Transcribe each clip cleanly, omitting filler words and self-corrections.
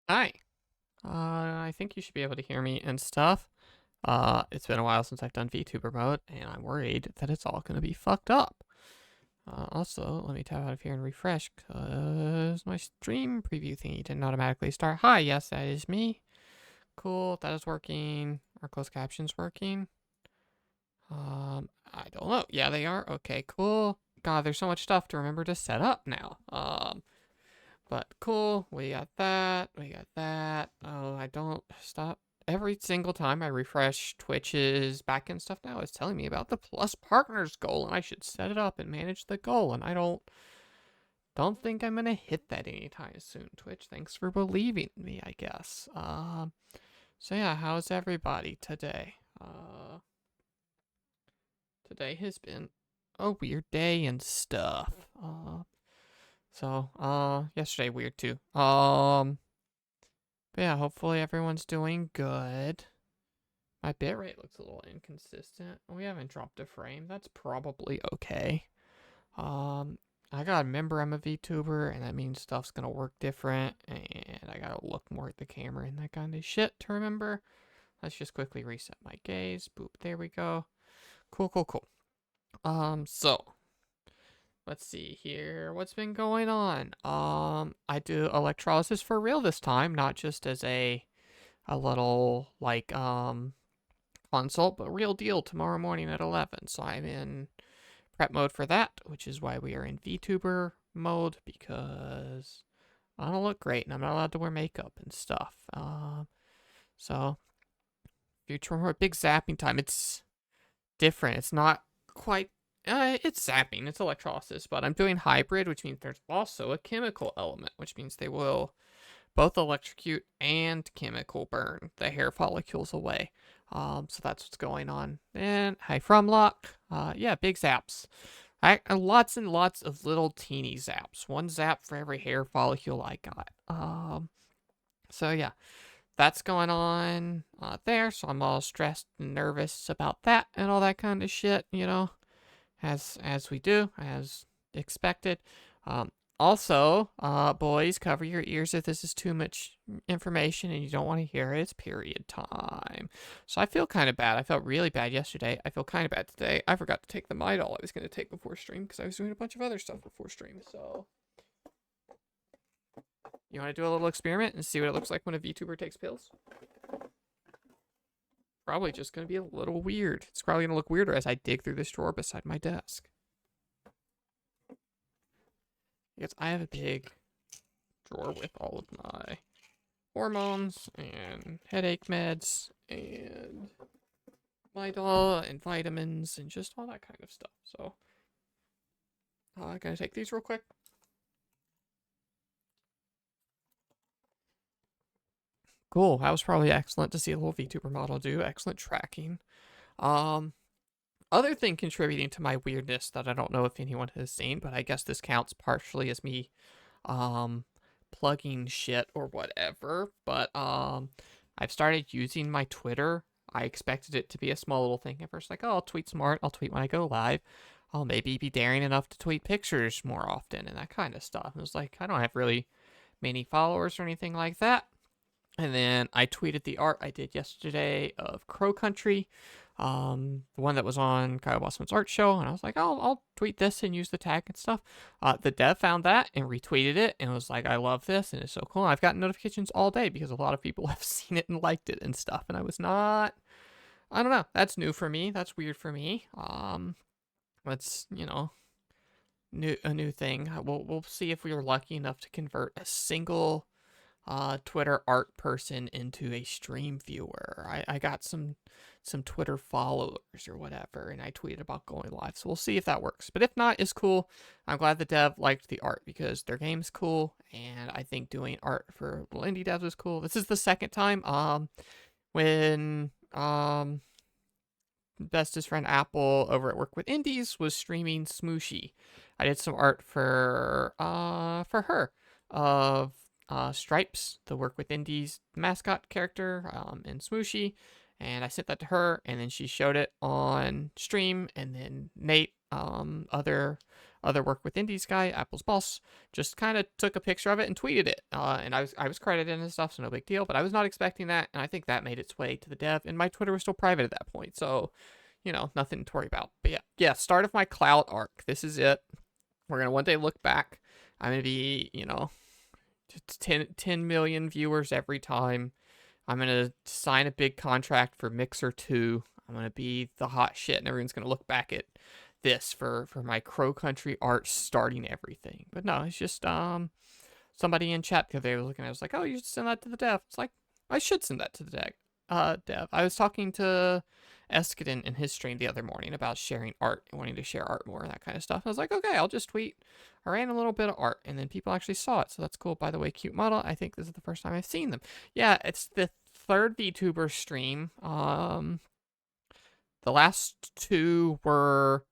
Hi. I think you should be able to hear me and stuff. It's been a while since I've done VTuber mode, and I'm worried that it's all gonna be fucked up. Also, let me tap out of here and refresh, cause my stream preview thingy didn't automatically start. Hi, yes, that is me. Cool, that is working. Are closed captions working? I don't know. Yeah, they are. Okay, cool. God, there's so much stuff to remember to set up now. But cool, we got that, we got that. Oh, I don't stop. Every single time I refresh Twitch's backend stuff now, it's telling me about the plus partners goal, and I should set it up and manage the goal, and I don't think I'm gonna hit that anytime soon. Twitch, thanks for believing in me, I guess. So yeah, how's everybody today? Today has been a weird day and stuff. Yesterday weird too. But yeah, hopefully everyone's doing good. My bitrate looks a little inconsistent. We haven't dropped a frame. That's probably okay. Um, I gotta remember I'm a VTuber, and that means stuff's gonna work different, and I gotta look more at the camera and that kind of shit to remember. Let's just quickly reset my gaze. Boop, there we go. Cool, cool, cool. So let's see here. What's been going on? I do electrolysis for real this time, not just as a little like consult, but real deal tomorrow morning at 11. So I'm in prep mode for that, which is why we are in VTuber mode, because I don't look great and I'm not allowed to wear makeup and stuff. So future more big zapping time. It's different. It's not quite. It's zapping. It's electrolysis, but I'm doing hybrid, which means there's also a chemical element, which means they will both electrocute and chemical burn the hair follicles away. So that's what's going on. And hi from luck. Yeah, big zaps. Lots and lots of little teeny zaps. One zap for every hair follicle I got. So yeah, that's going on there. So I'm all stressed and nervous about that and all that kind of shit. As we do, as expected. Um, Also, boys, cover your ears if this is too much information and you don't want to hear it. It's period time. So I feel kind of bad. I felt really bad yesterday. I feel kind of bad today. I forgot to take the Midol I was going to take before stream because I was doing a bunch of other stuff before stream. So, you want to do a little experiment and see what it looks like when a VTuber takes pills? Probably just going to be a little weird. It's probably going to look weirder as I dig through this drawer beside my desk. Because I have a big drawer with all of my hormones and headache meds and Midol and vitamins and just all that kind of stuff. So, I'm gonna take these real quick. Cool. That was probably excellent to see a little VTuber model do. Excellent tracking. Um, Other thing contributing to my weirdness that I don't know if anyone has seen, but I guess this counts partially as me um plugging shit or whatever, but I've started using my Twitter. I expected it to be a small little thing at first, like, oh, I'll tweet smart, I'll tweet when I go live. I'll maybe be daring enough to tweet pictures more often and that kind of stuff. And it was like, I don't have really many followers or anything like that. And then I tweeted the art I did yesterday of Crow Country, the one that was on Kyle Bossman's art show. And I was like, oh, I'll tweet this and use the tag and stuff. The dev found that and retweeted it and was like, I love this and it's so cool. And I've gotten notifications all day because a lot of people have seen it and liked it and stuff. And I was not, I don't know. That's new for me. That's weird for me. That's, a new thing. We'll see if we were lucky enough to convert a single Twitter art person into a stream viewer. I got some Twitter followers or whatever, and I tweeted about going live. So we'll see if that works. But if not, it's cool. I'm glad the dev liked the art because their game's cool, and I think doing art for little indie devs is cool. This is the second time when bestest friend Apple over at Work with Indies was streaming Smooshy. I did some art for her of Stripes, the Work with Indies mascot character, in Smooshy, and I sent that to her, and then she showed it on stream, and then Nate, other other work with indies guy, Apple's boss, just kind of took a picture of it and tweeted it. And I was credited and stuff, so no big deal. But I was not expecting that, and I think that made its way to the dev. And my Twitter was still private at that point, so nothing to worry about. But yeah, start of my cloud arc. This is it. We're gonna one day look back. I'm gonna be, 10 million viewers every time. I'm gonna sign a big contract for Mixer 2. I'm gonna be the hot shit, and everyone's gonna look back at this for my Crow Country art starting everything. But no, it's just somebody in chat the other day was looking at it, was like, oh, you should send that to the dev. It's like, I should send that to the dev. I was talking to Eskiden in his stream the other morning about sharing art and wanting to share art more and that kind of stuff. I was like, okay, I'll just tweet. I ran a little bit of art, and then people actually saw it, so that's cool. By the way, cute model. I think this is the first time I've seen them. Yeah, it's the third VTuber stream. The last two were,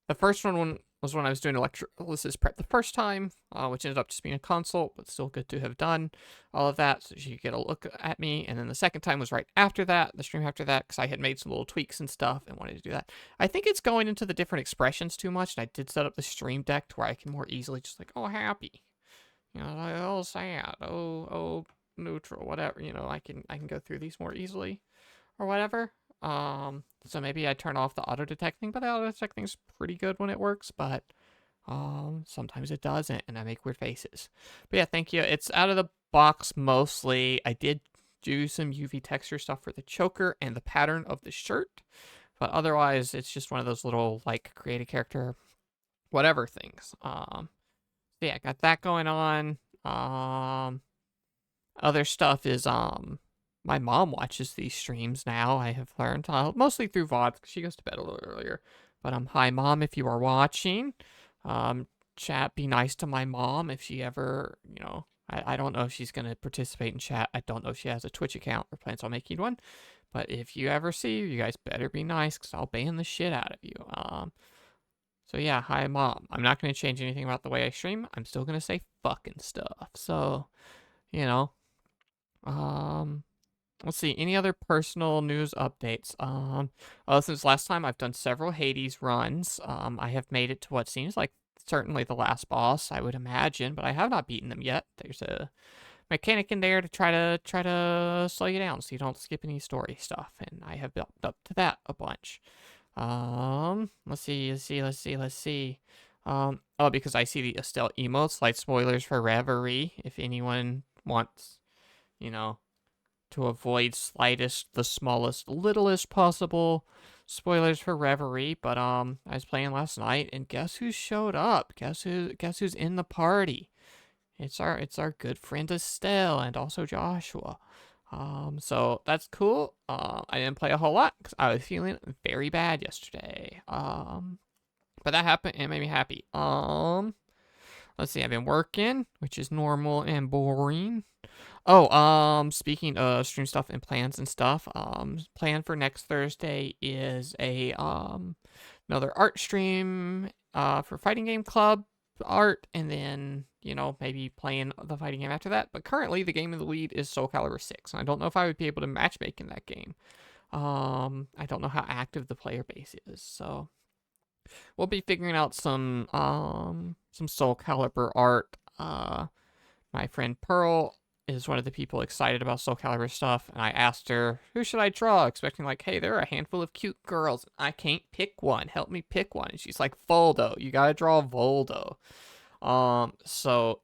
the first one was when I was doing electrolysis prep the first time, which ended up just being a consult, but still good to have done all of that so you could get a look at me. And then the second time was right after that, the stream after that, because I had made some little tweaks and stuff and wanted to do that. I think it's going into the different expressions too much, and I did set up the stream deck to where I can more easily just like, oh, happy, like, oh, sad, oh, neutral, whatever, I can go through these more easily or whatever. So maybe I turn off the auto detecting, but the auto detecting is pretty good when it works, but sometimes it doesn't, and I make weird faces. But yeah, thank you. It's out of the box mostly. I did do some UV texture stuff for the choker and the pattern of the shirt, but otherwise it's just one of those little like create a character whatever things. Yeah, got that going on. Other stuff is my mom watches these streams now, I have learned, mostly through VOD, because she goes to bed a little earlier. But hi, Mom, if you are watching. Chat, be nice to my mom if she ever, I don't know if she's going to participate in chat. I don't know if she has a Twitch account or plans on making one. But if you ever see her, you guys better be nice, because I'll ban the shit out of you. So yeah, hi, Mom. I'm not going to change anything about the way I stream. I'm still going to say fucking stuff. So, let's see, any other personal news updates? Since last time, I've done several Hades runs. I have made it to what seems like certainly the last boss, I would imagine, but I have not beaten them yet. There's a mechanic in there to try to slow you down so you don't skip any story stuff, and I have built up to that a bunch. Let's see. Oh, because I see the Estelle emotes, like spoilers for Reverie, if anyone wants, to avoid the smallest, littlest possible spoilers for Reverie. But I was playing last night, and guess who showed up? Guess who's in the party? It's our good friend Estelle and also Joshua. So that's cool. I didn't play a whole lot because I was feeling very bad yesterday. But that happened and it made me happy. Let's see, I've been working, which is normal and boring. Oh, speaking of stream stuff and plans and stuff, plan for next Thursday is another art stream, for Fighting Game Club art, and then, maybe playing the fighting game after that. But currently, the game in the lead is Soul Calibur 6, and I don't know if I would be able to matchmake in that game. I don't know how active the player base is, so we'll be figuring out some Soul Calibur art. My friend Pearl is one of the people excited about Soul Calibur stuff, and I asked her, who should I draw? Expecting like, hey, there are a handful of cute girls. I can't pick one. Help me pick one. And she's like, Voldo. You gotta draw Voldo. So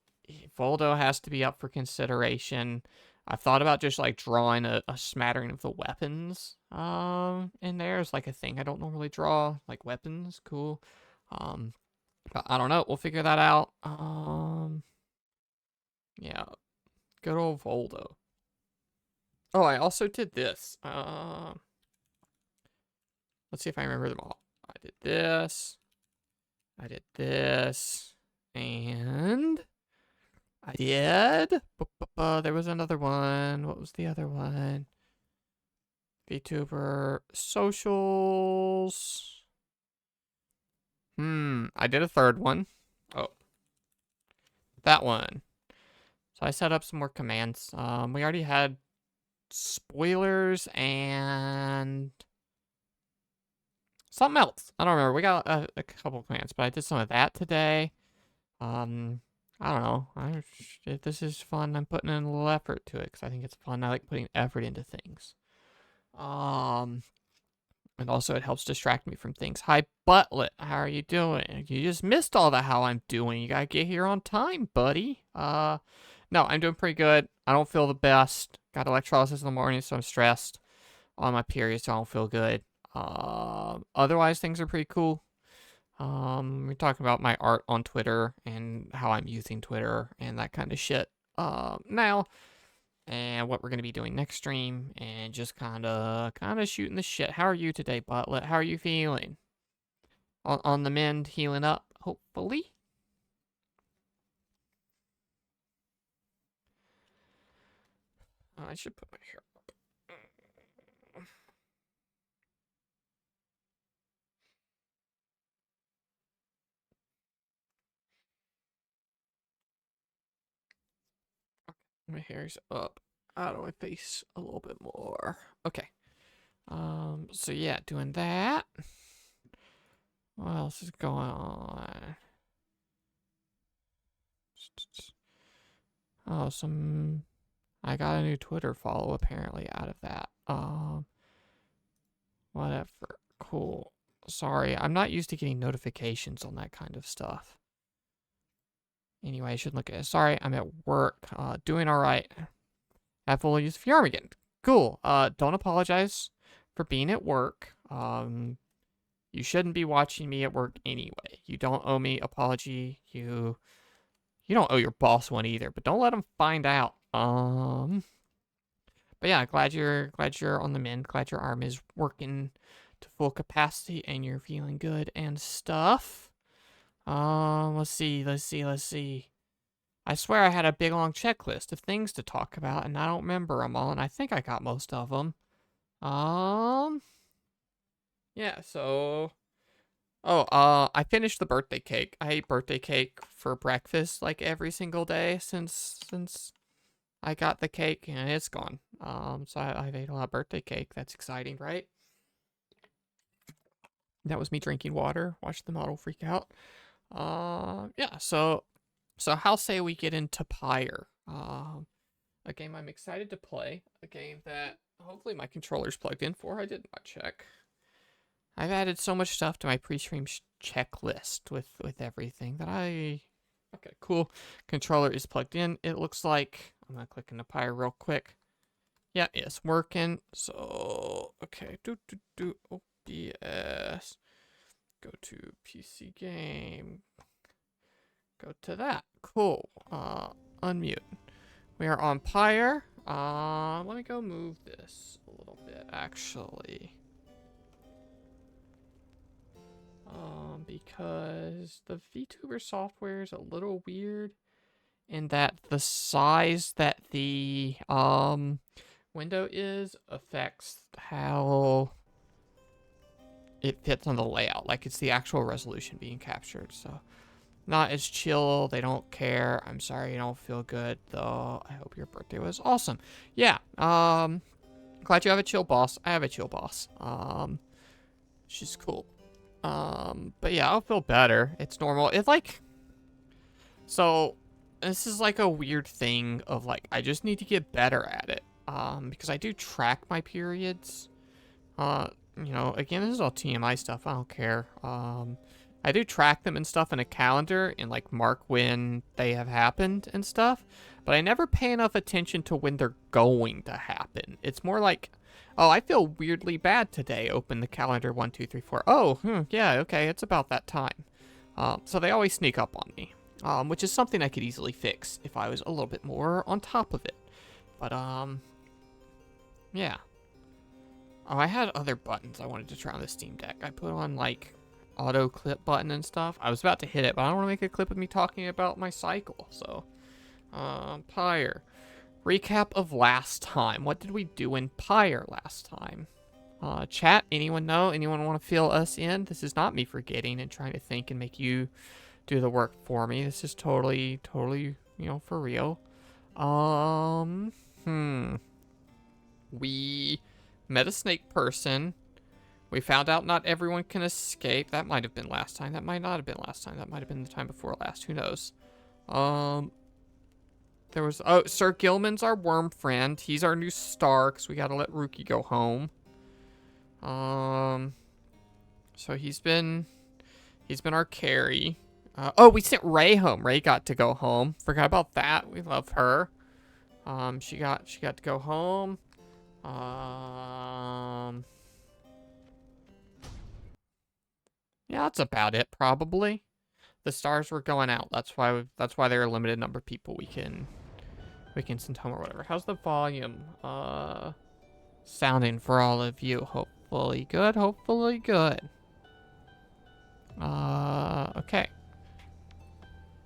Voldo has to be up for consideration. I've thought about just like drawing a smattering of the weapons in there. It's like a thing I don't normally draw, like weapons. Cool. But I don't know. We'll figure that out. Yeah. Good old Voldo. Oh, I also did this. Let's see if I remember them all. I did this. I did this. And I did. There was another one. What was the other one? VTuber socials. I did a third one. Oh. That one. So I set up some more commands. We already had spoilers and something else. I don't remember. We got a couple commands, but I did some of that today. I don't know. If this is fun, I'm putting in a little effort to it because I think it's fun. I like putting effort into things. And also it helps distract me from things. Hi, Butlet. How are you doing? You just missed all the how I'm doing. You gotta get here on time, buddy. No, I'm doing pretty good. I don't feel the best. Got electrolysis in the morning, so I'm stressed. On my period, so I don't feel good. Otherwise, things are pretty cool. We're talking about my art on Twitter and how I'm using Twitter and that kind of shit. Now, and what we're gonna be doing next stream, and just kind of shooting the shit. How are you today, Butlet? How are you feeling? On the mend, healing up, hopefully. I should put my hair up. My hair's up out of my face a little bit more. Okay. So yeah, doing that. What else is going on? Oh, I got a new Twitter follow apparently out of that. Whatever. Cool. Sorry, I'm not used to getting notifications on that kind of stuff. Anyway, I should look at it. Sorry, I'm at work. Doing all right. Have full use of your arm again. Cool. Don't apologize for being at work. You shouldn't be watching me at work anyway. You don't owe me apology. You don't owe your boss one either, but don't let him find out. But yeah, glad you're on the mend. Glad your arm is working to full capacity and you're feeling good and stuff. Let's see. I swear I had a big long checklist of things to talk about, and I don't remember them all, and I think I got most of them. Yeah, so... Oh, I finished the birthday cake. I ate birthday cake for breakfast, like, every single day since I got the cake, and it's gone. So I've ate a lot of birthday cake. That's exciting, right? That was me drinking water. Watch the model freak out. Yeah, so how say we get into Pyre? A game I'm excited to play. A game that hopefully my controller's plugged in for. I did not check. I've added so much stuff to my pre-stream checklist with everything that I... Okay, cool. Controller is plugged in. It looks like... I'm gonna click into Pyre real quick. Yeah, it's working. So, okay. OBS. Go to PC game. Go to that. Cool. Unmute. We are on Pyre. Let me go move this a little bit, actually. Because the VTuber software is a little weird in that the size that the window is affects how it fits on the layout. Like, it's the actual resolution being captured, so not as chill. They don't care. I'm sorry you don't feel good, though. I hope your birthday was awesome. Yeah, glad you have a chill boss. I have a chill boss. She's cool. But yeah, I'll feel better. It's normal. It's like... So, this is like a weird thing of like, I just need to get better at it. Because I do track my periods. You know, again, this is all TMI stuff. I don't care. I do track them and stuff in a calendar and like mark when they have happened and stuff. But I never pay enough attention to when they're going to happen. It's more like, oh, I feel weirdly bad today. Open the calendar, 1, 2, 3, 4. Oh, yeah, okay, it's about that time. So they always sneak up on me, which is something I could easily fix if I was a little bit more on top of it. But, yeah. Oh, I had other buttons I wanted to try on the Steam Deck. I put on, like, auto clip button and stuff. I was about to hit it, but I don't want to make a clip of me talking about my cycle, so. Pyre. Recap of last time. What did we do in Pyre last time? Chat, anyone know? Anyone want to fill us in? This is not me forgetting and trying to think and make you do the work for me. This is totally, you know, for real. We met a snake person. We found out not everyone can escape. That might have been last time. That might not have been last time. That might have been the time before last. Who knows? There was... Oh, Sir Gilman's our worm friend. He's our new star, because we got to let Rookie go home. So he's been our carry. Oh, we sent Ray home. Ray got to go home. Forgot about that. We love her. She got to go home. Yeah, that's about it, probably. The stars were going out. That's why there are a limited number of people we can send home or whatever. How's the volume sounding for all of you? Hopefully good. Hopefully good. Okay.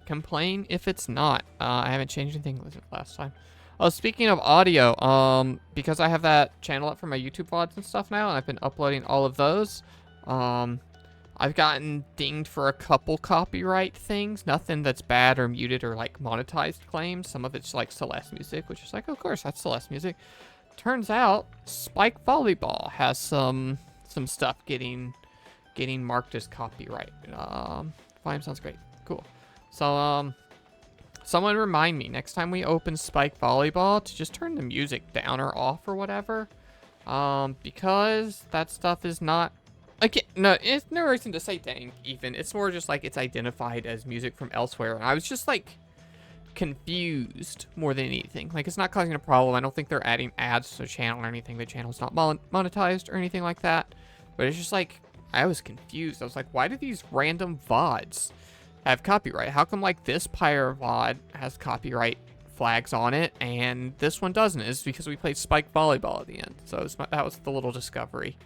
Complain if it's not. I haven't changed anything since last time. Oh, speaking of audio, because I have that channel up for my YouTube VODs and stuff now, and I've been uploading all of those, I've gotten dinged for a couple copyright things. Nothing that's bad or muted or, like, monetized claims. Some of it's, like, Celeste music, which is like, of course, that's Celeste music. Turns out, Spike Volleyball has some stuff getting marked as copyright. Volume sounds great. Cool. So, someone remind me, next time we open Spike Volleyball, to just turn the music down or off or whatever. Because that stuff is not... Again, no, it's no reason to say dang, even. It's more just like it's identified as music from elsewhere. And I was just, like, confused more than anything. Like, it's not causing a problem. I don't think they're adding ads to the channel or anything. The channel's not monetized or anything like that. But it's just, like, I was confused. I was like, why do these random VODs have copyright? How come, like, this Pyre VOD has copyright flags on it and this one doesn't? It's because we played Spike Volleyball at the end. So that was the little discovery.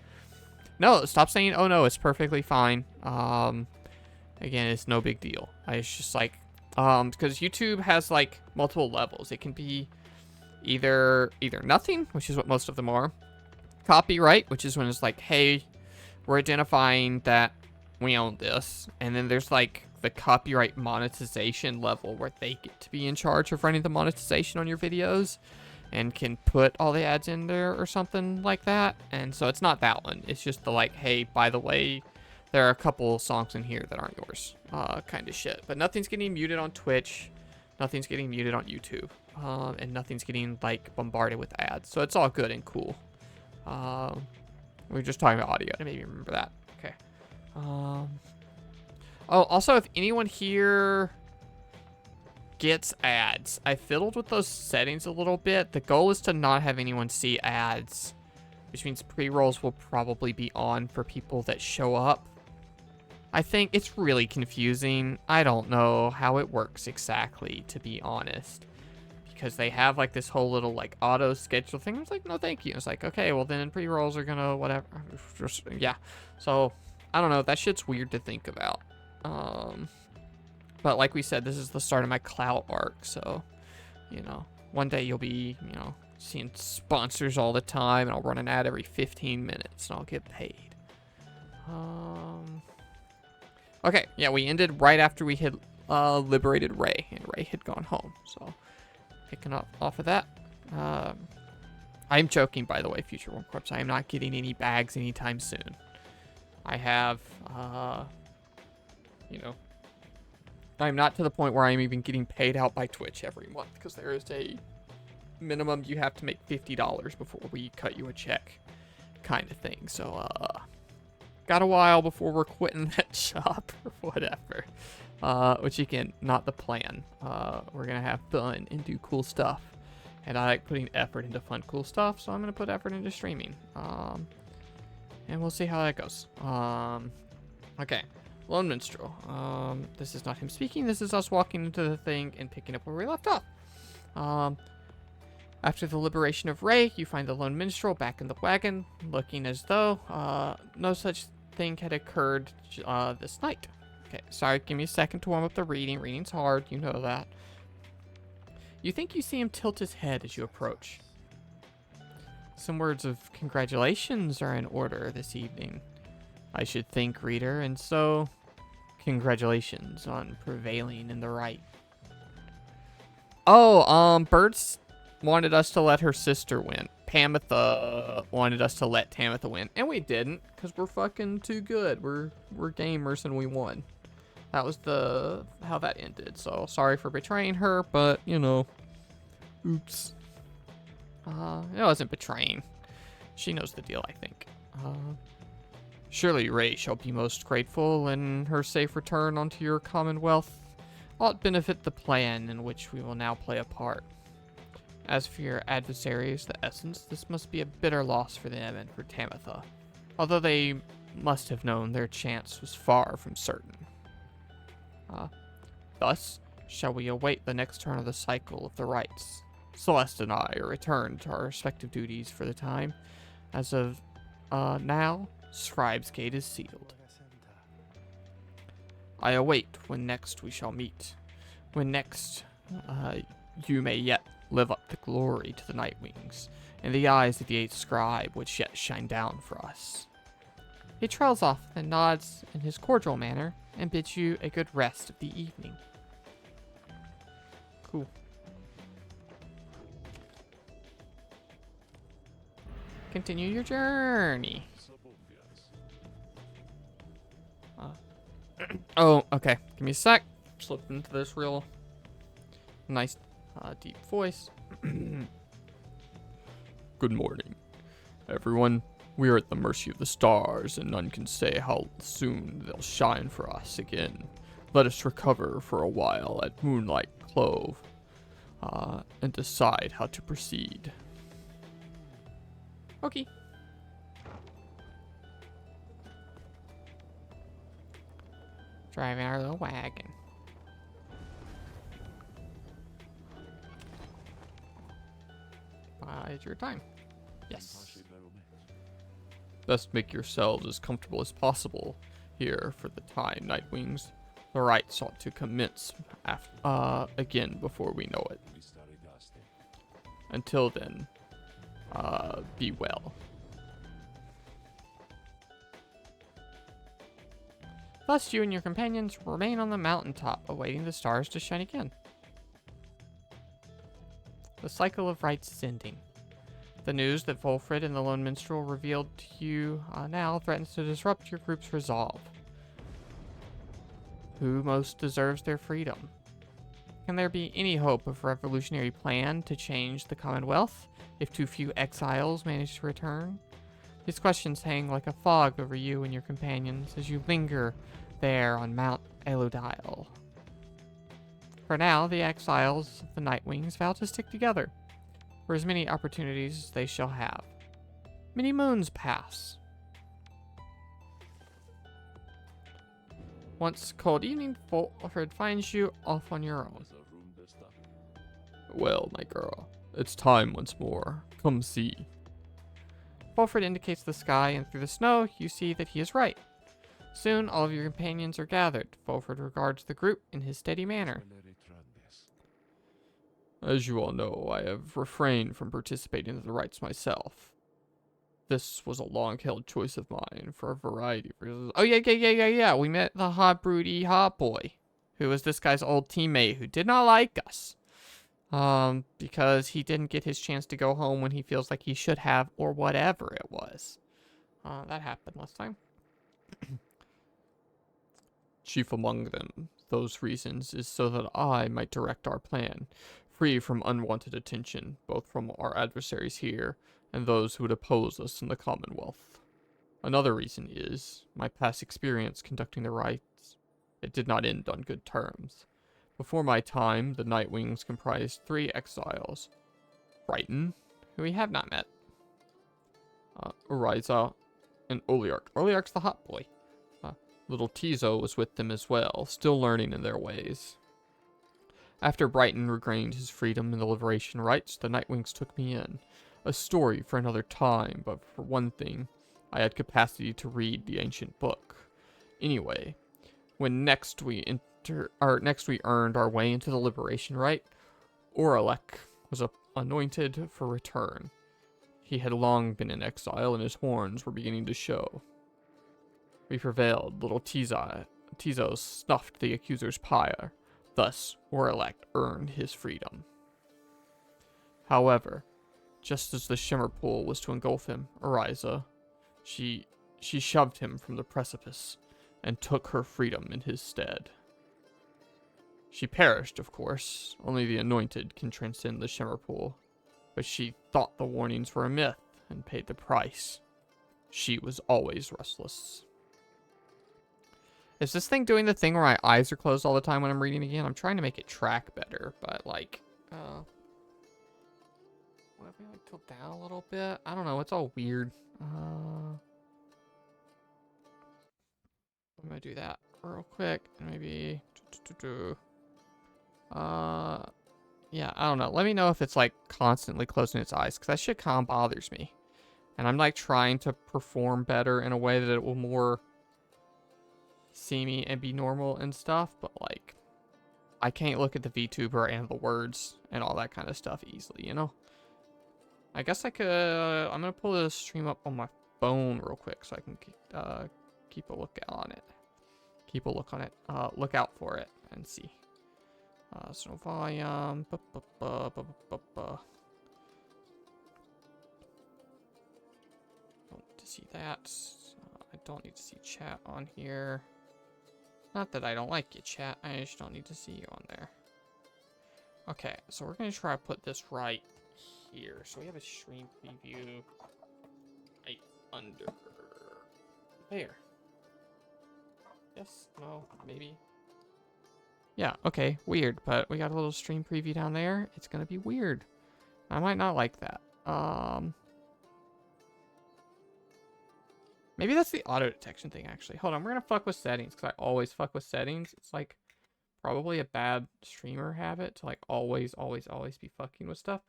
No, stop saying, oh no, it's perfectly fine. Again, it's no big deal. It's just like, because YouTube has, like, multiple levels. It can be either nothing, which is what most of them are. Copyright, which is when it's like, hey, we're identifying that we own this. And then there's, like, the copyright monetization level where they get to be in charge of running the monetization on your videos and can put all the ads in there or something like that. And so it's not that one. It's just the, like, hey, by the way, there are a couple songs in here that aren't yours kind of shit. But nothing's getting muted on Twitch. Nothing's getting muted on YouTube. And nothing's getting, like, bombarded with ads. So it's all good and cool. We were just talking about audio. Maybe remember that. Okay. Oh, also, if anyone here gets ads, I fiddled with those settings a little bit. The goal is to not have anyone see ads, which means pre-rolls will probably be on for people that show up. I think it's really confusing. I don't know how it works exactly, to be honest, because they have, like, this whole little, like, auto schedule thing. It's like, no, thank you. It's like, okay, well, then pre-rolls are gonna whatever. Just, yeah. So I don't know. That shit's weird to think about. But like we said, this is the start of my clout arc, so, you know, one day you'll be, you know, seeing sponsors all the time, and I'll run an ad every 15 minutes, and I'll get paid. Okay, yeah, we ended right after we had liberated Ray, and Ray had gone home, so picking up off of that. I'm joking, by the way, Future Worm Corpse. I am not getting any bags anytime soon. I have, you know, I'm not to the point where I'm even getting paid out by Twitch every month, because there is a minimum you have to make $50 before we cut you a check kind of thing. So, got a while before we're quitting that job or whatever. Which, again, not the plan. We're going to have fun and do cool stuff. And I like putting effort into fun, cool stuff, so I'm going to put effort into streaming. And we'll see how that goes. Okay. Lone Minstrel. This is not him speaking. This is us walking into the thing and picking up where we left off. After the liberation of Ray, you find the Lone Minstrel back in the wagon, looking as though no such thing had occurred this night. Okay, sorry, give me a second to warm up the reading. Reading's hard, you know that. You think you see him tilt his head as you approach. Some words of congratulations are in order this evening, I should think, reader, and so, congratulations on prevailing in the right. Oh, Bert's wanted us to let her sister win. Pamitha wanted us to let Tamitha win, and we didn't, because we're fucking too good. We're gamers and we won. That was how that ended. So sorry for betraying her, but you know, oops. It wasn't betraying. She knows the deal, I think. Surely Ray shall be most grateful, and her safe return onto your commonwealth ought benefit the plan in which we will now play a part. As for your adversaries, the Essence, this must be a bitter loss for them and for Tamitha, although they must have known their chance was far from certain. Thus, shall we await the next turn of the cycle of the rites. Celeste and I are returned to our respective duties for the time. As of now, Scribe's Gate is sealed. I await when next we shall meet. When next you may yet live up to glory to the Nightwings, in the eyes of the 8th Scribe which yet shine down for us. He trails off and nods in his cordial manner and bids you a good rest of the evening. Cool. Continue your journey. Oh, okay. Give me a sec. Slip into this real nice, deep voice. Good morning, everyone. We are at the mercy of the stars, and none can say how soon they'll shine for us again. Let us recover for a while at Moonlight Clove, and decide how to proceed. Okay. Driving our little wagon. Bide your time. Yes. Best make yourselves as comfortable as possible here for the time, Nightwings. The rites ought to commence again before we know it. Until then, be well. Thus you and your companions remain on the mountaintop, awaiting the stars to shine again. The cycle of rites is ending. The news that Volfred and the Lone Minstrel revealed to you now threatens to disrupt your group's resolve. Who most deserves their freedom? Can there be any hope of a revolutionary plan to change the Commonwealth if too few exiles manage to return? These questions hang like a fog over you and your companions as you linger there on Mount Eludile. For now, the exiles of the Nightwings vow to stick together for as many opportunities as they shall have. Many moons pass. Once cold evening, Volfred finds you off on your own. Well, my girl, it's time once more. Come see. Volfred indicates the sky, and through the snow, you see that he is right. Soon, all of your companions are gathered. Volfred regards the group in his steady manner. As you all know, I have refrained from participating in the rites myself. This was a long-held choice of mine for a variety of reasons. Oh, yeah. We met the hot, broody hot boy, who was this guy's old teammate who did not like us. Because he didn't get his chance to go home when he feels like he should have, or whatever it was. That happened last time. Chief among them, those reasons, is so that I might direct our plan, free from unwanted attention, both from our adversaries here and those who would oppose us in the Commonwealth. Another reason is my past experience conducting the rites. It did not end on good terms. Before my time, the Nightwings comprised 3 exiles. Brighton, who we have not met. Oriza, and Oliarch. Oliarch's the hot boy. Little Tizo was with them as well, still learning in their ways. After Brighton regained his freedom in the liberation rites, the Nightwings took me in. A story for another time, but for one thing, I had capacity to read the ancient book. Anyway, when next we earned our way into the liberation rite, Oralek was anointed for return. He had long been in exile, and his horns were beginning to show. We prevailed. Little Tizo snuffed the accuser's pyre. Thus, Oralek earned his freedom. However, Just as the shimmer pool was to engulf him, Ariza, she shoved him from the precipice and took her freedom in his stead. She perished, of course. Only the anointed can transcend the shimmer pool. But she thought the warnings were a myth and paid the price. She was always restless. Is this thing doing the thing where my eyes are closed all the time when I'm reading again? I'm trying to make it track better, but like, what if we like tilt down a little bit? I don't know. It's all weird. I'm gonna do that real quick and maybe. Yeah, I don't know. Let me know if it's like constantly closing its eyes, because that shit kind of bothers me. And I'm like trying to perform better in a way that it will more see me and be normal and stuff, but like I can't look at the VTuber and the words and all that kind of stuff easily, you know? I guess I could, I'm gonna pull this stream up on my phone real quick so I can keep a look on it. Keep a look on it. Look out for it and see. So volume. Don't need to see that. I don't need to see chat on here. Not that I don't like you, chat. I just don't need to see you on there. Okay, so we're gonna try to put this right here. So we have a stream preview right under there. Yes, no, maybe. Yeah, okay, weird, but we got a little stream preview down there. It's gonna be weird. I might not like that. Maybe that's the auto detection thing, actually. Hold on, we're gonna fuck with settings, because I always fuck with settings. It's like probably a bad streamer habit to like always be fucking with stuff.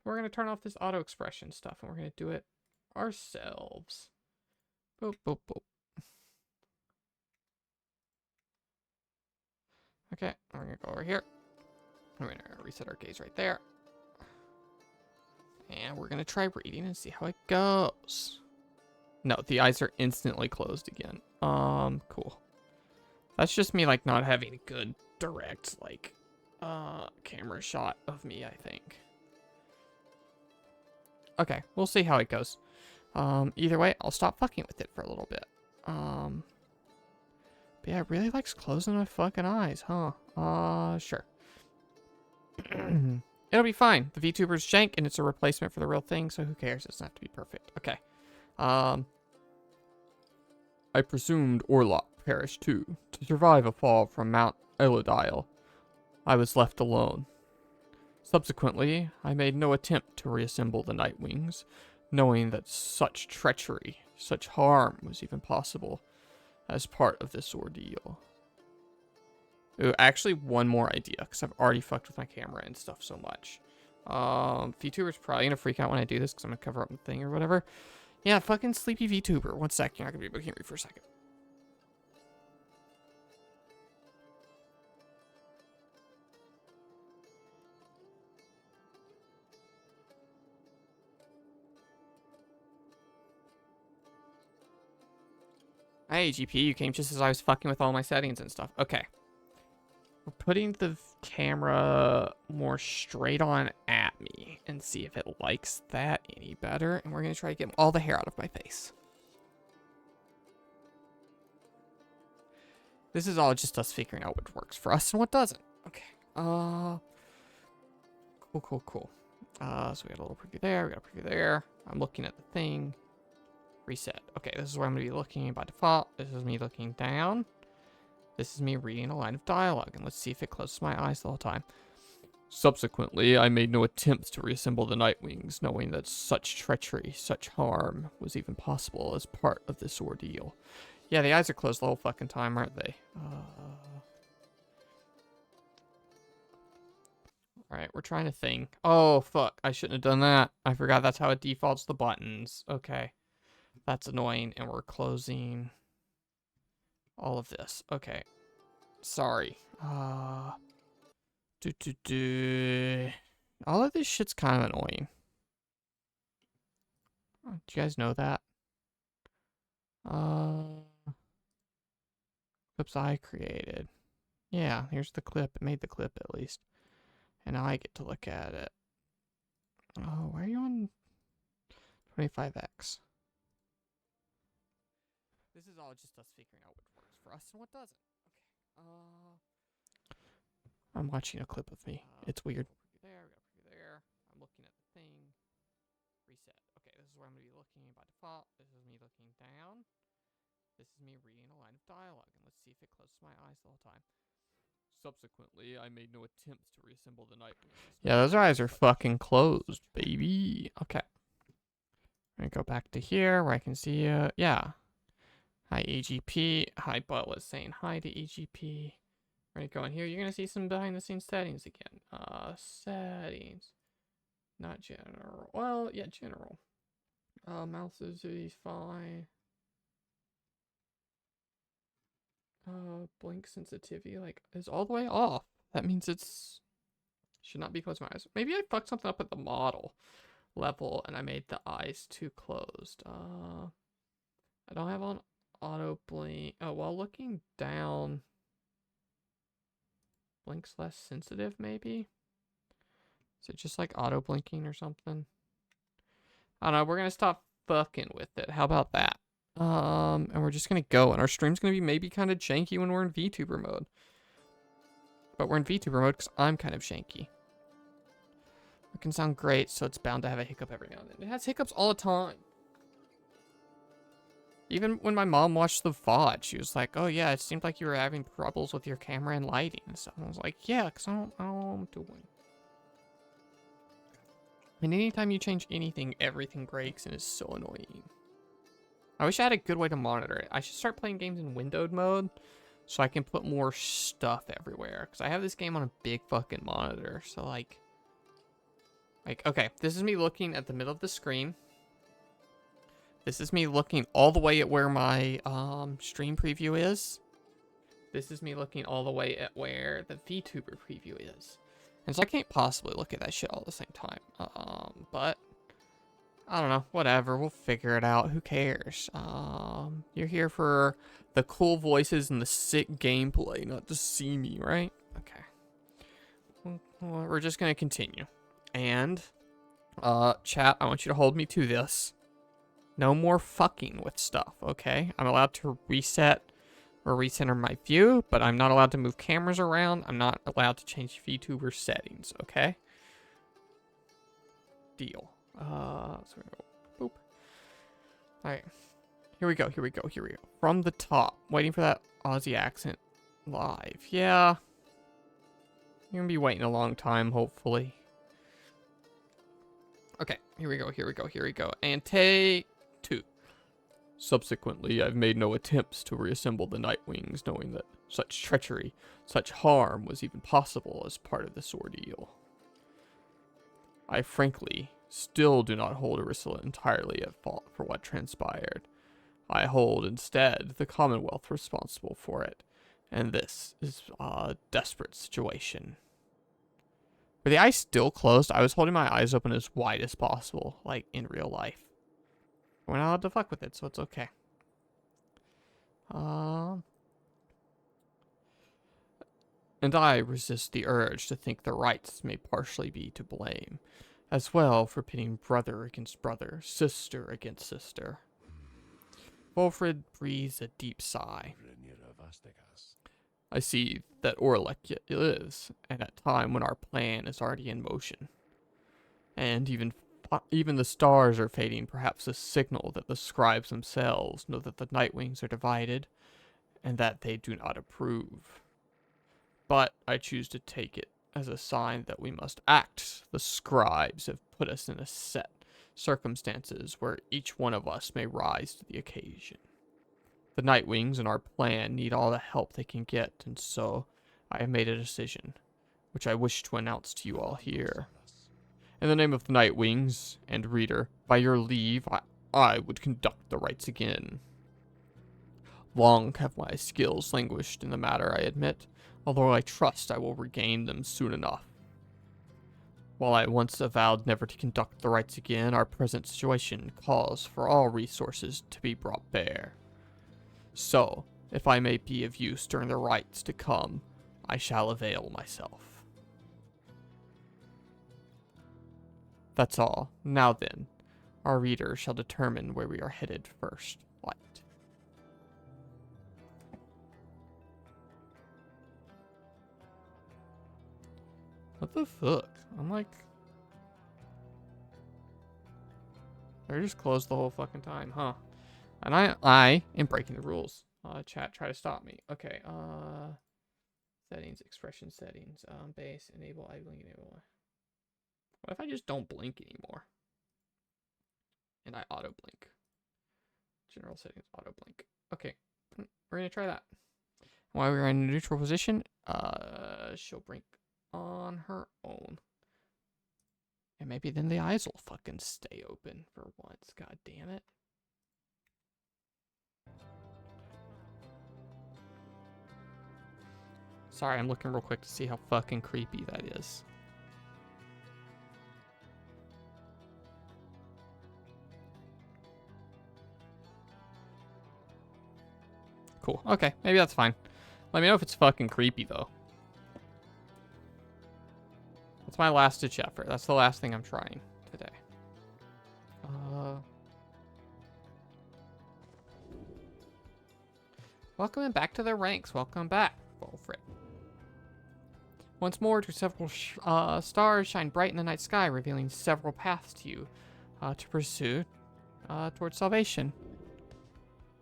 We're gonna turn off this auto expression stuff, and we're gonna do it ourselves. Boop, boop, boop. Okay, we're gonna go over here. We're gonna reset our gaze right there. And we're gonna try reading and see how it goes. No, the eyes are instantly closed again. Cool. That's just me like not having a good direct like camera shot of me, I think. Okay, we'll see how it goes. Either way, I'll stop fucking with it for a little bit. But yeah, it really likes closing my fucking eyes, huh? Sure. It'll be fine. The VTuber's jank, and it's a replacement for the real thing, so who cares? It doesn't have to be perfect. Okay. I presumed Orlok perished too. To survive a fall from Mount Elodile, I was left alone. Subsequently, I made no attempt to reassemble the Nightwings, knowing that such treachery, such harm was even possible as part of this ordeal. Ooh, actually, one more idea, because I've already fucked with my camera and stuff so much. VTuber's probably gonna freak out when I do this, because I'm gonna cover up the thing or whatever. Yeah, fucking sleepy VTuber. One sec, you're not gonna be able to hear me for a second. Hey, GP, you came just as I was fucking with all my settings and stuff. Okay. We're putting the camera more straight on at me and see if it likes that any better. And we're going to try to get all the hair out of my face. This is all just us figuring out what works for us and what doesn't. Okay. Cool. So we got a little preview there. We got a preview there. I'm looking at the thing. Reset. Okay, this is where I'm going to be looking by default. This is me looking down. This is me reading a line of dialogue. And let's see if it closes my eyes the whole time. Subsequently, I made no attempts to reassemble the Nightwings, knowing that such treachery, such harm, was even possible as part of this ordeal. Yeah, the eyes are closed the whole fucking time, aren't they? Alright, we're trying to think. Oh, fuck. I shouldn't have done that. I forgot that's how it defaults the buttons. Okay. That's annoying, and we're closing all of this. Okay. Sorry. All of this shit's kind of annoying. Oh, do you guys know that? Clips I created. Yeah, here's the clip. It made the clip at least. And now I get to look at it. Oh, why are you on 25x. This is all just us figuring out what works for us and what doesn't. Okay. I'm watching a clip of me. It's weird. There, we got a preview there. I'm looking at the thing. Reset. Okay, this is where I'm going to be looking by default. This is me looking down. This is me reading a line of dialogue. And let's see if it closes my eyes the whole time. Subsequently, I made no attempts to reassemble the Nightwings. Yeah, those eyes are fucking closed, baby. Okay. I'm going to go back to here where I can see you. Yeah. Hi, AGP. Hi, Butler saying hi to AGP. We're going to go in here. You're going to see some behind-the-scenes settings again. Settings. Not general. Well, yeah, general. Mouse is fine. Blink sensitivity, like, is all the way off. That means it's... should not be closed my eyes. Maybe I fucked something up at the model level and I made the eyes too closed. I don't have on auto blink. Oh, while looking down... blink's less sensitive, maybe? Is it just like auto blinking or something? I don't know. We're gonna stop fucking with it. How about that? And we're just gonna go, and our stream's gonna be maybe kind of janky when we're in VTuber mode. But we're in VTuber mode because I'm kind of janky. It can sound great, so it's bound to have a hiccup every now and then. It has hiccups all the time. Even when my mom watched the VOD, she was like, "Oh yeah, it seemed like you were having troubles with your camera and lighting." So I was like, "Yeah, because I don't know what I'm doing." And anytime you change anything, everything breaks and it's so annoying. I wish I had a good way to monitor it. I should start playing games in windowed mode so I can put more stuff everywhere. Because I have this game on a big fucking monitor. So like, okay, this is me looking at the middle of the screen. This is me looking all the way at where my stream preview is. This is me looking all the way at where the VTuber preview is. And so I can't possibly look at that shit all at the same time. But I don't know. Whatever. We'll figure it out. Who cares? You're here for the cool voices and the sick gameplay, not to see me, right? Okay. Well, we're just gonna continue. And, chat, I want you to hold me to this. No more fucking with stuff, okay? I'm allowed to reset or recenter my view, but I'm not allowed to move cameras around. I'm not allowed to change VTuber settings, okay? Deal. So we're gonna go boop. Alright. Here we go. From the top. Waiting for that Aussie accent live. Yeah. You're gonna be waiting a long time, hopefully. Okay. Here we go. And take 2. Subsequently, I've made no attempts to reassemble the Nightwings, knowing that such treachery, such harm was even possible as part of this ordeal. I frankly still do not hold Ursula entirely at fault for what transpired. I hold, instead, the Commonwealth responsible for it, and this is a desperate situation. Were the eyes still closed? I was holding my eyes open as wide as possible, like in real life. We're not allowed to fuck with it, so it's okay. And I resist the urge to think the rights may partially be to blame, as well for pitting brother against brother, sister against sister. Wolfred breathes a deep sigh. I see that Orlek lives, and at a time when our plan is already in motion. And even the stars are fading, perhaps a signal that the scribes themselves know that the Nightwings are divided, and that they do not approve. But I choose to take it as a sign that we must act. The scribes have put us in a set circumstances where each one of us may rise to the occasion. The Nightwings in our plan need all the help they can get, and so I have made a decision, which I wish to announce to you all here. In the name of the Nightwings, and reader, by your leave, I would conduct the rites again. Long have my skills languished in the matter, I admit, although I trust I will regain them soon enough. While I once avowed never to conduct the rites again, our present situation calls for all resources to be brought bare. So, if I may be of use during the rites to come, I shall avail myself. That's all. Now then, Our reader shall determine where we are headed first. Light. What the fuck? I'm like... They're just closed the whole fucking time, huh? And I am breaking the rules. Chat, try to stop me. Okay, settings, expression settings, base, enable, I blink, enable. What if I just don't blink anymore? And I auto blink. General settings, auto blink. Okay, we're gonna try that. While we're in a neutral position, she'll blink on her own. And maybe then the eyes will fucking stay open for once. God damn it. Sorry, I'm looking real quick to see how fucking creepy that is. Cool. Okay, maybe that's fine. Let me know if it's fucking creepy, though. That's my last ditch effort. That's the last thing I'm trying today. Welcome back to the ranks. Welcome back, Wolfred. Once more, several stars shine bright in the night sky, revealing several paths to you to pursue towards salvation.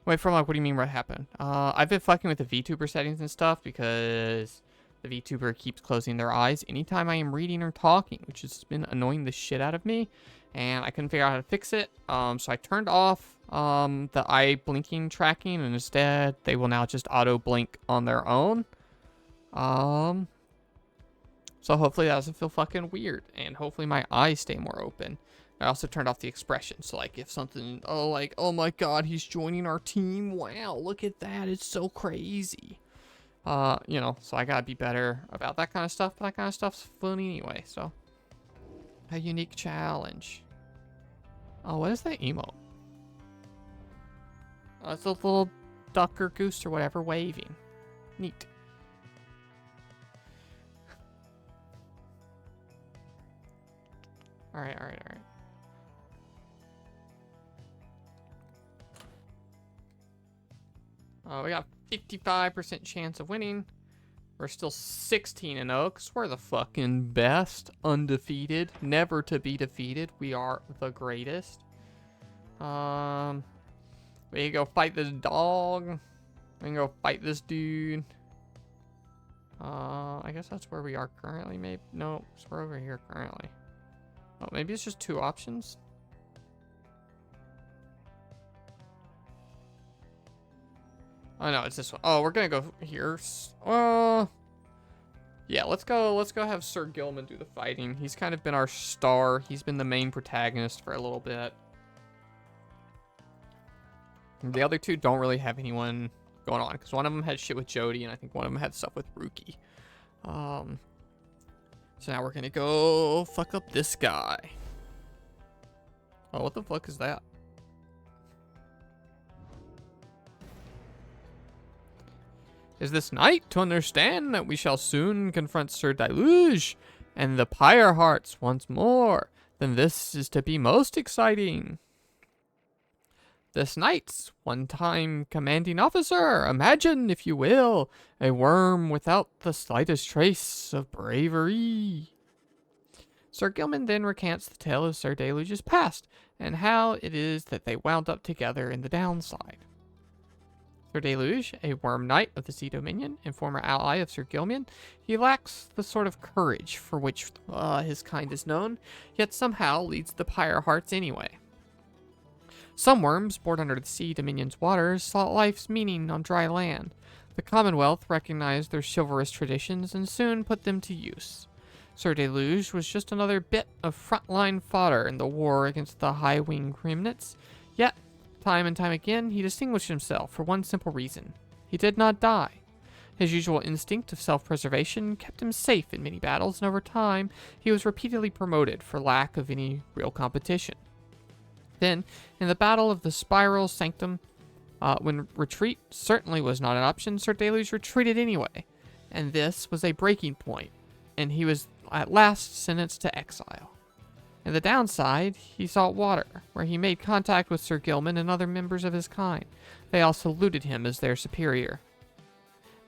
Wait, from like, what do you mean what happened? I've been fucking with the VTuber settings and stuff because the VTuber keeps closing their eyes anytime I am reading or talking, which has been annoying the shit out of me, and I couldn't figure out how to fix it. So I turned off the eye blinking tracking, and instead they will now just auto blink on their own. So hopefully that doesn't feel fucking weird, and hopefully my eyes stay more open. I also turned off the expression, so like if something, oh my god, he's joining our team, wow, look at that, it's so crazy. You know, so I gotta be better about that kind of stuff, but that kind of stuff's fun anyway, so. A unique challenge. Oh, what is that emote? Oh, it's a little duck or goose or whatever waving. Neat. Alright. We got 55% chance of winning. We're still 16-0 because we're the fucking best. Undefeated. Never to be defeated. We are the greatest. We can go fight this dog. We can go fight this dude. I guess that's where we are currently. Maybe. No, we're over here currently. Oh, maybe it's just two options. Oh no, it's this one. Oh, we're gonna go here. Yeah, let's go have Sir Gilman do the fighting. He's kind of been our star. He's been the main protagonist for a little bit. And the other two don't really have anyone going on, because one of them had shit with Jody, and I think one of them had stuff with Rookie. So now we're gonna go fuck up this guy. Oh, what the fuck is that? Is this night to understand that we shall soon confront Sir Deluge and the Pyre Hearts once more? Then this is to be most exciting. This night's one-time commanding officer, imagine, if you will, a worm without the slightest trace of bravery. Sir Gilman then recants the tale of Sir Deluge's past, and how it is that they wound up together in the downside. Sir Deluge, a worm knight of the Sea Dominion and former ally of Sir Gilman, he lacks the sort of courage for which his kind is known, yet somehow leads the Pyre Hearts anyway. Some worms, born under the Sea Dominion's waters, sought life's meaning on dry land. The Commonwealth recognized their chivalrous traditions and soon put them to use. Sir Deluge was just another bit of frontline fodder in the war against the high-winged remnants, yet, time and time again, he distinguished himself for one simple reason. He did not die. His usual instinct of self-preservation kept him safe in many battles, and over time, he was repeatedly promoted for lack of any real competition. Then, in the Battle of the Spiral Sanctum, when retreat certainly was not an option, Sir Deluge retreated anyway, and this was a breaking point, and he was at last sentenced to exile. In the downside, he sought water, where he made contact with Sir Gilman and other members of his kind. They all saluted him as their superior.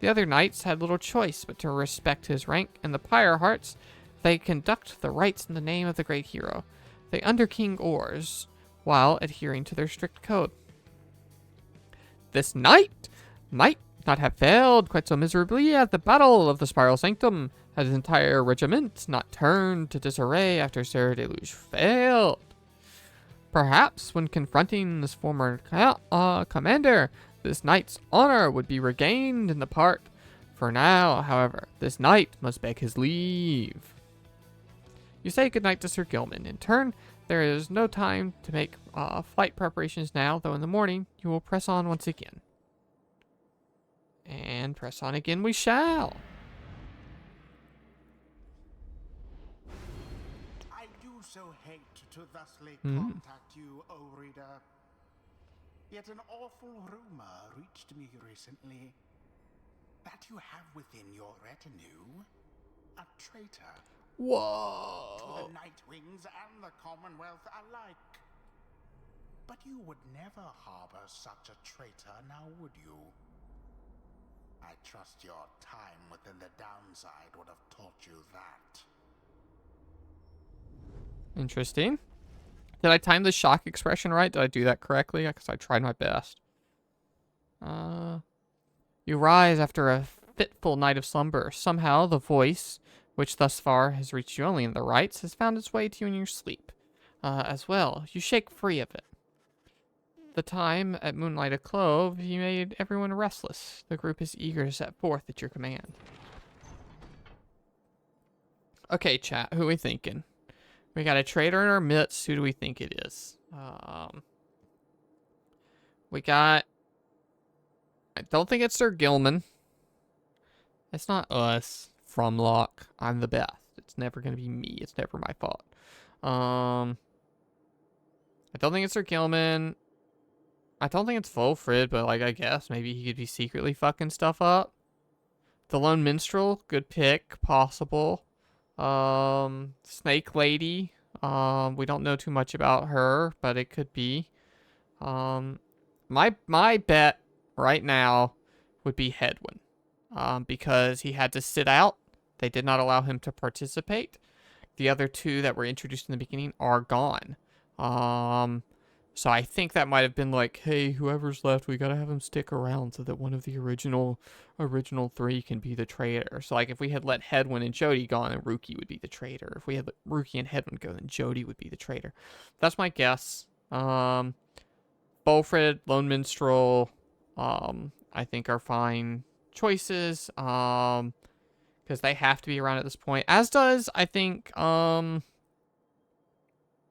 The other knights had little choice but to respect his rank, and the Pyre hearts, they conduct the rites in the name of the great hero. They under King Ors, while adhering to their strict code. This knight might not have failed quite so miserably at the Battle of the Spiral Sanctum, had his entire regiment not turned to disarray after Sir Deluge failed. Perhaps when confronting this former commander, this knight's honor would be regained in the part. For now, however, this knight must beg his leave. You say goodnight to Sir Gilman. In turn, there is no time to make flight preparations now, though in the morning you will press on once again. And press on again we shall. I do so hate to thusly contact you, O reader. Yet an awful rumor reached me recently that you have within your retinue a traitor. Whoa. To the Nightwings and the Commonwealth alike. But you would never harbor such a traitor, now would you? I trust your time within the downside would have taught you that. Interesting. Did I time the shock expression right? Did I do that correctly? Because I tried my best. You rise after a fitful night of slumber. Somehow the voice, which thus far has reached you only in the rites, has found its way to you in your sleep. As well, you shake free of it. The time at Moonlight of Clove, you made everyone restless. The group is eager to set forth at your command. Okay, chat, who are we thinking? We got a traitor in our midst. Who do we think it is? We got... I don't think it's Sir Gilman. It's not us. Fromlock. I'm the best. It's never going to be me. It's never my fault. I don't think it's Sir Gilman. I don't think it's Fulfrid, but like I guess maybe he could be secretly fucking stuff up. The Lone Minstrel, good pick, possible. Snake Lady. We don't know too much about her, but it could be. My bet right now would be Hedwyn. Because he had to sit out. They did not allow him to participate. The other two that were introduced in the beginning are gone. So I think that might have been like, hey, whoever's left, we gotta have him stick around so that one of the original three can be the traitor. So like if we had let Hedwyn and Jody go, then Ruki would be the traitor. If we had let Ruki and Hedwyn go, then Jody would be the traitor. That's my guess. Beaufred, Lone Minstrel, I think are fine choices. Because they have to be around at this point. As does, I think,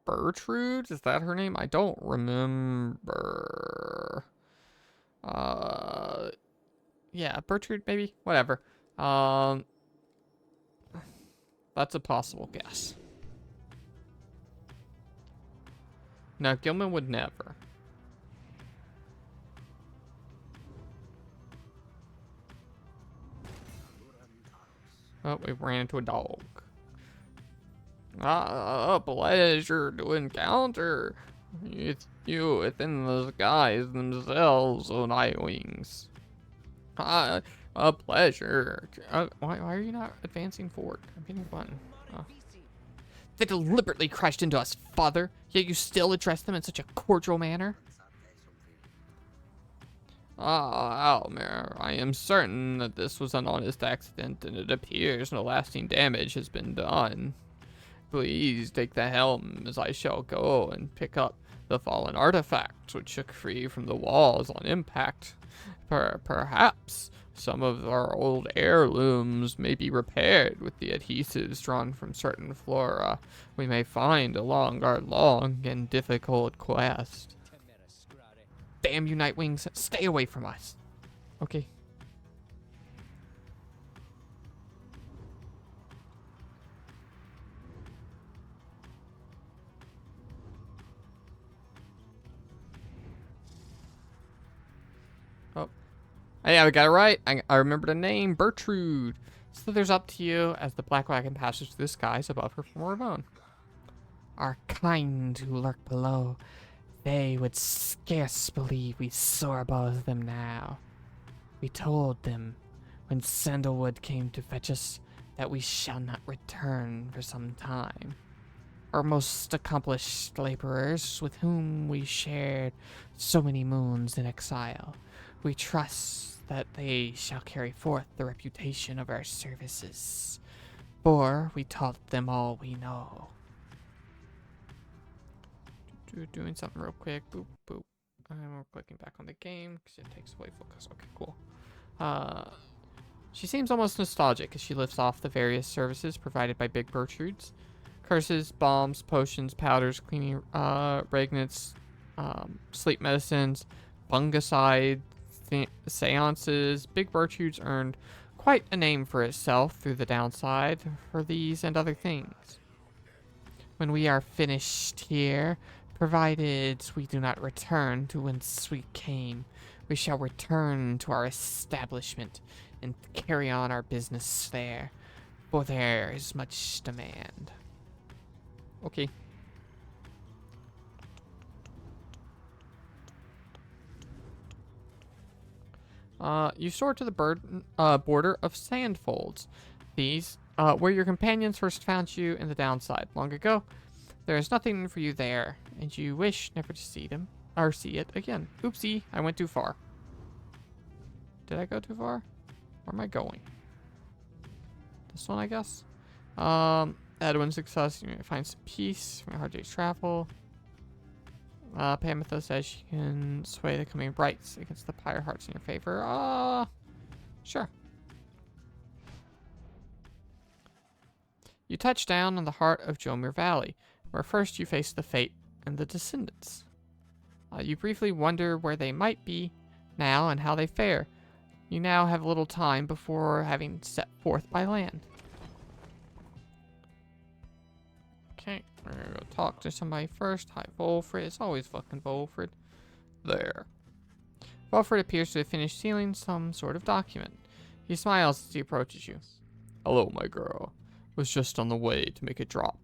Bertrude? Is that her name? I don't remember. Yeah, Bertrude, maybe? Whatever. That's a possible guess. No, Gilman would never. Oh, we ran into a dog. A pleasure to encounter it's you within the skies themselves, O Nightwings. A pleasure. Why are you not advancing forward? I'm hitting a button. Oh. They deliberately crashed into us, Father, yet you still address them in such a cordial manner? Almer, I am certain that this was an honest accident, and it appears no lasting damage has been done. Please take the helm as I shall go and pick up the fallen artifacts which shook free from the walls on impact. Perhaps some of our old heirlooms may be repaired with the adhesives drawn from certain flora we may find along our long and difficult quest. Damn you, Nightwings, stay away from us. Okay. Oh. Yeah, we got it right. I remember the name, Bertrude. Slithers up to you as the black wagon passes through the skies above her former bone. our kind who lurk below, they would scarce believe we soar above them now. We told them, when Sandalwood came to fetch us, that we shall not return for some time. Our most accomplished laborers, with whom we shared so many moons in exile, we trust that they shall carry forth the reputation of our services, for we taught them all we know. Doing something real quick. Boop, boop. And we're clicking back on the game because it takes away focus. Okay, cool. She seems almost nostalgic as she lifts off the various services provided by Big Bertrudes. Curses, bombs, potions, powders, cleaning regnants, sleep medicines, fungicide, seances. Big Bertrudes earned quite a name for itself through the downside for these and other things. When we are finished here, provided we do not return to whence we came, we shall return to our establishment and carry on our business there, for there is much demand. Okay. You soar to the border of sandfolds. These, where your companions first found you in the downside long ago. There is nothing for you there, and you wish never to see them, or see it again. Oopsie, I went too far. Did I go too far? Where am I going? This one, I guess? Edwin success, you may find some peace from a hard day's travel. Pamethus says you can sway the coming brights against the Pyre hearts in your favor. Sure. You touch down on the heart of Jomir Valley, where first you face the fate and the descendants. You briefly wonder where they might be now and how they fare. You now have little time before having set forth by land. Okay, we're gonna go talk to somebody first. Hi, Volfred. It's always fucking Volfred. There. Volfred appears to have finished sealing some sort of document. He smiles as he approaches you. Hello, my girl. Was just on the way to make a drop.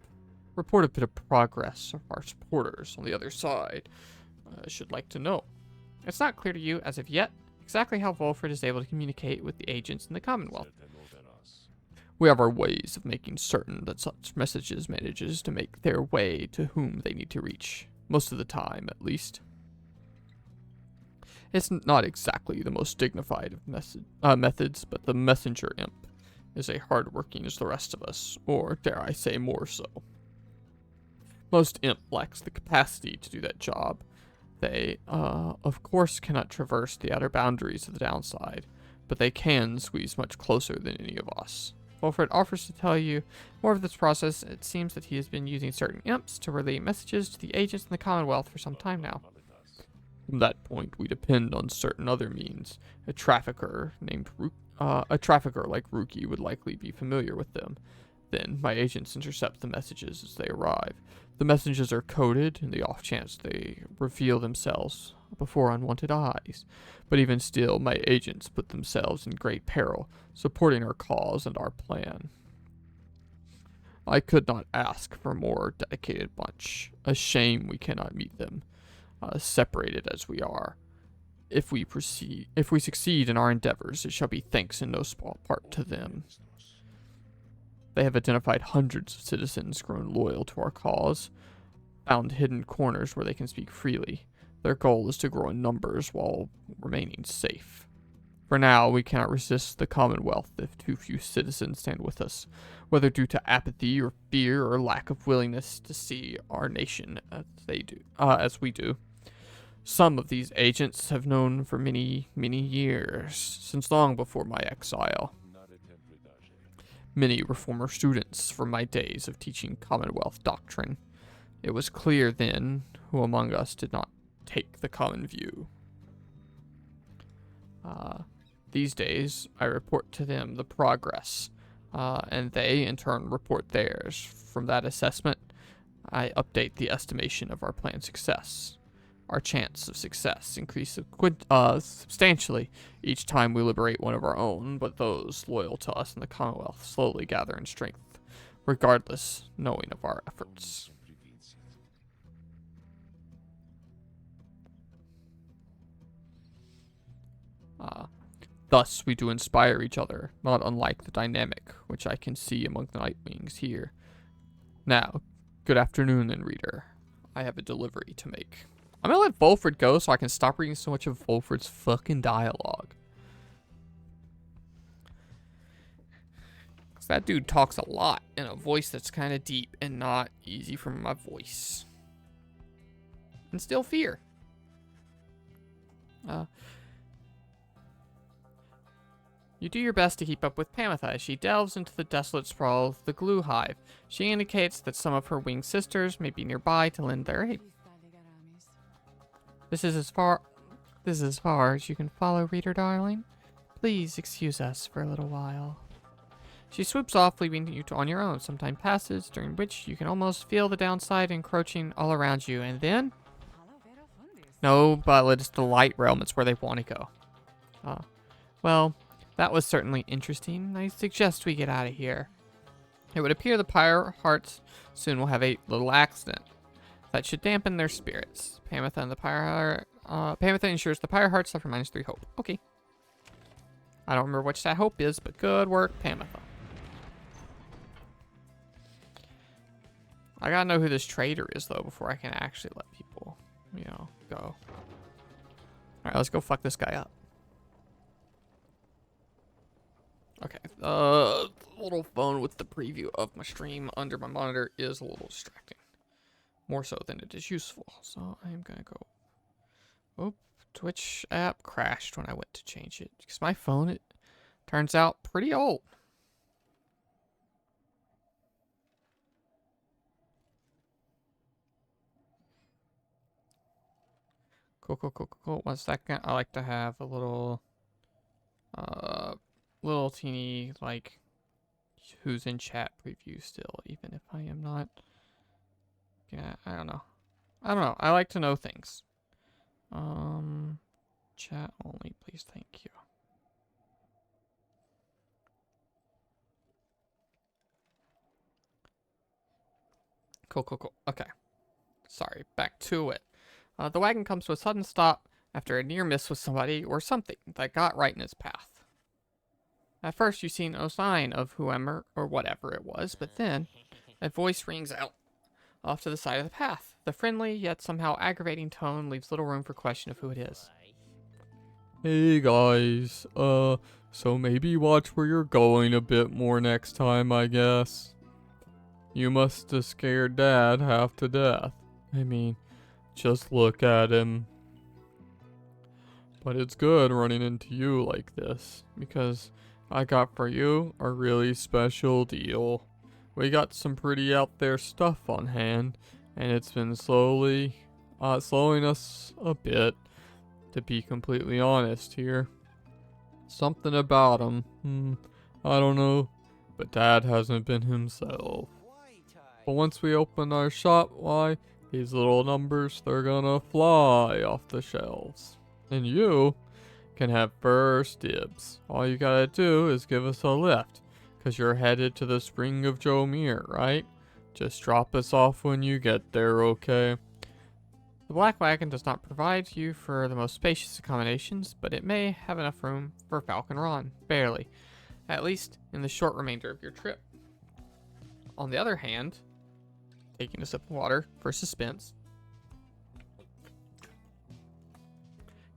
Report a bit of progress of our supporters on the other side. I should like to know. It's not clear to you, as of yet, exactly how Volfred is able to communicate with the agents in the Commonwealth. We have our ways of making certain that such messages manages to make their way to whom they need to reach. Most of the time, at least. It's not exactly the most dignified of methods, but the messenger imp is as hard-working as the rest of us, or dare I say more so. Most imp lacks the capacity to do that job. They, of course, cannot traverse the outer boundaries of the downside, but they can squeeze much closer than any of us. Wilfred offers to tell you more of this process. It seems that he has been using certain imps to relay messages to the agents in the Commonwealth for some time now. From that point, we depend on certain other means. A trafficker like Ruki would likely be familiar with them. Then, my agents intercept the messages as they arrive. The messages are coded, in the off chance they reveal themselves before unwanted eyes. But even still, my agents put themselves in great peril, supporting our cause and our plan. I could not ask for a more dedicated bunch. A shame we cannot meet them, separated as we are. If we succeed in our endeavors, it shall be thanks in no small part to them. They have identified hundreds of citizens grown loyal to our cause, found hidden corners where they can speak freely. Their goal is to grow in numbers while remaining safe. For now, we cannot resist the Commonwealth if too few citizens stand with us, whether due to apathy or fear or lack of willingness to see our nation as we do. Some of these agents have known for many, many years, since long before my exile. Many were former students from my days of teaching Commonwealth doctrine. It was clear then who among us did not take the common view. These days, I report to them the progress, and they, in turn, report theirs. From that assessment, I update the estimation of our planned success. Our chance of success increases substantially each time we liberate one of our own, but those loyal to us in the Commonwealth slowly gather in strength, regardless knowing of our efforts. Thus, we do inspire each other, not unlike the dynamic which I can see among the Nightwings here. Now, good afternoon then, reader. I have a delivery to make. I'm gonna let Volfred go so I can stop reading so much of Volfred's fucking dialogue. Because that dude talks a lot in a voice that's kind of deep and not easy for my voice. And still fear. You do your best to keep up with Pamitha as she delves into the desolate sprawl of the glue hive. She indicates that some of her winged sisters may be nearby to lend their aid. This is as far as you can follow, reader darling. Please excuse us for a little while. She swoops off, leaving you on your own. Some time passes, during which you can almost feel the downside encroaching all around you, and then... No, but it's the light realm. It's where they want to go. Well... That was certainly interesting. I suggest we get out of here. It would appear the Pyre hearts soon will have a little accident. That should dampen their spirits. Pamitha ensures the Pyre hearts suffer -3 hope. Okay. I don't remember which that hope is, but good work, Pamitha. I gotta know who this traitor is, though, before I can actually let people, go. Alright, let's go fuck this guy up. Okay, the little phone with the preview of my stream under my monitor is a little distracting. More so than it is useful. So I'm gonna go... Oh, Twitch app crashed when I went to change it. Because my phone, it turns out pretty old. Cool. 1 second. I like to have a little... little teeny, like, who's in chat preview still, even if I am not. Yeah, I don't know. I like to know things. Chat only, please, thank you. Cool. Okay. Sorry, back to it. The wagon comes to a sudden stop after a near miss with somebody or something that got right in its path. At first, you see no sign of whoever or whatever it was, but then a voice rings out off to the side of the path. The friendly, yet somehow aggravating tone leaves little room for question of who it is. Hey guys, so maybe watch where you're going a bit more next time, I guess. You must have scared Dad half to death. I mean, just look at him. But it's good running into you like this, because I got for you a really special deal. We got some pretty out there stuff on hand, and it's been slowing us a bit, to be completely honest here. Something about him, I don't know, but Dad hasn't been himself. But once we open our shop, why, these little numbers, they're gonna fly off the shelves. And you can have first dibs. All you gotta do is give us a lift, cause you're headed to the Spring of Jomir, right? Just drop us off when you get there, okay? The Black Wagon does not provide you for the most spacious accommodations, but it may have enough room for Falcon Ron, barely. At least in the short remainder of your trip. On the other hand, taking a sip of water for suspense,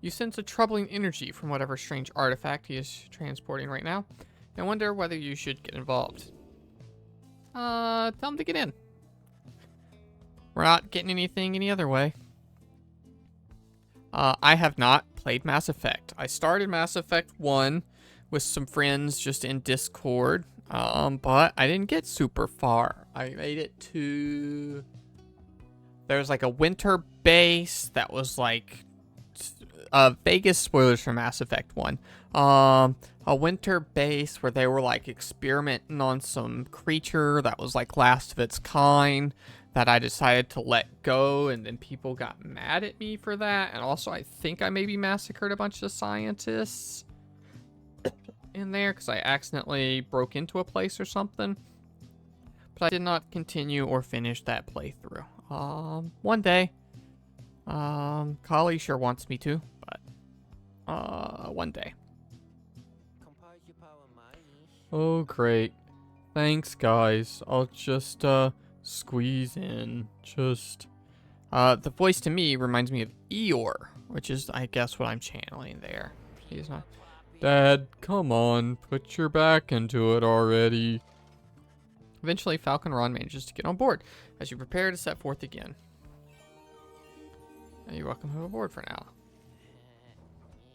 you sense a troubling energy from whatever strange artifact he is transporting right now, and wonder whether you should get involved. Tell him to get in. We're not getting anything any other way. I have not played Mass Effect. I started Mass Effect 1 with some friends just in Discord, but I didn't get super far. I made it to... There's like a winter base that was like... Vegas spoilers for Mass Effect 1. A winter base where they were like experimenting on some creature that was like last of its kind that I decided to let go, and then people got mad at me for that. And also I think I maybe massacred a bunch of scientists in there because I accidentally broke into a place or something. But I did not continue or finish that playthrough. One day. Kali sure wants me to, but one day. Oh, great. Thanks, guys. I'll just, squeeze in. Just, the voice to me reminds me of Eeyore, which is, I guess, what I'm channeling there. He's not. Dad, come on. Put your back into it already. Eventually, Falcon Ron manages to get on board as you prepare to set forth again. You're welcome to aboard for now.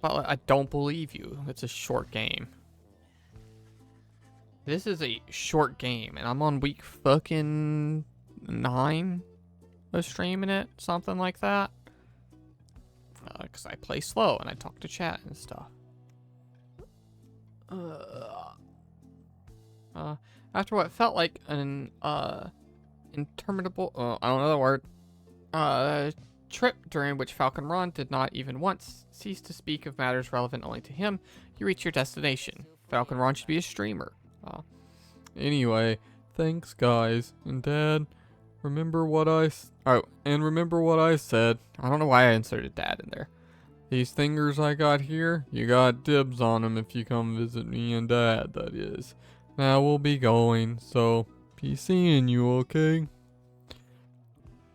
But I don't believe you. It's a short game. This is a short game, and I'm on week fucking 9 of streaming it, something like that. Because I play slow and I talk to chat and stuff. After what felt like an interminable, I don't know the word, trip during which Falcon Ron did not even once cease to speak of matters relevant only to him, you reach your destination. Falcon Ron should be a streamer. Anyway, thanks guys, and Dad, remember what I said. I don't know why I inserted Dad in there. These fingers I got here, you got dibs on them if you come visit me and Dad, that is. Now we'll be going, so be seeing you, okay?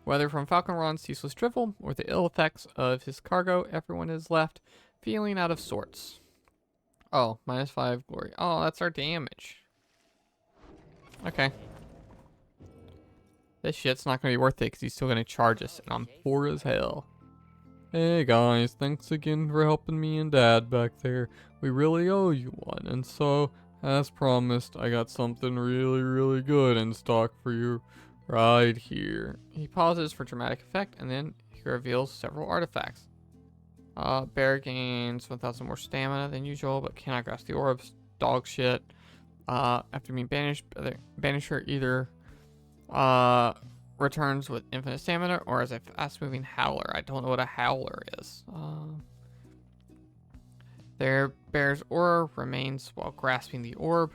Whether from Falcon Ron's ceaseless drivel or the ill effects of his cargo, everyone is left feeling out of sorts. Oh, -5 glory. Oh, that's our damage. Okay. This shit's not going to be worth it because he's still going to charge us, and I'm poor as hell. Hey guys, thanks again for helping me and Dad back there. We really owe you one, and so, as promised, I got something really, really good in stock for you right here. He pauses for dramatic effect, and then he reveals several artifacts. Bear gains 1,000 more stamina than usual, but cannot grasp the orbs. Dog shit. After being banished, Banisher either returns with infinite stamina or as a fast-moving howler. I don't know what a howler is. Their bear's aura remains while grasping the orb,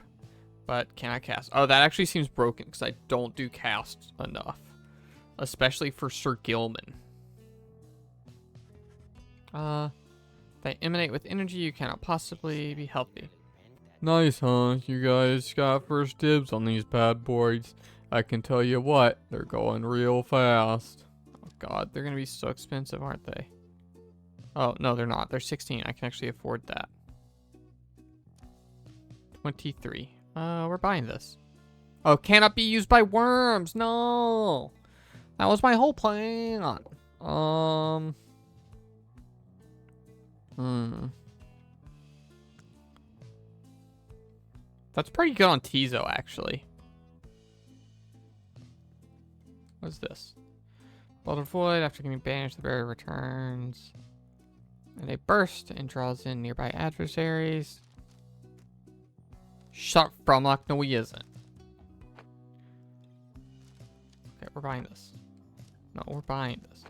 but cannot cast. Oh, that actually seems broken because I don't do cast enough, especially for Sir Gilman. They emanate with energy. You cannot possibly be healthy. Nice, huh? You guys got first dibs on these bad boys. I can tell you what, they're going real fast. Oh god, they're gonna be so expensive, aren't they? Oh, no, they're not. They're 16. I can actually afford that. 23. We're buying this. Oh, cannot be used by worms. No! That was my whole plan. That's pretty good on Tizo, actually. What's this? Blood of Void, after getting banished, the barrier returns. And a burst and draws in nearby adversaries. Shut Bromlock. No, he isn't. Okay, we're buying this. No, we're buying this.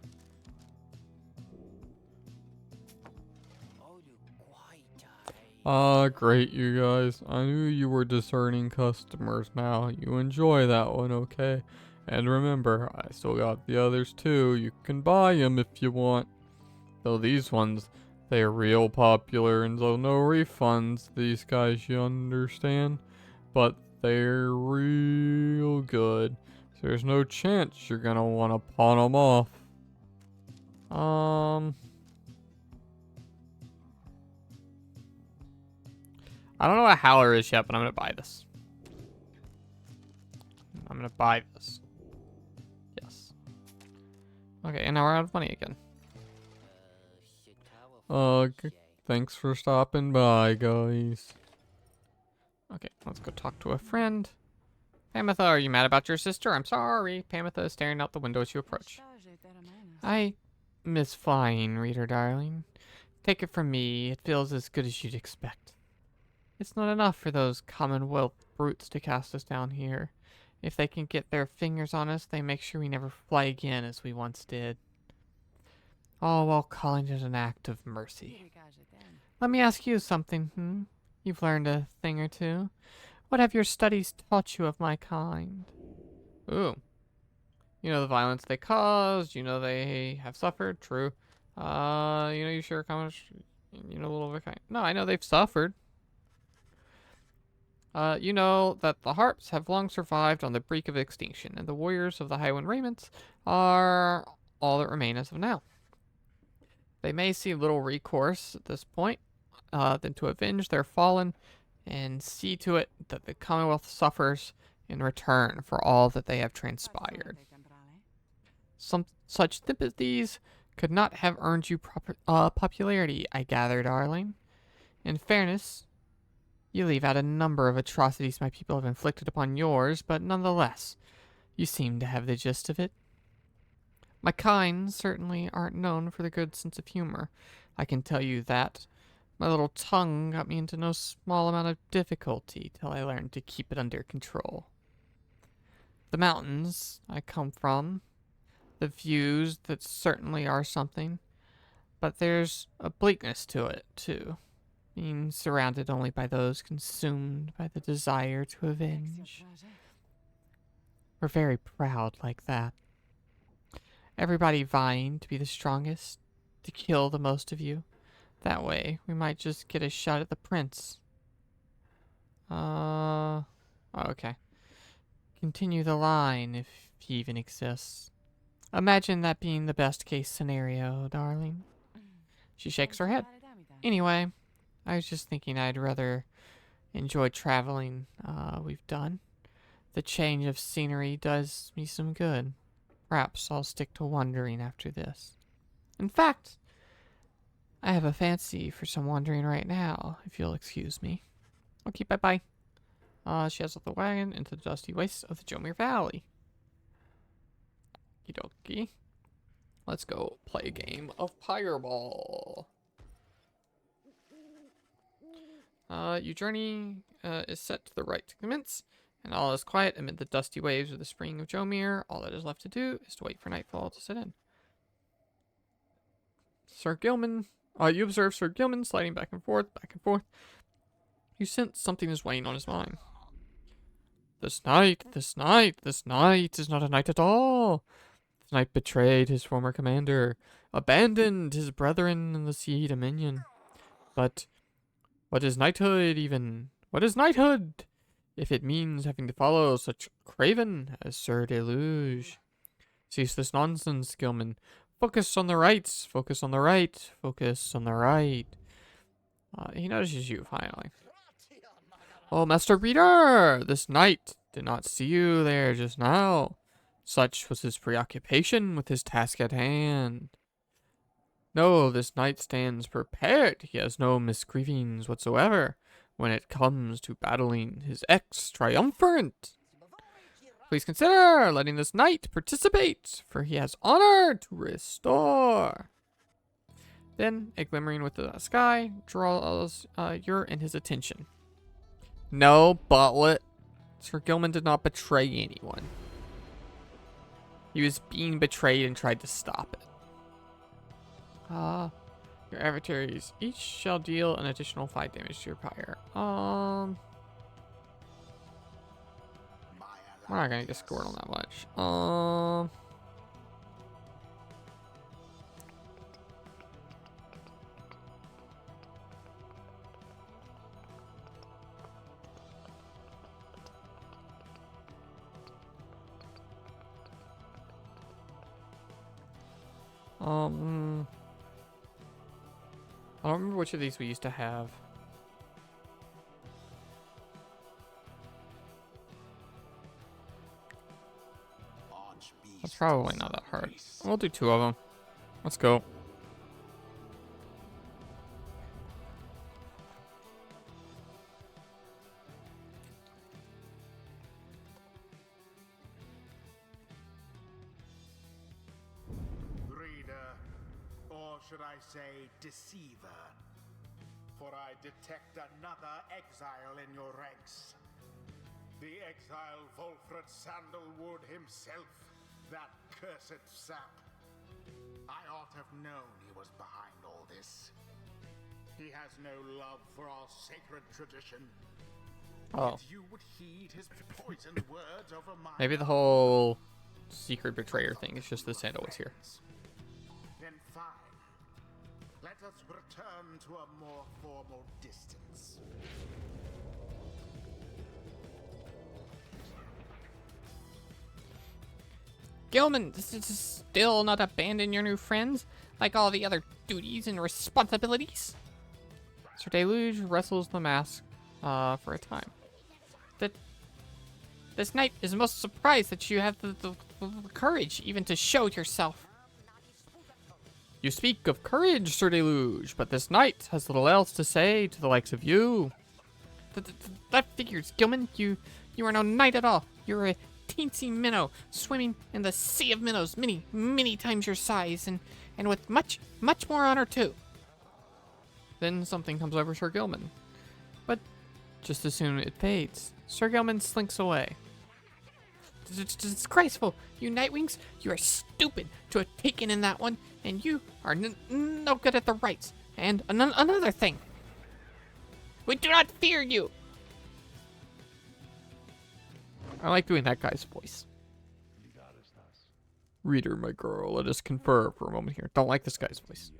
Great, you guys. I knew you were discerning customers now. You enjoy that one, okay? And remember, I still got the others too. You can buy them if you want. Though these ones, they're real popular, and so no refunds, these guys, you understand? But they're real good. So there's no chance you're gonna want to pawn them off. I don't know what a howler is yet, but I'm gonna buy this. I'm gonna buy this. Yes. Okay, and now we're out of money again. Thanks for stopping by, guys. Okay, let's go talk to a friend. Pamitha, are you mad about your sister? I'm sorry. Pamitha is staring out the window as you approach. I miss flying, reader darling. Take it from me, it feels as good as you'd expect. It's not enough for those Commonwealth brutes to cast us down here. If they can get their fingers on us, they make sure we never fly again as we once did. All while calling it an act of mercy. Let me ask you something, You've learned a thing or two. What have your studies taught you of my kind? Ooh. You know the violence they caused. You know they have suffered. True. You know you share a common... You know a little bit kind... No, I know they've suffered. You know that the harps have long survived on the brink of extinction, and the warriors of the Highwind Rayments are all that remain as of now. They may see little recourse at this point than to avenge their fallen and see to it that the Commonwealth suffers in return for all that they have transpired. Some such sympathies could not have earned you popularity, I gather, darling. In fairness, you leave out a number of atrocities my people have inflicted upon yours, but nonetheless, you seem to have the gist of it. My kind certainly aren't known for the good sense of humor. I can tell you that. My little tongue got me into no small amount of difficulty till I learned to keep it under control. The mountains I come from, the views that certainly are something, but there's a bleakness to it, too. Being surrounded only by those consumed by the desire to avenge. We're very proud like that. Everybody vying to be the strongest, to kill the most of you. That way, we might just get a shot at the prince. Oh, okay. Continue the line, if he even exists. Imagine that being the best case scenario, darling. She shakes her head. Anyway, I was just thinking I'd rather enjoy traveling we've done. The change of scenery does me some good. Perhaps I'll stick to wandering after this. In fact, I have a fancy for some wandering right now, if you'll excuse me. Okay, bye-bye. She has the wagon into the dusty wastes of the Jomir Valley. Okie dokie. Let's go play a game of Pyreball. Your journey is set to the right to commence, and all is quiet amid the dusty waves of the spring of Jomir. All that is left to do is to wait for nightfall to set in. Sir Gilman, you observe Sir Gilman sliding back and forth, back and forth. You sense something is weighing on his mind. This night is not a night at all. This night betrayed his former commander, abandoned his brethren in the sea dominion. But what is knighthood even? What is knighthood, if it means having to follow such craven as Sir Deluge? Cease this nonsense, Gilman. Focus on the right. Focus on the right. Focus on the right. He notices you, finally. Oh, Master Reader! This knight did not see you there just now. Such was his preoccupation with his task at hand. No, this knight stands prepared. He has no misgivings whatsoever when it comes to battling his ex-triumphant. Please consider letting this knight participate, for he has honor to restore. Then, a glimmering with the sky draws your and his attention. No, Botlet. Sir Gilman did not betray anyone. He was being betrayed and tried to stop it. Your adversaries each shall deal an additional 5 damage to your Pyre. We're not gonna get scored on that much. I don't remember which of these we used to have. That's probably not that hard. We'll do 2 of them. Let's go. Reader, or should I say deceiver? For I detect another exile in your ranks. The exile Wolfred Sandalwood himself, that cursed sap. I ought to have known he was behind all this. He has no love for our sacred tradition. Oh. Yet you would heed his poisoned words over my... Maybe the whole secret betrayer thing is just the Sandalwoods here. Then fine. Let us return to a more formal distance. Gilman, this is still not abandon your new friends, like all the other duties and responsibilities. Sir Deluge wrestles the mask for a time. This knight is most surprised that you have the courage even to show yourself. You speak of courage, Sir Deluge, but this knight has little else to say to the likes of you. That figures, Gilman. You are no knight at all. You're a teensy minnow swimming in the sea of minnows, many times your size, and with much more honor too. Then something comes over Sir Gilman, but just as soon it fades, Sir Gilman slinks away. Disgraceful, you Nightwings! You are stupid to have taken in that one, and you are no good at the rights. And another thing, we do not fear you. I like doing that guy's voice. Reader, my girl, let us confer for a moment here. Don't like this guy's voice.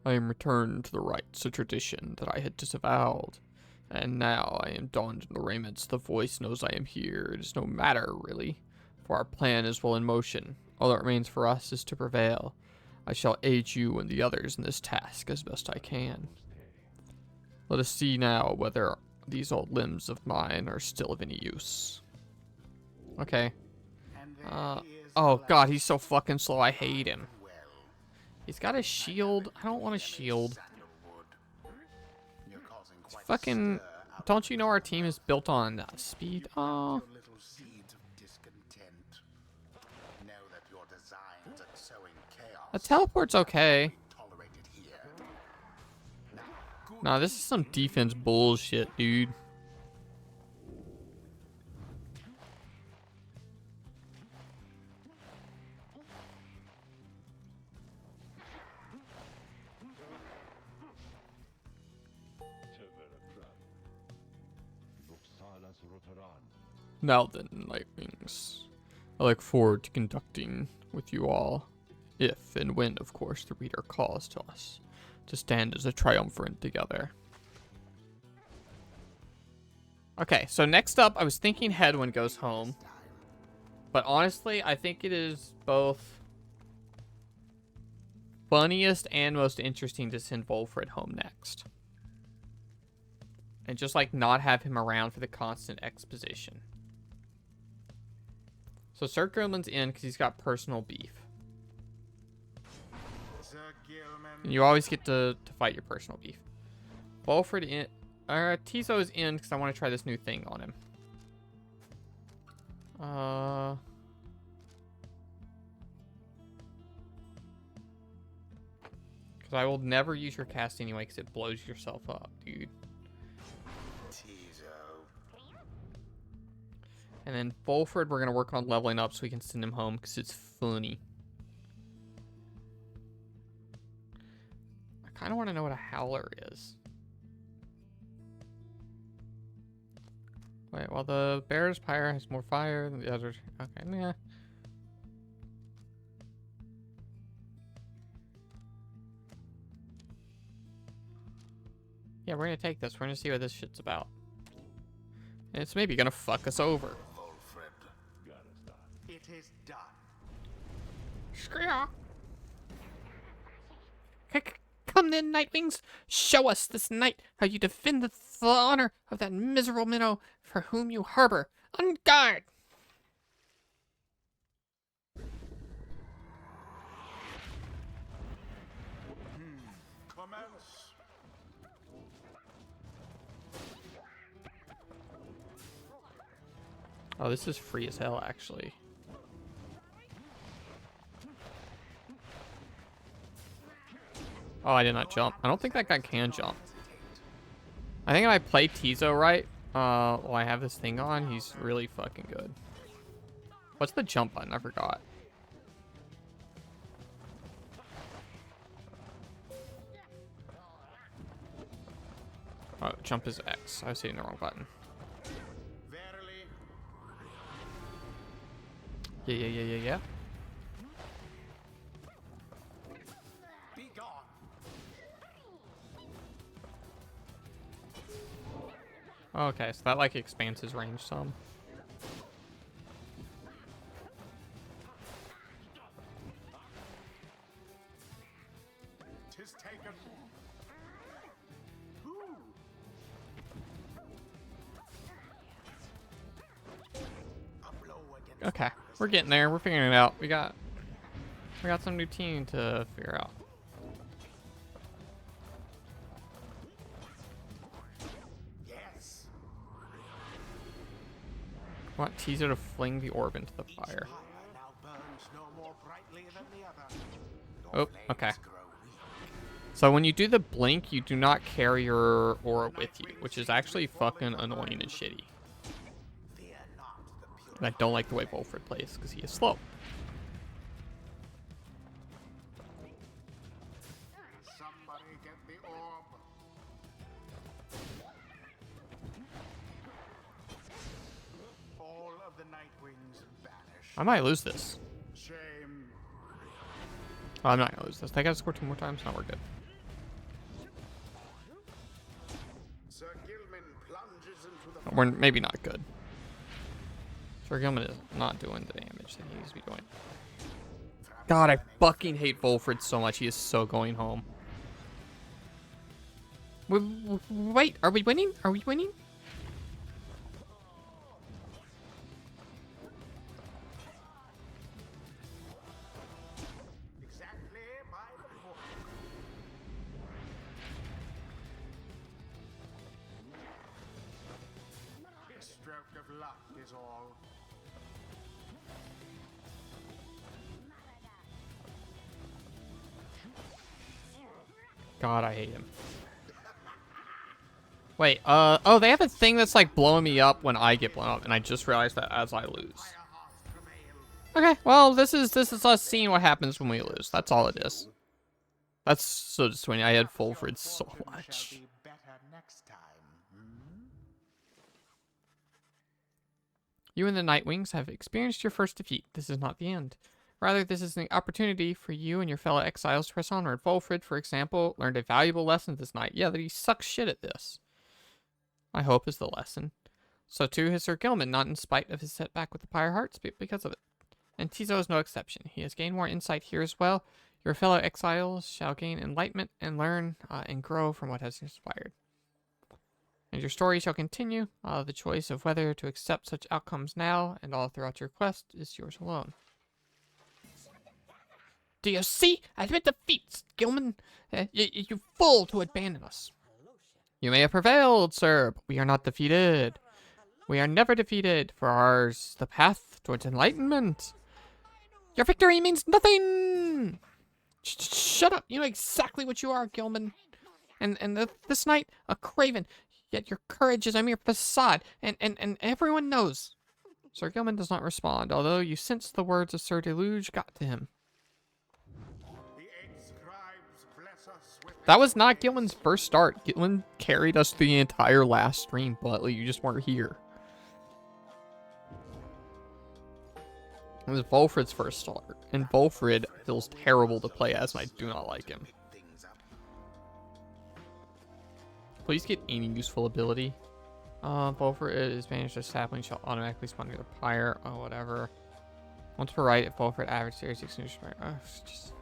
I am returned to the rights of tradition that I had disavowed. And now I am donned in the raiments. The voice knows I am here. It is no matter, really, for our plan is well in motion. All that remains for us is to prevail. I shall aid you and the others in this task as best I can. Let us see now whether these old limbs of mine are still of any use. Okay. Oh god, he's so fucking slow. I hate him. He's got a shield. I don't want a shield. Fucking, don't you know our team is built on speed? Oh. A teleport's okay. Nah, this is some defense bullshit, dude. Now then, Nightwings, I look forward to conducting with you all, if and when, of course, the reader calls to us, to stand as a triumvirate together. Okay, so next up, I was thinking Hedwyn goes home, but honestly, I think it is both funniest and most interesting to send Volfred home next. And just, like, not have him around for the constant exposition. So Sir Gilman's in because he's got personal beef. And you always get to fight your personal beef. Volfred in... Tizo is in because I want to try this new thing on him. Because I will never use your cast anyway because it blows yourself up, dude. And then Volfred, we're going to work on leveling up so we can send him home because it's funny. I kind of want to know what a howler is. Wait, well, the bear's Pyre has more fire than the others. Okay, yeah. Yeah, we're going to take this. We're going to see what this shit's about. And it's maybe going to fuck us over. It is done. Screw. Come then, Nightwings. Show us this night how you defend the honor of that miserable minnow for whom you harbor. On guard! Commence. Oh, this is free as hell, actually. Oh, I did not jump. I don't think that guy can jump. I think if I play Tizo right, while I have this thing on, he's really fucking good. What's the jump button? I forgot. Oh, jump is X. I was hitting the wrong button. Yeah. Be gone. Okay, so that like expands his range some. 'Tis taken. A blow against Okay, we're getting there. We're figuring it out. We got some new team to figure out. Yes. I want Tizo to fling the orb into the fire. Pyre now burns no more brightly than the other. Oh, Your okay. flames grow weak. So when you do the blink, you do not carry your aura with you, which is actually fucking annoying and shitty. Fear not the pure. And I don't like the way Volfred plays, because he is slow. Somebody get the orb. All of the Nightwings vanish. I might lose this. Shame. Oh, I'm not gonna lose this. I gotta score 2 more times. Now we're good. Sir Gilman plunges into the We're maybe not good. Sir Gilman is not doing the damage that he needs to be doing. God, I fucking hate Volfred so much. He is so going home. Wait, are we winning? Are we winning? exactly by the book. A stroke of luck is all. God, I hate him. Wait, oh, they have a thing that's like blowing me up when I get blown up, and I just realized that as I lose. Fireheart prevail. Okay, well, this is us seeing what happens when we lose. That's all it is. That's so disappointing. I had Volfred so Fortune shall much. be better next time. Hmm? You and the Nightwings have experienced your first defeat. This is not the end. Rather, this is an opportunity for you and your fellow exiles to press onward. Volfred, for example, learned a valuable lesson this night. Yeah, that he sucks shit at this. I hope is the lesson. So too has Sir Gilman, not in spite of his setback with the Pyre Hearts, but because of it. And Tizo is no exception. He has gained more insight here as well. Your fellow exiles shall gain enlightenment and learn and grow from what has inspired. And your story shall continue. The choice of whether to accept such outcomes now and all throughout your quest is yours alone. Do you see? Admit defeat, Gilman. You fool to abandon us. You may have prevailed, sir, but we are not defeated. We are never defeated, for ours the path towards enlightenment. Your victory means nothing. Shut up. You know exactly what you are, Gilman. And this night, a craven. Yet your courage is a mere facade, and everyone knows. Sir Gilman does not respond, although you sense the words of Sir Deluge got to him. The 8 scribes bless us with That was not Gilman's first start. Gilman carried us through the entire last stream, but you just weren't here. It was Volfred's first start, and Volfred feels terrible to play as, and I do not like him. things up. Please get any useful ability. Volfred is managed to sapling shall automatically spawn near the Pyre. Oh, whatever. Once per right, if Volfred average series extinguished by just.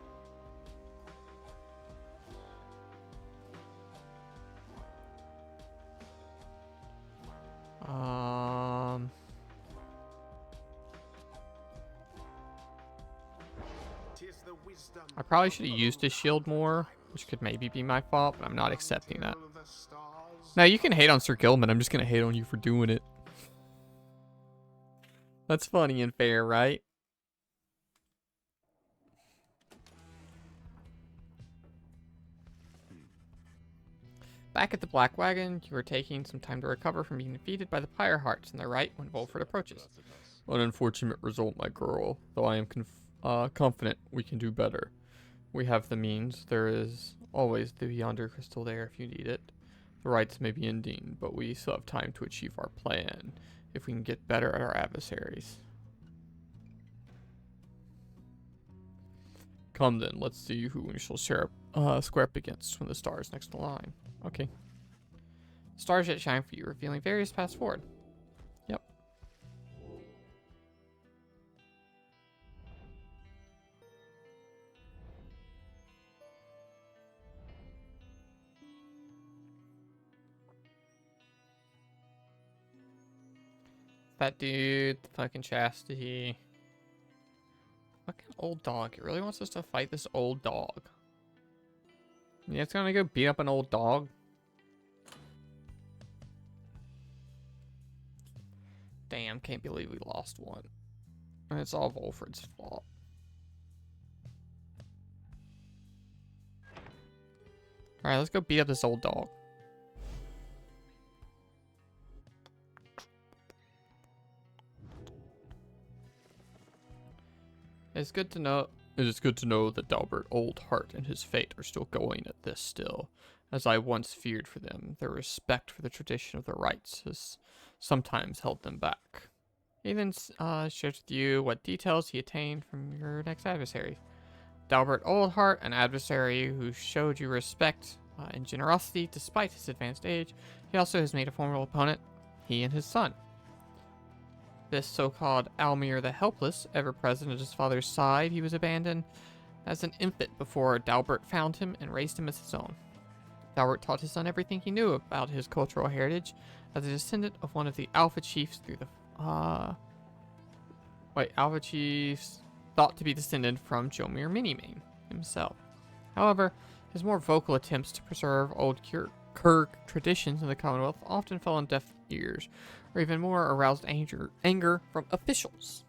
Tis the wisdom I probably should have used his shield more, which could maybe be my fault, but I'm not accepting that. of the stars. Now, you can hate on Sir Gilman. I'm just going to hate on you for doing it. That's funny and fair, right? Back at the Black Wagon, you are taking some time to recover from being defeated by the Pyre Hearts on the right when Volfred approaches. An unfortunate result, my girl, though I am confident we can do better. We have the means. There is always the Yonder Crystal there if you need it. The rights may be ending, but we still have time to achieve our plan if we can get better at our adversaries. Come then, let's see who we shall square up against when the stars next align. Okay. Stars yet shine for you, revealing various paths forward. Yep. that dude, the fucking chastity. Fucking old dog. It really wants us to fight this old dog. Yeah, it's gonna go beat up an old dog. Damn, can't believe we lost one. And it's all Wolfred's fault. Alright, let's go beat up this old dog. It is good to know that Dalbert Oldheart and his fate are still going at this still. As I once feared for them, their respect for the tradition of their rights has sometimes held them back. He then shares with you what details he attained from your next adversary. Dalbert Oldheart, an adversary who showed you respect and generosity despite his advanced age. He also has made a formidable opponent, he and his son. This so-called Almir the Helpless, ever present at his father's side, he was abandoned as an infant before Dalbert found him and raised him as his own. Dalbert taught his son everything he knew about his cultural heritage as a descendant of one of the Alpha Chiefs through the Alpha Chiefs thought to be descended from Jomir Minimane himself. However, his more vocal attempts to preserve old Kurg traditions in the Commonwealth often fell on deaf ears, or even more aroused anger from officials.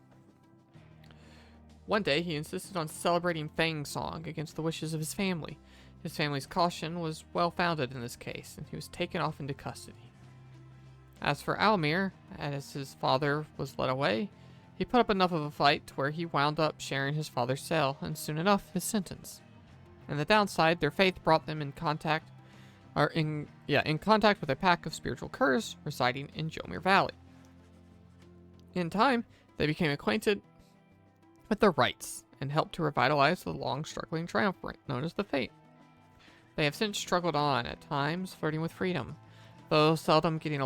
One day, he insisted on celebrating Fang Song against the wishes of his family. His family's caution was well-founded in this case, and he was taken off into custody. As for Almir, as his father was led away, he put up enough of a fight to where he wound up sharing his father's cell, and soon enough, his sentence. And the downside, their faith brought them in contact with a pack of spiritual curs residing in Jomir Valley. In time, they became acquainted with their rights and helped to revitalize the long-struggling triumvirate known as the Fate. They have since struggled on, at times flirting with freedom, though seldom getting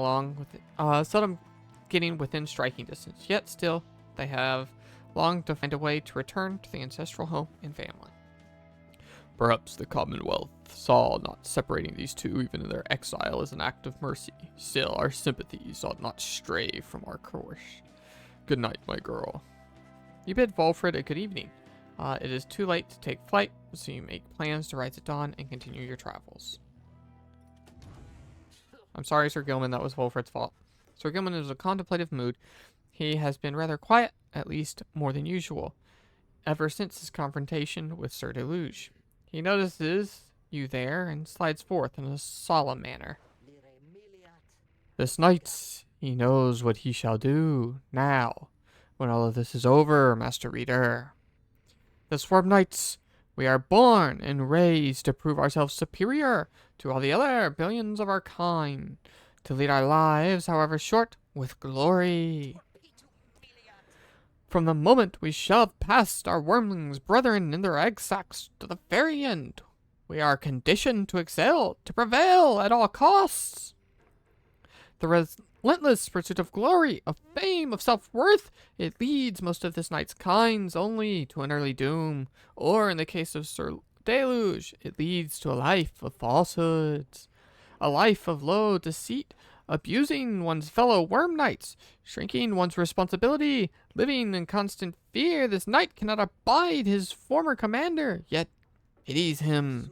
within striking distance. Yet still, they have longed to find a way to return to the ancestral home and family. Perhaps the Commonwealth saw not separating these two even in their exile as an act of mercy. Still, our sympathies ought not stray from our course. Good night, my girl. You bid Wolfred a good evening. It is too late to take flight, so you make plans to rise at dawn and continue your travels. I'm sorry, Sir Gilman, that was Wolfred's fault. Sir Gilman is in a contemplative mood. He has been rather quiet, at least more than usual, ever since his confrontation with Sir Deluge. He notices you there and slides forth in a solemn manner. This night, he knows what he shall do. Now, when all of this is over, Master Reader. The Swarm Knights, we are born and raised to prove ourselves superior to all the other billions of our kind, to lead our lives, however short, with glory. From the moment we shove past our wormlings brethren in their egg sacs to the very end, we are conditioned to excel, to prevail at all costs. The relentless pursuit of glory, of fame, of self-worth, it leads most of this knight's kinds only to an early doom, or in the case of Sir Deluge, it leads to a life of falsehoods, a life of low deceit, abusing one's fellow worm knights, shrinking one's responsibility, living in constant fear. This knight cannot abide his former commander, yet pities him.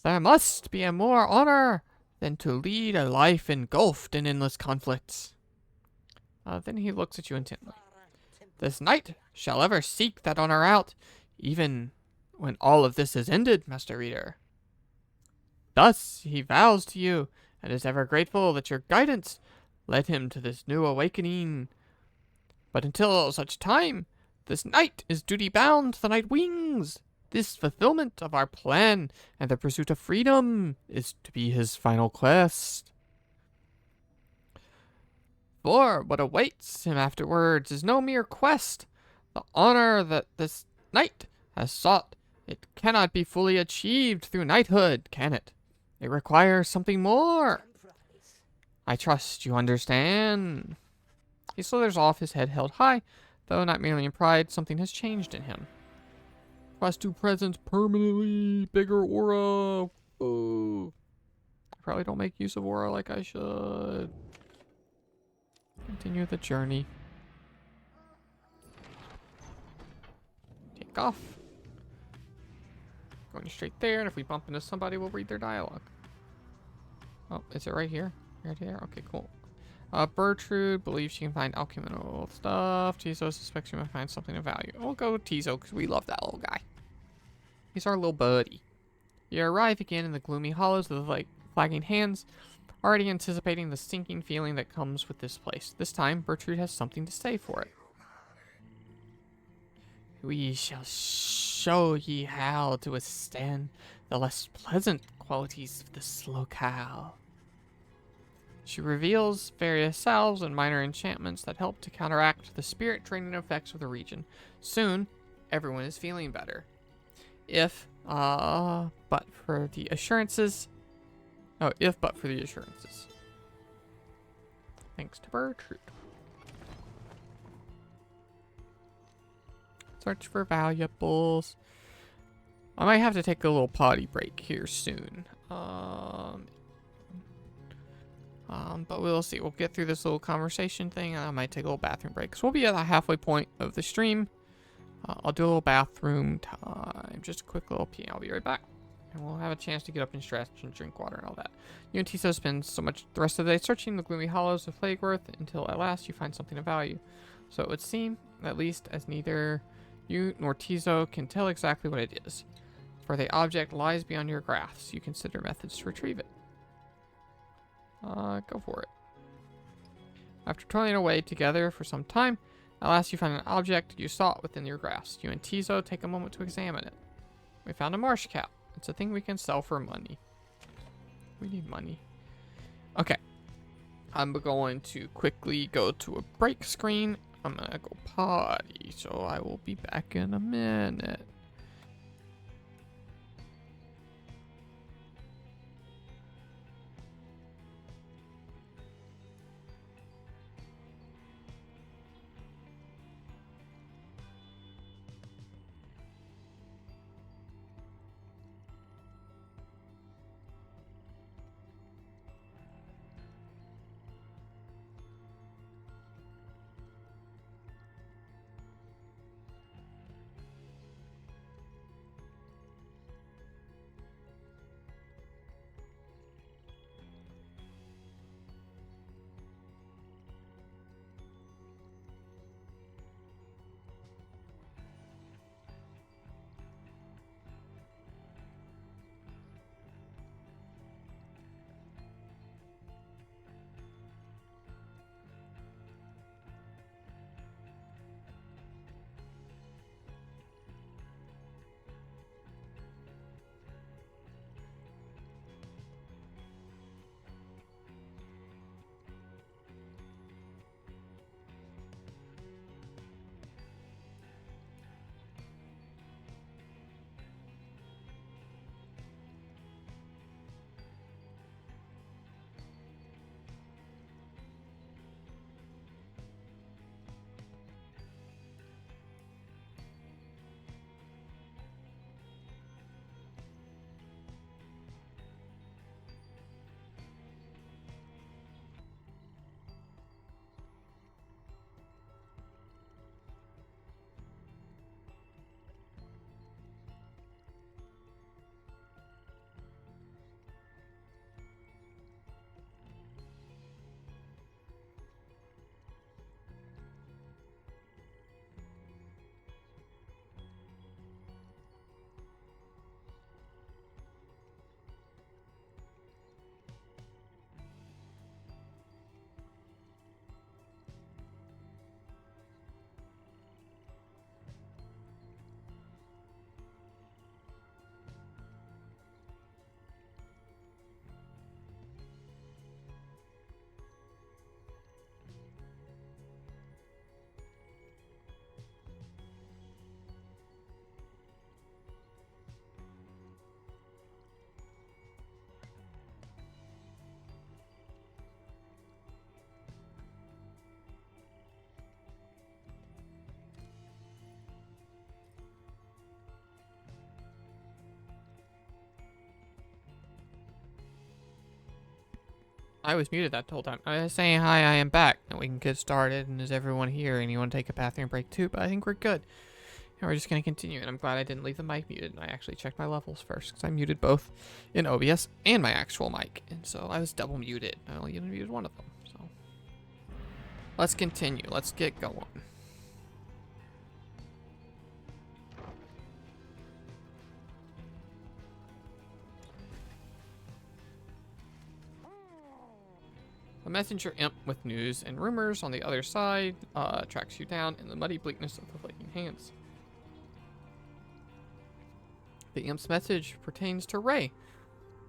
There must be a more honor than to lead a life engulfed in endless conflicts. Then he looks at you intently. This knight shall ever seek that honor out, even when all of this is ended, Master Reader. Thus he vows to you, and is ever grateful that your guidance led him to this new awakening. But until such time, this knight is duty-bound to the Night Wings. This fulfillment of our plan and the pursuit of freedom is to be his final quest. For what awaits him afterwards is no mere quest. The honor that this knight has sought, it cannot be fully achieved through knighthood, can it? It requires something more. I trust you understand. He slithers off, his head held high, though not merely in pride. Something has changed in him. +2 presence permanently, bigger aura. Ooh. I probably don't make use of aura like I should. Continue the journey. Take off. Going straight there, and if we bump into somebody, we'll read their dialogue. Oh, is it right here? Right here? Okay, cool. Bertrude believes she can find alchemical stuff. Tizo suspects she might find something of value. We'll go with Tizo because we love that little guy. He's our little buddy. You arrive again in the gloomy hollows with like flagging hands, already anticipating the sinking feeling that comes with this place. This time, Bertrude has something to say for it. We shall show ye how to withstand the less pleasant qualities of this locale. She reveals various salves and minor enchantments that help to counteract the spirit draining effects of the region. Soon, everyone is feeling better. But for the assurances. Thanks to Bertrude. Search for valuables. I might have to take a little potty break here soon. But we'll see. We'll get through this little conversation thing, and I might take a little bathroom break. So we'll be at the halfway point of the stream. I'll do a little bathroom time. Just a quick little pee. I'll be right back. And we'll have a chance to get up and stretch and drink water and all that. You and Tiso spend so much the rest of the day searching the gloomy hollows of Plagueworth until at last you find something of value. So it would seem, at least, as neither you nor Tiso can tell exactly what it is. For the object lies beyond your grasp. You consider methods to retrieve it. Go for it. After toiling away together for some time, at last you find an object you sought within your grasp. You and Tiso take a moment to examine it. We found a marsh cap. It's a thing we can sell for money. We need money. Okay. I'm going to quickly go to a break screen. I'm gonna go potty, so I will be back in a minute. I was muted that whole time. I was saying hi, I am back. And we can get started. And is everyone here? And you want to take a bathroom break too? But I think we're good. And we're just going to continue. And I'm glad I didn't leave the mic muted. And I actually checked my levels first. Because I muted both in OBS and my actual mic. And so I was double muted. I only muted one of them. So let's continue. Let's get going. A messenger imp with news and rumors on the other side tracks you down in the muddy bleakness of the flaking hands. The imp's message pertains to Ray,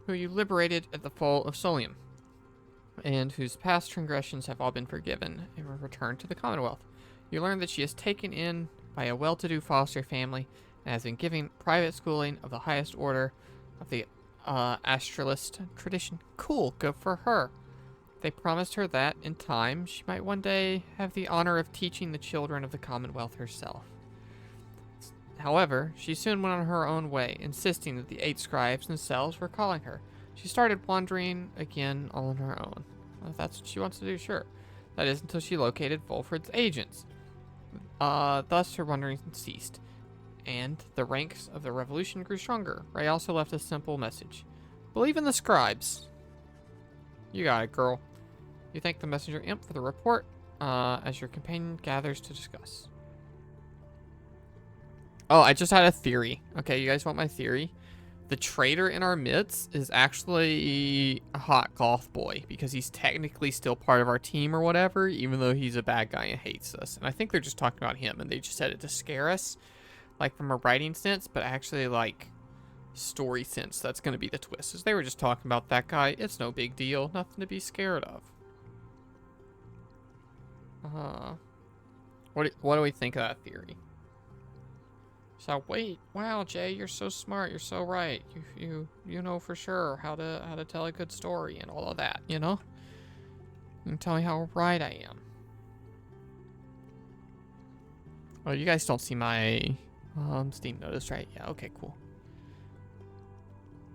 who you liberated at the fall of Solium, and whose past transgressions have all been forgiven and returned to the Commonwealth. You learn that she is taken in by a well-to-do foster family and has been given private schooling of the highest order of the Astralist tradition. Cool, good for her. They promised her that, in time, she might one day have the honor of teaching the children of the Commonwealth herself. However, she soon went on her own way, insisting that the 8 scribes themselves were calling her. She started wandering again all on her own. Well, if that's what she wants to do, sure. That is until she located Volfred's agents. Thus, her wandering ceased, and the ranks of the revolution grew stronger. Ray also left a simple message. Believe in the scribes. You got it, girl. You thank the messenger imp for the report, as your companion gathers to discuss. Oh, I just had a theory. Okay, you guys want my theory? The traitor in our midst is actually a hot goth boy, because he's technically still part of our team or whatever, even though he's a bad guy and hates us. And I think they're just talking about him, and they just said it to scare us, like from a writing sense, but actually like story sense. That's going to be the twist. As they were just talking about that guy, it's no big deal, nothing to be scared of. What do we think of that theory? So wait, wow, Jay, you're so smart, you're so right. You know for sure how to tell a good story and all of that, you know? You can tell me how right I am. Oh, you guys don't see my Steam notice, right? Yeah, okay, cool.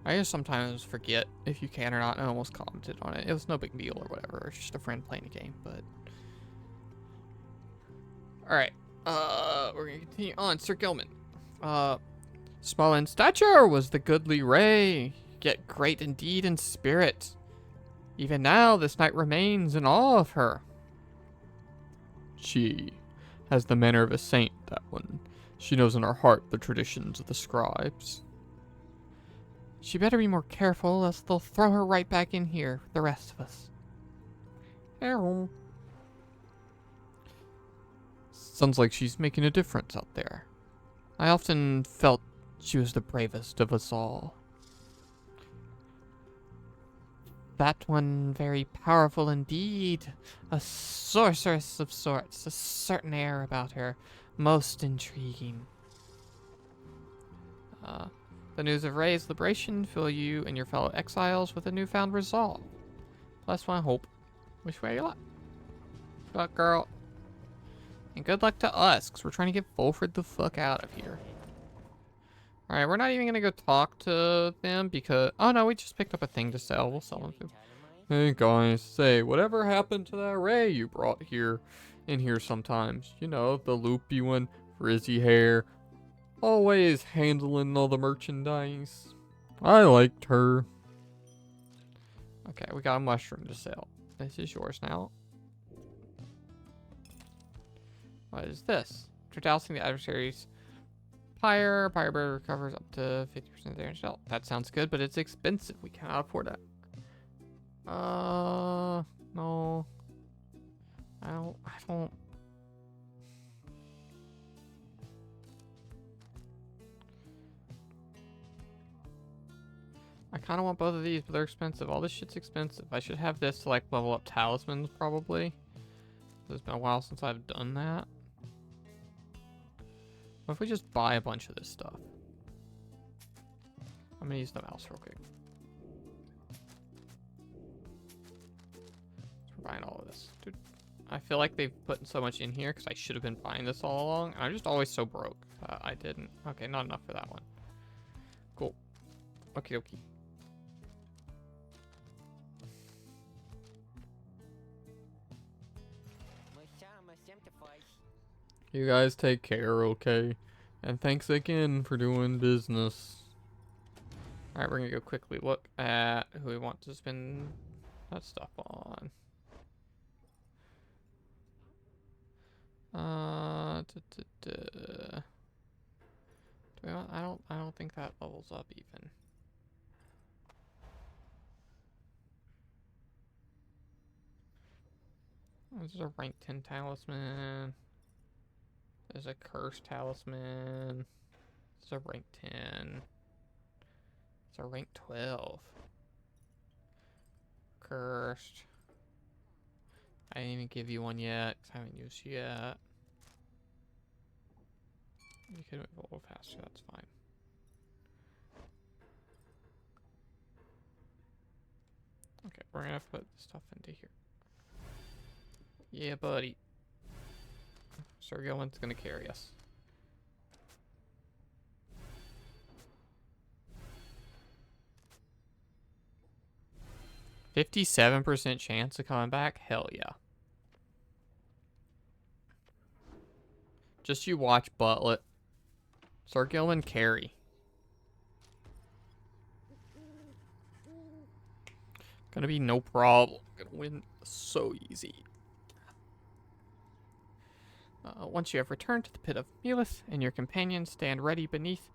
I just sometimes forget if you can or not, and I almost commented on it. It was no big deal or whatever. It's just a friend playing a game, but... Alright. We're gonna continue on. Sir Gilman. Small in stature was the goodly Ray, yet great indeed in spirit. Even now this knight remains in awe of her. She has the manner of a saint, that one. She knows in her heart the traditions of the scribes. She better be more careful, else they'll throw her right back in here with the rest of us. Ow. Sounds like she's making a difference out there. I often felt she was the bravest of us all. That one very powerful indeed. A sorceress of sorts, a certain air about her, most intriguing. The news of Ray's liberation fill you and your fellow exiles with a newfound resolve. Plus one hope. Wish you luck. Good luck, girl. And good luck to us, because we're trying to get Volfred the fuck out of here. Alright, we're not even going to go talk to them because... Oh no, we just picked up a thing to sell. We'll sell them too. Hey guys, say, whatever happened to that Ray you brought in here sometimes? You know, the loopy one, frizzy hair. Always handling all the merchandise. I liked her. Okay, we got a mushroom to sell. This is yours now. What is this? After dousing the adversary's Pyre recovers up to 50% of their health. That sounds good, but it's expensive. We cannot afford that. No. I don't. I kind of want both of these, but they're expensive. All this shit's expensive. I should have this to like level up talismans, probably. It's been a while since I've done that. What if we just buy a bunch of this stuff? I'm gonna use the mouse real quick. We're buying all of this. Dude, I feel like they've put so much in here because I should have been buying this all along. And I'm just always so broke. I didn't. Okay, not enough for that one. Cool. Okie dokie. You guys take care, okay? And thanks again for doing business. Alright, we're gonna go quickly look at who we want to spend that stuff on. Do we want, I don't think that levels up even. This is a rank 10 talisman. There's a curse talisman. It's a rank 10. It's a rank 12. Cursed. I didn't even give you one yet, because I haven't used yet. You could move a little faster, that's fine. Okay, we're gonna have to put this stuff into here. Yeah, buddy. Sir Gilman's gonna carry us. 57% chance of coming back? Hell yeah. Just you watch Butlet. Sir Gilman carry. Gonna be no problem. Gonna win so easy. Once you have returned to the pit of Melith and your companions stand ready beneath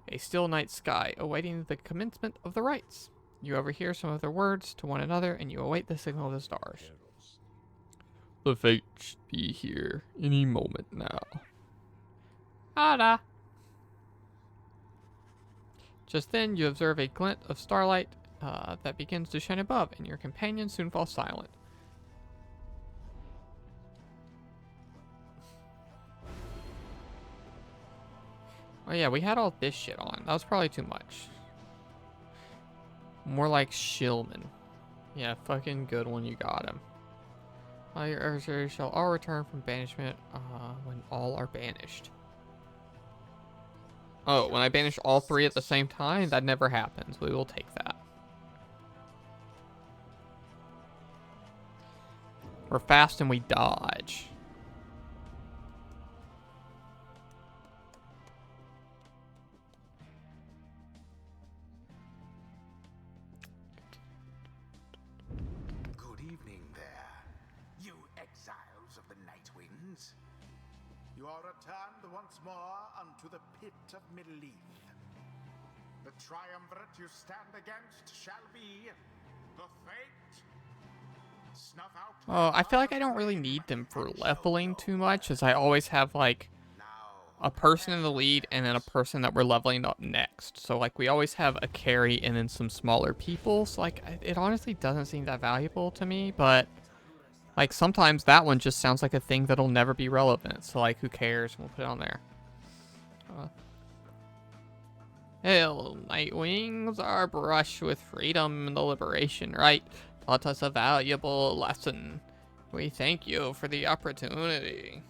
a still night sky, awaiting the commencement of the rites. You overhear some of their words to one another, and you await the signal of the stars. The fate should be here any moment now. Ada. Just then, you observe a glint of starlight that begins to shine above, and your companions soon fall silent. Oh yeah, we had all this shit on. That was probably too much. More like Shillman. Yeah, fucking good when you got him. All your adversaries shall all return from banishment when all are banished. Oh, when I banish all three at the same time? That never happens. We will take that. We're fast and we dodge. Good evening there, you exiles of the Night Winds. You are returned once more unto the pit of Melith. The triumvirate you stand against shall be the Fate. Snuff out. Oh, I feel like I don't really need them for leveling too much, as I always have, like, a person in the lead and then a person that we're leveling up next. So, like, we always have a carry and then some smaller people. So, like, it honestly doesn't seem that valuable to me, but, like, sometimes that one just sounds like a thing that'll never be relevant. So, like, who cares? We'll put it on there. Hail, Nightwings, our brush with freedom and the liberation right taught us a valuable lesson. We thank you for the opportunity.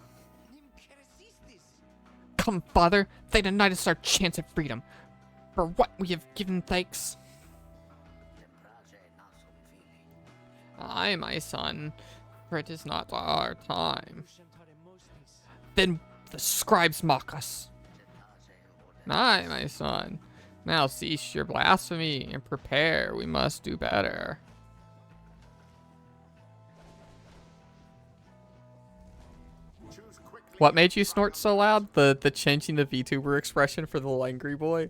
Come, Father, they denied us our chance at freedom. For what we have given thanks. Aye, my son, for it is not our time. Then the scribes mock us. Aye, my son, now cease your blasphemy and prepare, we must do better. What made you snort so loud? The changing the VTuber expression for the Langry boy?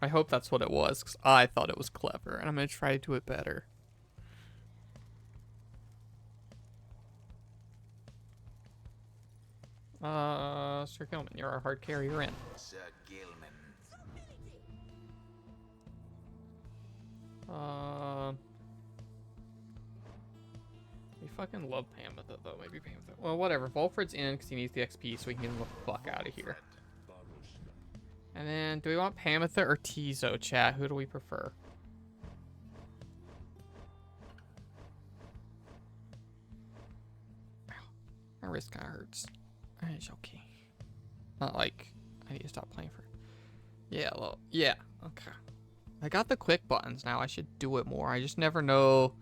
I hope that's what it was, because I thought it was clever, and I'm going to try to do it better. Sir Gilman, you're our hard carrier in. Sir Gilman. We fucking love Pamela though. Maybe Pamela. Well, whatever. Volfred's in because he needs the XP so he can get the fuck out of here. And then, do we want Pamitha or Tizo, chat? Who do we prefer? Ow. My wrist kind of hurts. It's okay. Not like I need to stop playing for. Yeah, well, yeah. Okay. I got the quick buttons now. I should do it more. I just never know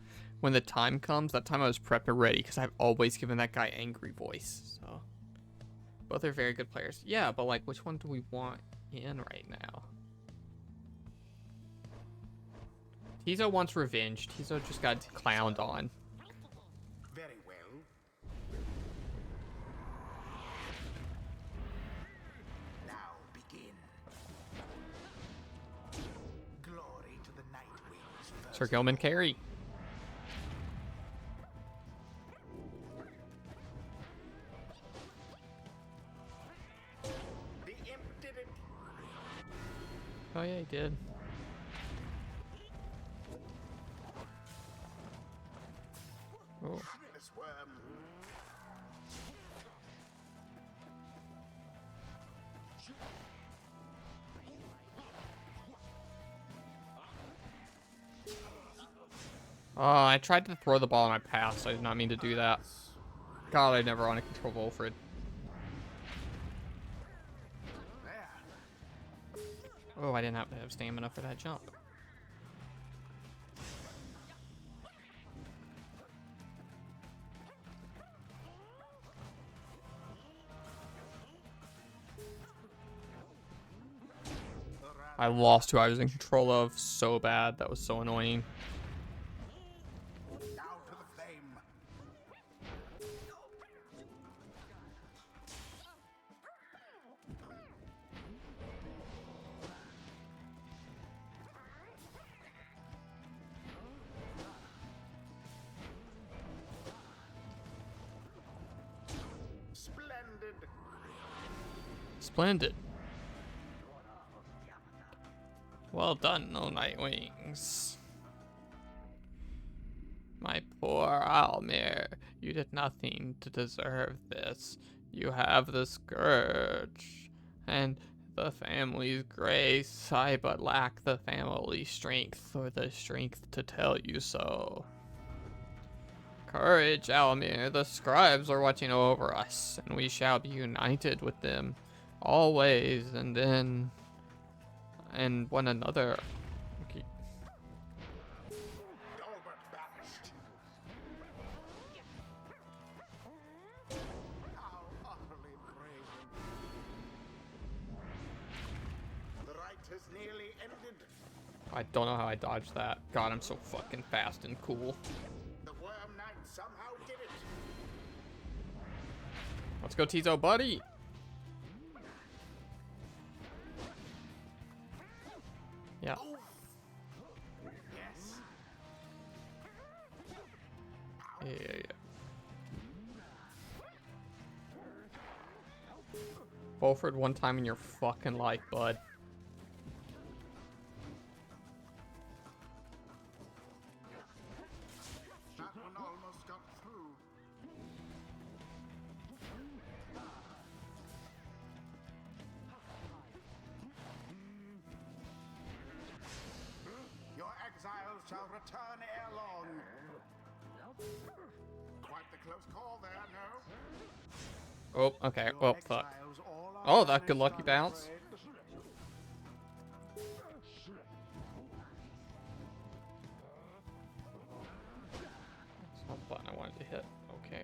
when the time comes, that time I was prepped and ready because I've always given that guy angry voice. So both are very good players. Yeah, but like, which one do we want in right now? Tizo wants revenge. Tizo just got clowned on. Very well. Now begin. Glory to the Nightwings. Sir Gilman carry. The imp did it. Oh yeah, he did. Oh. This worm. Oh, I tried to throw the ball and I passed. I did not mean to do that. God, I never want to control Wilfred. There. Oh, I didn't have to have stamina for that jump. I lost who I was in control of so bad. That was so annoying. Now to the flame. Splendid. Splendid. Well done, no Nightwings. My poor Almir, you did nothing to deserve this. You have the scourge and the family's grace. I but lack the family strength or the strength to tell you so. Courage, Almir. The scribes are watching over us, and we shall be united with them always, and then and one another. Okay. Albert banished. How utterly brazen. The rite has nearly ended. I don't know how I dodged that. God, I'm so fucking fast and cool. The Worm Knight somehow did it. Let's go, Tizo, buddy. Yeah. Yes. Yeah. Wilfred, one time in your fucking life, bud. That one almost got through. Your exiles shall return ere long. Quite the close call there, no? Oh, okay. Your Well, fuck. exiles all are Oh, that good banished, lucky I'm bounce. afraid. That's not the button I wanted to hit. Okay.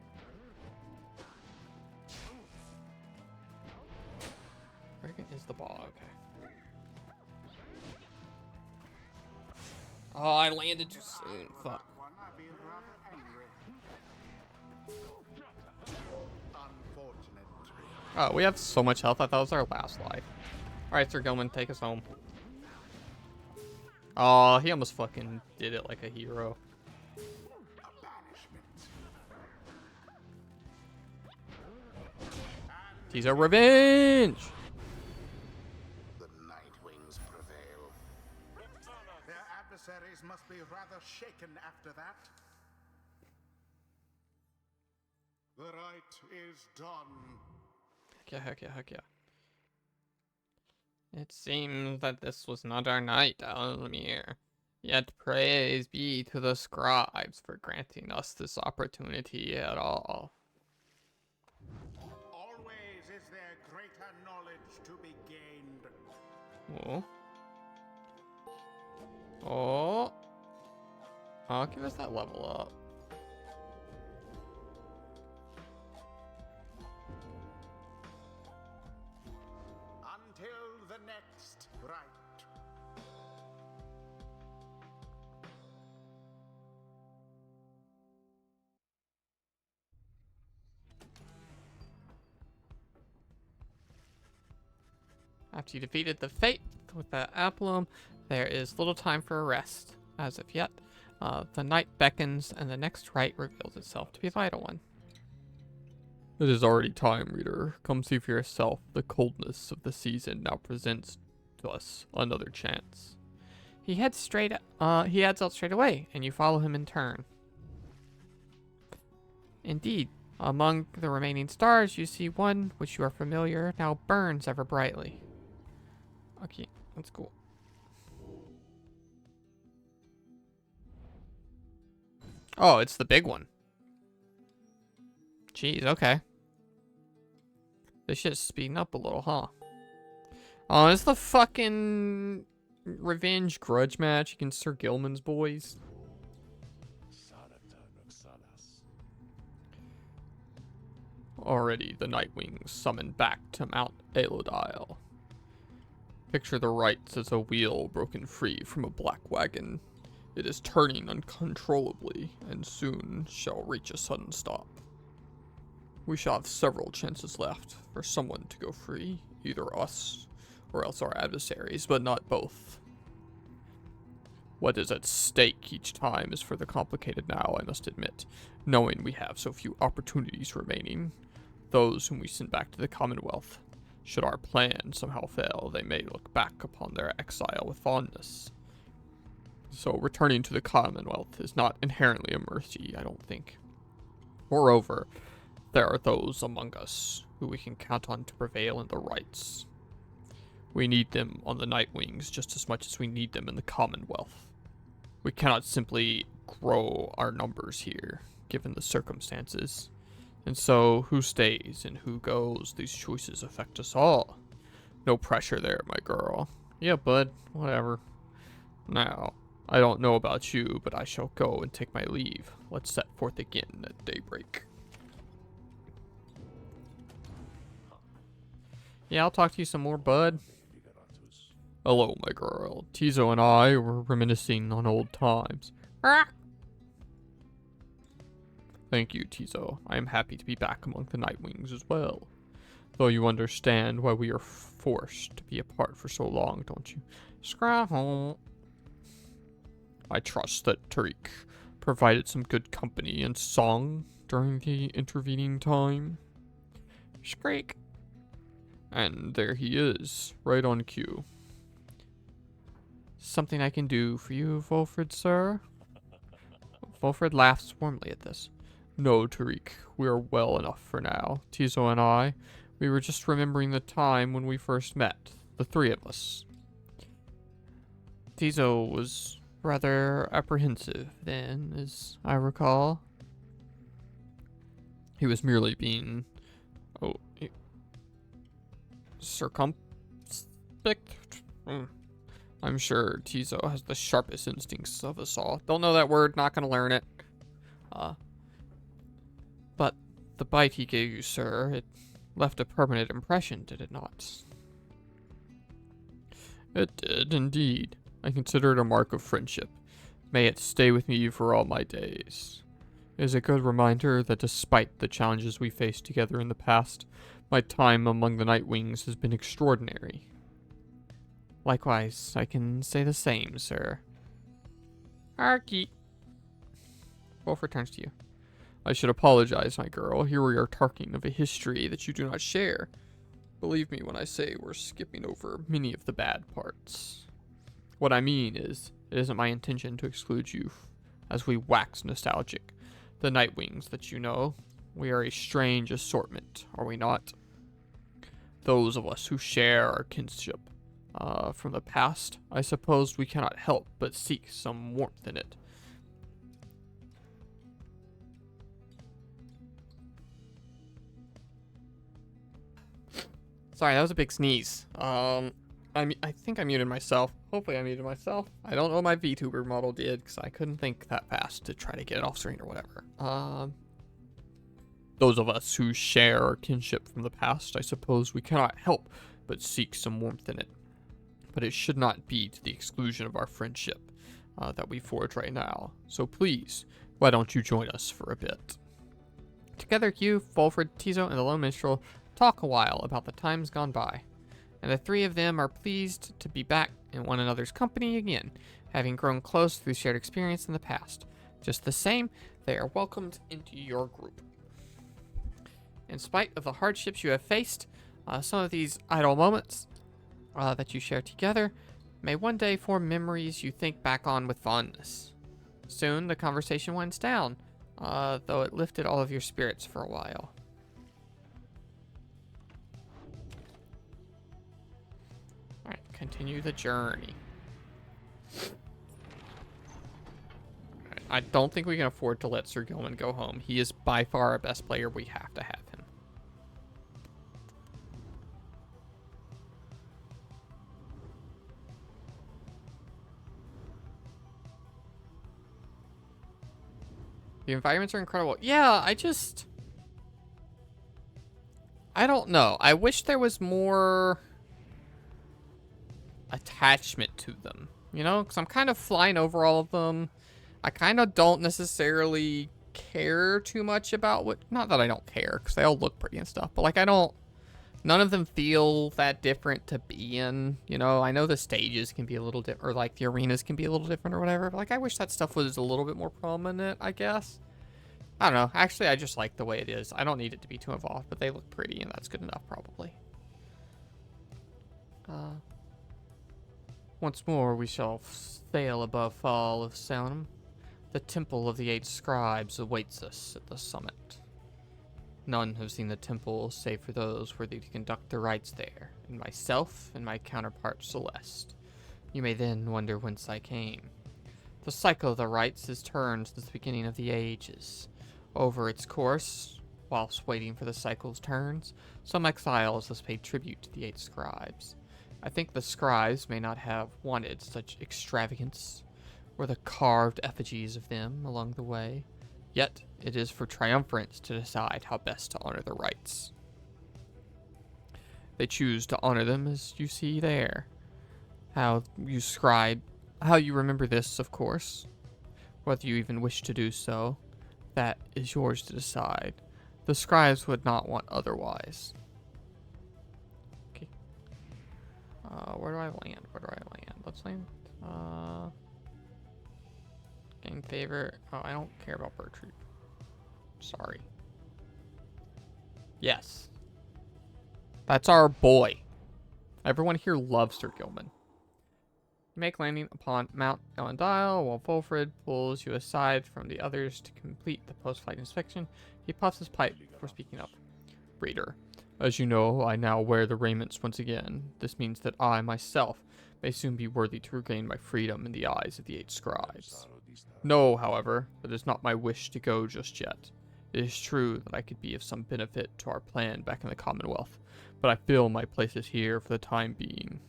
Where is the ball? Okay. Oh, I landed too soon. Fuck. One, I'd be rather angry. Unfortunate. Oh, we have so much health. I thought it was our last life. Alright, Sir Gilman, take us home. Oh, he almost fucking did it like a hero. A banishment. He's a revenge! The Nightwings prevail. Their adversaries must be rather shaken after that. The rite is done. Heck yeah. It seems that this was not our night, Almir. Yet praise be to the scribes for granting us this opportunity at all. Always is there greater knowledge to be gained. Oh. Oh, give us that level up. Until the next rite. After you defeated the Fate with the Applum, there is little time for a rest. As of yet, the night beckons, and the next rite reveals itself to be a vital one. It is already time, reader. Come see for yourself. The coldness of the season now presents to us another chance. He heads out straight away, and you follow him in turn. Indeed, among the remaining stars, you see one which you are familiar now burns ever brightly. Okay, that's cool. Oh, it's the big one. Jeez, okay. This shit's speeding up a little, huh? Oh, it's the fucking revenge grudge match against Sir Gilman's boys. Already, the Nightwings summoned back to Mount Elodile. Picture the rites as a wheel broken free from a black wagon. It is turning uncontrollably, and soon shall reach a sudden stop. We shall have several chances left for someone to go free, either us or else our adversaries, but not both. What is at stake each time is further complicated now, I must admit, knowing we have so few opportunities remaining. Those whom we send back to the Commonwealth. Should our plan somehow fail, they may look back upon their exile with fondness. So returning to the Commonwealth is not inherently a mercy, I don't think. Moreover, there are those among us who we can count on to prevail in the rites. We need them on the Nightwings just as much as we need them in the Commonwealth. We cannot simply grow our numbers here, given the circumstances. And so, who stays and who goes, these choices affect us all. No pressure there, my girl. Yeah, bud, whatever. Now, I don't know about you, but I shall go and take my leave. Let's set forth again at daybreak. Yeah, I'll talk to you some more, bud. Hello, my girl. Tizo and I were reminiscing on old times. Thank you, Tizo. I am happy to be back among the Nightwings as well. Though you understand why we are forced to be apart for so long, don't you? Scrabble. I trust that Tariq provided some good company and song during the intervening time. Shriek. And there he is, right on cue. Something I can do for you, Volfred, sir? Volfred laughs warmly at this. No, Tariq, we are well enough for now. Tizo and I, we were just remembering the time when we first met, the three of us. Tizo was rather apprehensive then, as I recall. He was merely being, circumspect? I'm sure Tizo has the sharpest instincts of us all. Don't know that word, not gonna learn it. But the bite he gave you, sir, it left a permanent impression, did it not? It did, indeed. I consider it a mark of friendship. May it stay with me for all my days. It is a good reminder that despite the challenges we faced together in the past, my time among the Nightwings has been extraordinary. Likewise, I can say the same, sir. Arky. Wolf returns to you. I should apologize, my girl. Here we are talking of a history that you do not share. Believe me when I say we're skipping over many of the bad parts. What I mean is, it isn't my intention to exclude you as we wax nostalgic. The Nightwings that you know, we are a strange assortment, are we not? Those of us who share our kinship from the past, I suppose we cannot help but seek some warmth in it. Sorry, that was a big sneeze. I think I muted myself. Hopefully I muted myself. I don't know what my VTuber model did because I couldn't think that fast to try to get it off screen or whatever. Those of us who share our kinship from the past, I suppose we cannot help but seek some warmth in it. But it should not be to the exclusion of our friendship that we forge right now. So please, why don't you join us for a bit? Together, you, Fulford, Tizo, and the Lone Minstrel talk a while about the times gone by, and the three of them are pleased to be back in one another's company again, having grown close through shared experience in the past. Just the same, they are welcomed into your group. In spite of the hardships you have faced, some of these idle moments that you share together may one day form memories you think back on with fondness. Soon, the conversation winds down, though it lifted all of your spirits for a while. Alright, continue the journey. Right, I don't think we can afford to let Sir Gilman go home. He is by far our best player. We have to have him. The environments are incredible. Yeah, I don't know. I wish there was more attachment to them, you know? Because I'm kind of flying over all of them. I kind of don't necessarily care too much about what... Not that I don't care, because they all look pretty and stuff. But, like, none of them feel that different to be in, you know? I know the stages can be a little different, or, like, the arenas can be a little different or whatever. But, like, I wish that stuff was a little bit more prominent, I guess. I don't know. Actually, I just like the way it is. I don't need it to be too involved, but they look pretty, and that's good enough, probably. Once more, we shall sail above Fall of Salem. The Temple of the Eight Scribes awaits us at the summit. None have seen the temple save for those worthy to conduct the rites there, and myself and my counterpart Celeste. You may then wonder whence I came. The cycle of the rites is turned since the beginning of the ages. Over its course, whilst waiting for the cycle's turns, some exiles has paid tribute to the Eight Scribes. I think the scribes may not have wanted such extravagance, or the carved effigies of them along the way, yet it is for triumphants to decide how best to honor the rites. They choose to honor them as you see there. How you remember this, of course. Whether you even wish to do so, that is yours to decide. The scribes would not want otherwise. Okay. Where do I land? Let's land. Gain favor. Oh, I don't care about Bertrude. Sorry. Yes. That's our boy. Everyone here loves Sir Gilman. You make landing upon Mount Ellendile while Fulfred pulls you aside from the others to complete the post-flight inspection. He puffs his pipe before speaking up. Reader, as you know, I now wear the raiments once again. This means that I, myself, may soon be worthy to regain my freedom in the eyes of the Eight Scribes. Know, however, that it is not my wish to go just yet. It is true that I could be of some benefit to our plan back in the Commonwealth, but I feel my place is here for the time being.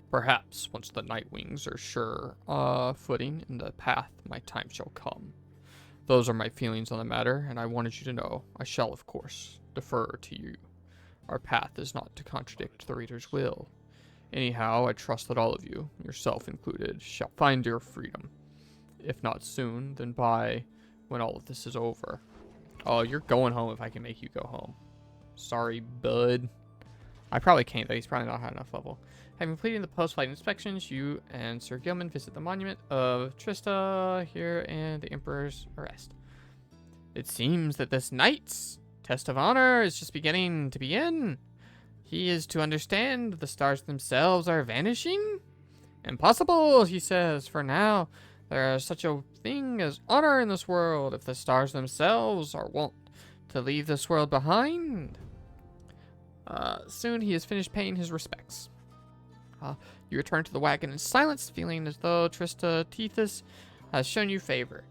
Perhaps, once the Nightwings are sure footing in the path, my time shall come. Those are my feelings on the matter, and I wanted you to know I shall, of course, defer to you. Our path is not to contradict the reader's will. Anyhow, I trust that all of you, yourself included, shall find your freedom. If not soon, then by when all of this is over. Oh, you're going home if I can make you go home. Sorry, bud. I probably can't, though. He's probably not high enough level. Having completed the post-flight inspections, you and Sir Gilman visit the monument of Trista here and the Emperor's arrest. It seems that this knight's test of honor is just beginning to begin. He is to understand the stars themselves are vanishing? Impossible, he says, for now. There is such a thing as honor in this world if the stars themselves are wont to leave this world behind. Soon he has finished paying his respects. You return to the wagon in silence, feeling as though Trista Tethys has shown you favor.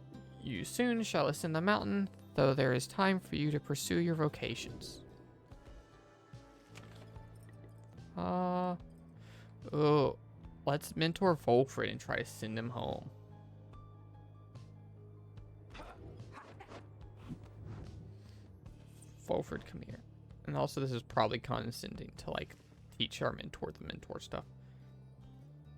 You soon shall ascend the mountain, though there is time for you to pursue your vocations. Oh, let's mentor Volfred and try to send him home. Volfred, come here. And also, this is probably condescending to, like, teach our mentor the mentor stuff.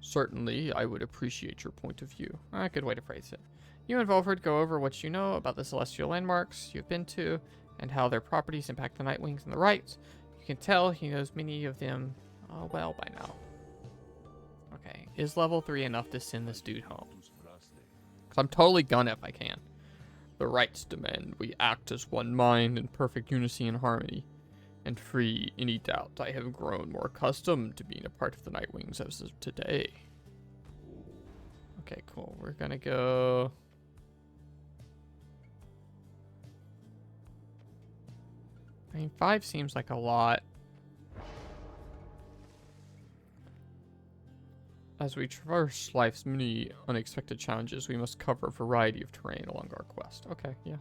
Certainly, I would appreciate your point of view. Good way to phrase it. You and Volfred go over what you know about the celestial landmarks you've been to, and how their properties impact the Nightwings and the Rights. You can tell he knows many of them well by now. Okay, is level 3 enough to send this dude home? Because I'm totally gonna if I can. The Rights demand we act as one mind in perfect unity and harmony. And free any doubt, I have grown more accustomed to being a part of the Nightwings as of today. Okay, cool. We're gonna go... I mean, 5 seems like a lot. As we traverse life's many unexpected challenges, we must cover a variety of terrain along our quest. Okay, yeah.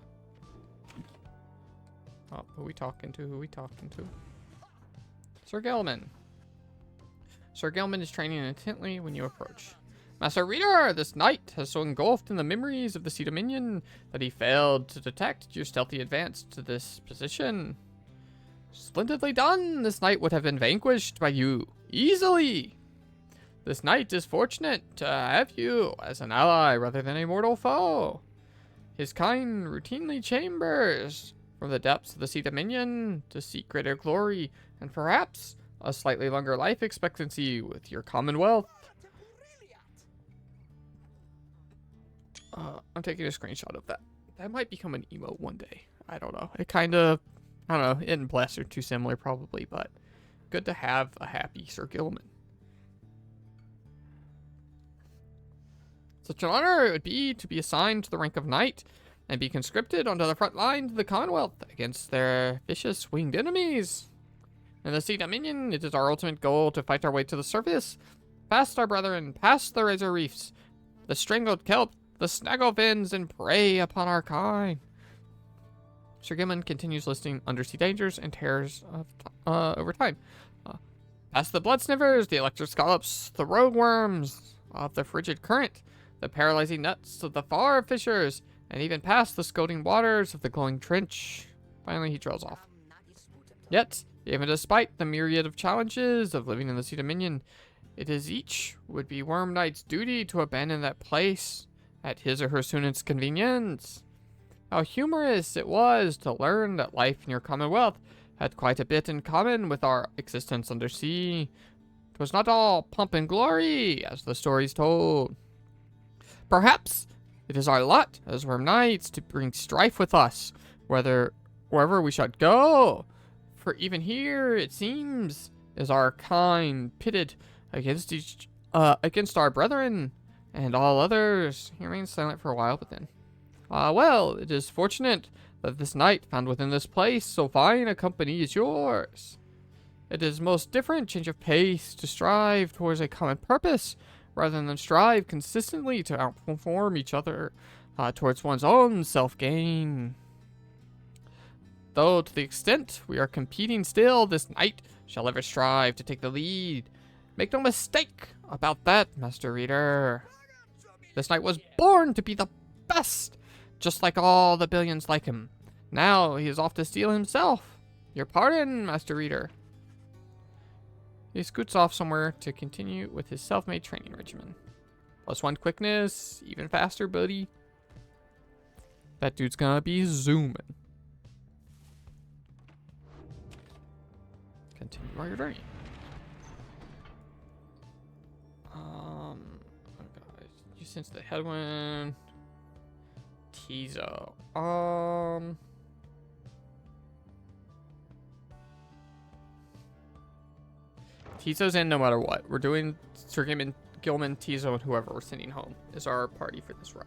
Oh, who we talking to? Who we talking to? Sir Gelman. Sir Gelman is training intently when you approach. Master Reader, this knight has so engulfed in the memories of the Sea Dominion that he failed to detect your stealthy advance to this position. Splendidly done! This knight would have been vanquished by you easily. This knight is fortunate to have you as an ally rather than a mortal foe. His kind routinely chambers from the depths of the Sea Dominion to seek greater glory and perhaps a slightly longer life expectancy with your commonwealth. I'm taking a screenshot of that. That might become an emote one day. I don't know. It kind of, I don't know, it and Bless are too similar probably, but good to have a happy Sir Gilman. Such an honor it would be to be assigned to the rank of knight and be conscripted onto the front line of the Commonwealth against their vicious winged enemies. In the Sea Dominion, it is our ultimate goal to fight our way to the surface, past our brethren, past the razor reefs, the strangled kelp, the snagglefins, and prey upon our kind. Sir Gilman continues listing undersea dangers and terrors of over time. Past the blood sniffers, the electric scallops, the rogue worms of the frigid current, the paralyzing nets of the far fissures, and even past the scolding waters of the glowing trench. Finally, he trails off. Yet, even despite the myriad of challenges of living in the Sea Dominion, it is each would-be Worm Knight's duty to abandon that place at his or her soonest convenience. How humorous it was to learn that life in your Commonwealth had quite a bit in common with our existence undersea. 'Twas not all pomp and glory, as the stories told. Perhaps it is our lot as Worm Knights to bring strife with us, wherever we should go. For even here, it seems, is our kind pitted against our brethren and all others. He remains silent for a while, but then, well, it is fortunate that this knight found within this place so fine a company as yours. It is most different change of pace to strive towards a common purpose, rather than strive consistently to outperform each other towards one's own self-gain. Though to the extent we are competing still, this knight shall ever strive to take the lead. Make no mistake about that, Master Reader. This knight was born to be the best, just like all the billions like him. Now he is off to steal himself. Your pardon, Master Reader. He scoots off somewhere to continue with his self-made training regimen. +1 quickness, even faster, buddy. That dude's gonna be zooming. Continue on your journey. Oh god, you sense the headwind. Tizo. Tizo's in no matter what. We're doing Sir Gilman, Tizo, and whoever we're sending home is our party for this run.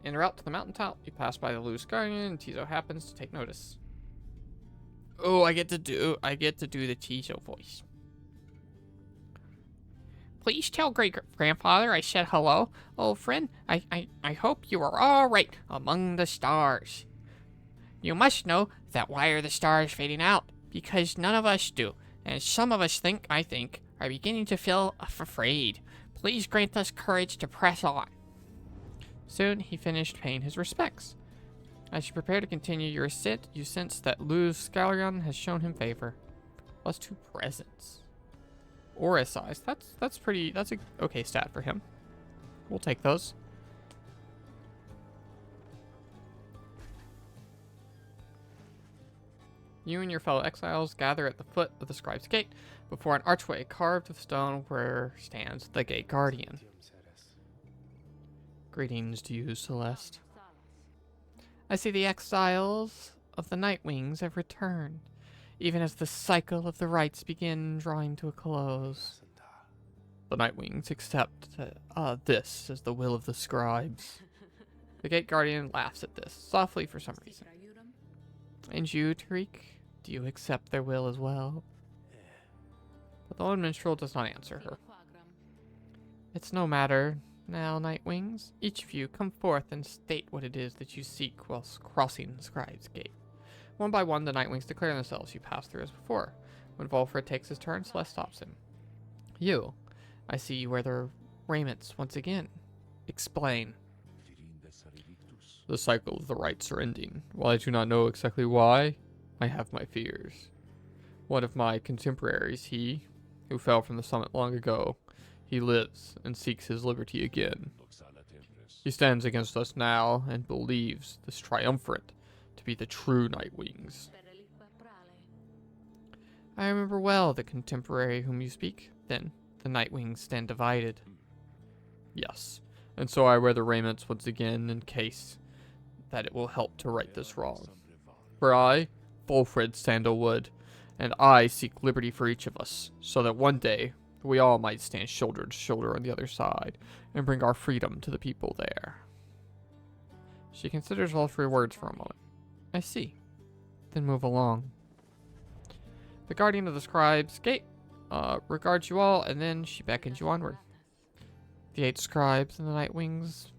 En route to the mountaintop, you pass by the loose guardian, and Tizo happens to take notice. Oh, I get to do the Tizo voice. Please tell great-grandfather I said hello. Oh, friend, I hope you are all right among the stars. You must know That why are the stars fading out? Because none of us do. And some of us I think, are beginning to feel afraid. Please grant us courage to press on. Soon he finished paying his respects. As you prepare to continue your ascent, you sense that Luz Scallion has shown him favor. +2 presents. Aura size. That's a okay stat for him. We'll take those. You and your fellow exiles gather at the foot of the Scribe's Gate before an archway carved of stone where stands the Gate Guardian. Greetings to you, Celeste. I see the exiles of the Nightwings have returned, even as the cycle of the rites begin drawing to a close. The Nightwings accept this as the will of the scribes. The Gate Guardian laughs at this, softly for some reason. And you, Tariq, do you accept their will as well? But the lone minstrel does not answer her. It's no matter now, Nightwings. Each of you come forth and state what it is that you seek whilst crossing the Scribe's Gate. One by one, the Nightwings declare themselves. You pass through as before. When Volfred takes his turn, Celeste stops him. You, I see you wear their raiments once again. Explain. The cycle of the rites are ending. While I do not know exactly why, I have my fears. One of my contemporaries, he, who fell from the summit long ago, he lives and seeks his liberty again. He stands against us now and believes this triumvirate to be the true Nightwings. I remember well the contemporary whom you speak. Then, the Nightwings stand divided. Yes, and so I wear the raiments once again in case that it will help to right this wrong. For I, Volfred Sandalwood, and I seek liberty for each of us, so that one day we all might stand shoulder to shoulder on the other side and bring our freedom to the people there. She considers all 3 words for a moment. I see. Then move along. The guardian of the Scribe's Gate regards you all, and then she beckons you onward. The 8 scribes and the Nightwings...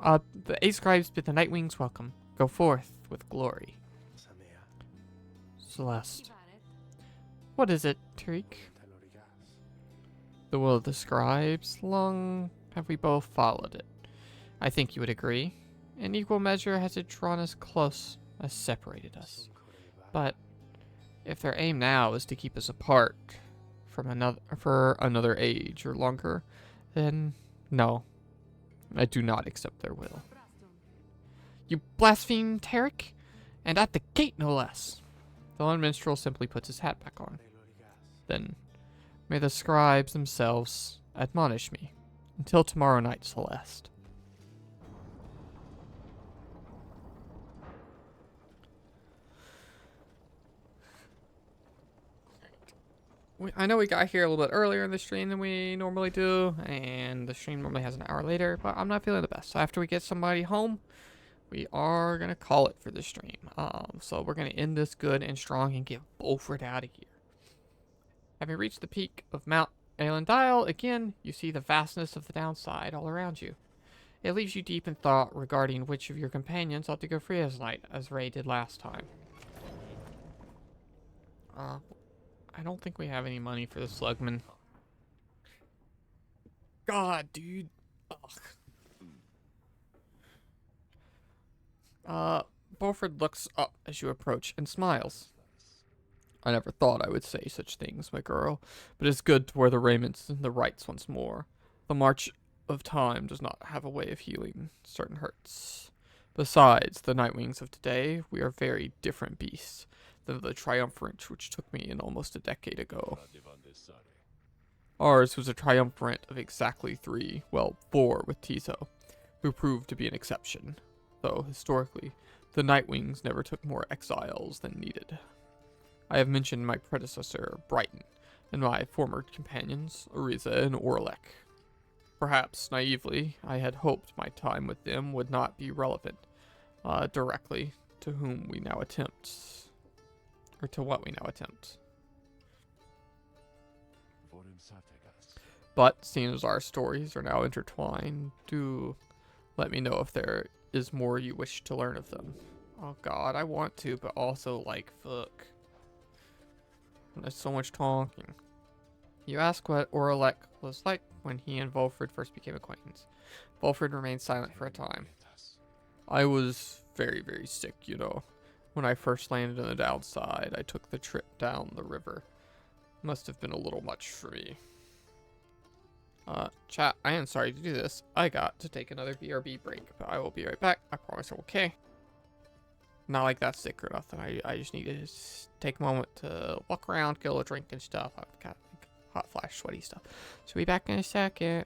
the 8 scribes bid the Nightwings welcome. Go forth with glory. Celeste. What is it, Tariq? The will of the scribes. Long have we both followed it. I think you would agree. In equal measure has it drawn us close as separated us. But if their aim now is to keep us apart from another age or longer, then no, I do not accept their will. You blaspheme, Tariq, and at the gate no less. The lone minstrel simply puts his hat back on. Then, may the scribes themselves admonish me. Until tomorrow night, Celeste. I know we got here a little bit earlier in the stream than we normally do, and the stream normally has an hour later, but I'm not feeling the best. So after we get somebody home, we are going to call it for the stream. So we're going to end this good and strong and get Volfred out of here. Having reached the peak of Mount Aelandile, again, you see the vastness of the downside all around you. It leaves you deep in thought regarding which of your companions ought to go free as night, as Ray did last time. I don't think we have any money for the Slugman. God, dude. Ugh. Volfred looks up as you approach and smiles. I never thought I would say such things, my girl, but it's good to wear the raiments and the rites once more. The march of time does not have a way of healing certain hurts. Besides, the Nightwings of today, we are very different beasts than the triumvirate which took me in almost a decade ago. Ours was a triumvirate of exactly 3, well, 4 with Tiso, who proved to be an exception, though historically, the Nightwings never took more exiles than needed. I have mentioned my predecessor, Brighton, and my former companions, Ariza and Orlek. Perhaps, naively, I had hoped my time with them would not be relevant directly to whom we now attempt, or to what we now attempt. But, seeing as our stories are now intertwined, do let me know if there is more you wish to learn of them. Oh god, I want to, but also, like, fuck. There's so much talking. You ask what Oralek was like when he and Volfred first became acquaintance. Volfred remained silent for a time. I was very, very sick, you know. When I first landed on the downside, I took the trip down the river. Must have been a little much for me. Chat, I am sorry to do this. I got to take another BRB break, but I will be right back. I promise I'm okay. Not like that sick or nothing. I just need to take a moment to walk around, get a drink and stuff. I've got like, hot flash, sweaty stuff. So be back in a second.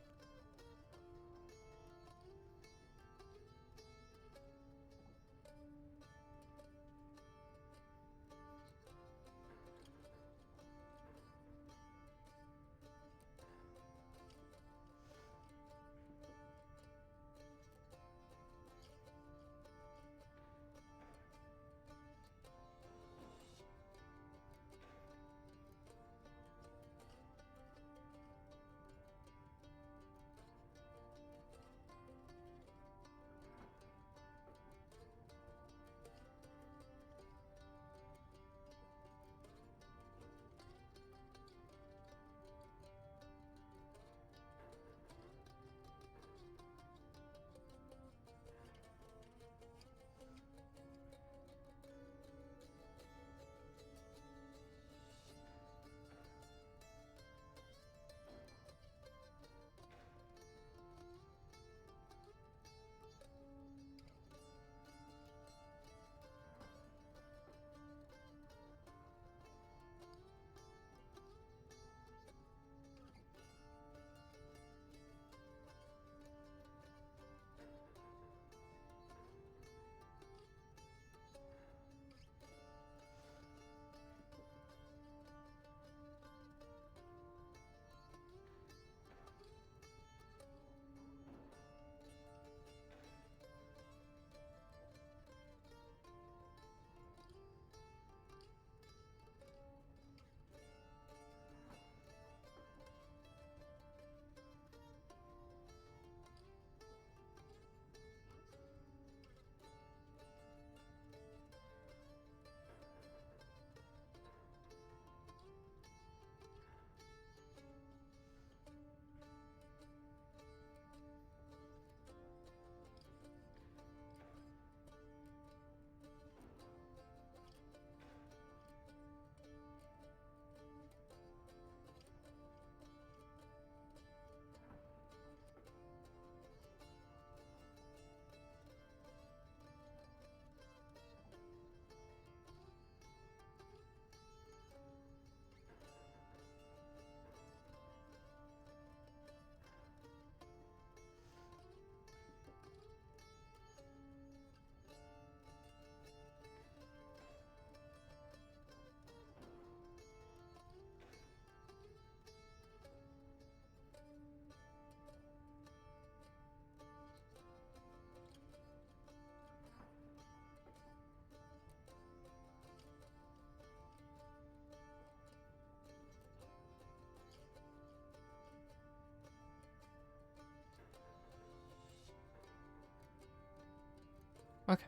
Okay.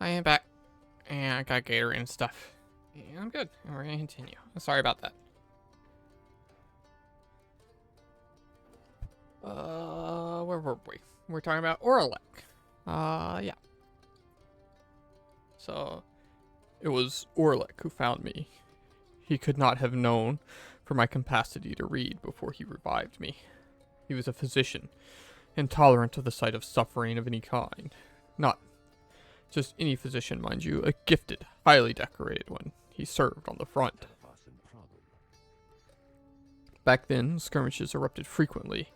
I am back. And I got Gator and stuff. And I'm good. And we're gonna continue. Sorry about that. Where were we? We're talking about Oralek. Yeah. So, it was Oralek who found me. He could not have known for my capacity to read before he revived me. He was a physician, intolerant of the sight of suffering of any kind. Not just any physician, mind you, a gifted, highly decorated one. He served on the front. Back then, skirmishes erupted frequently,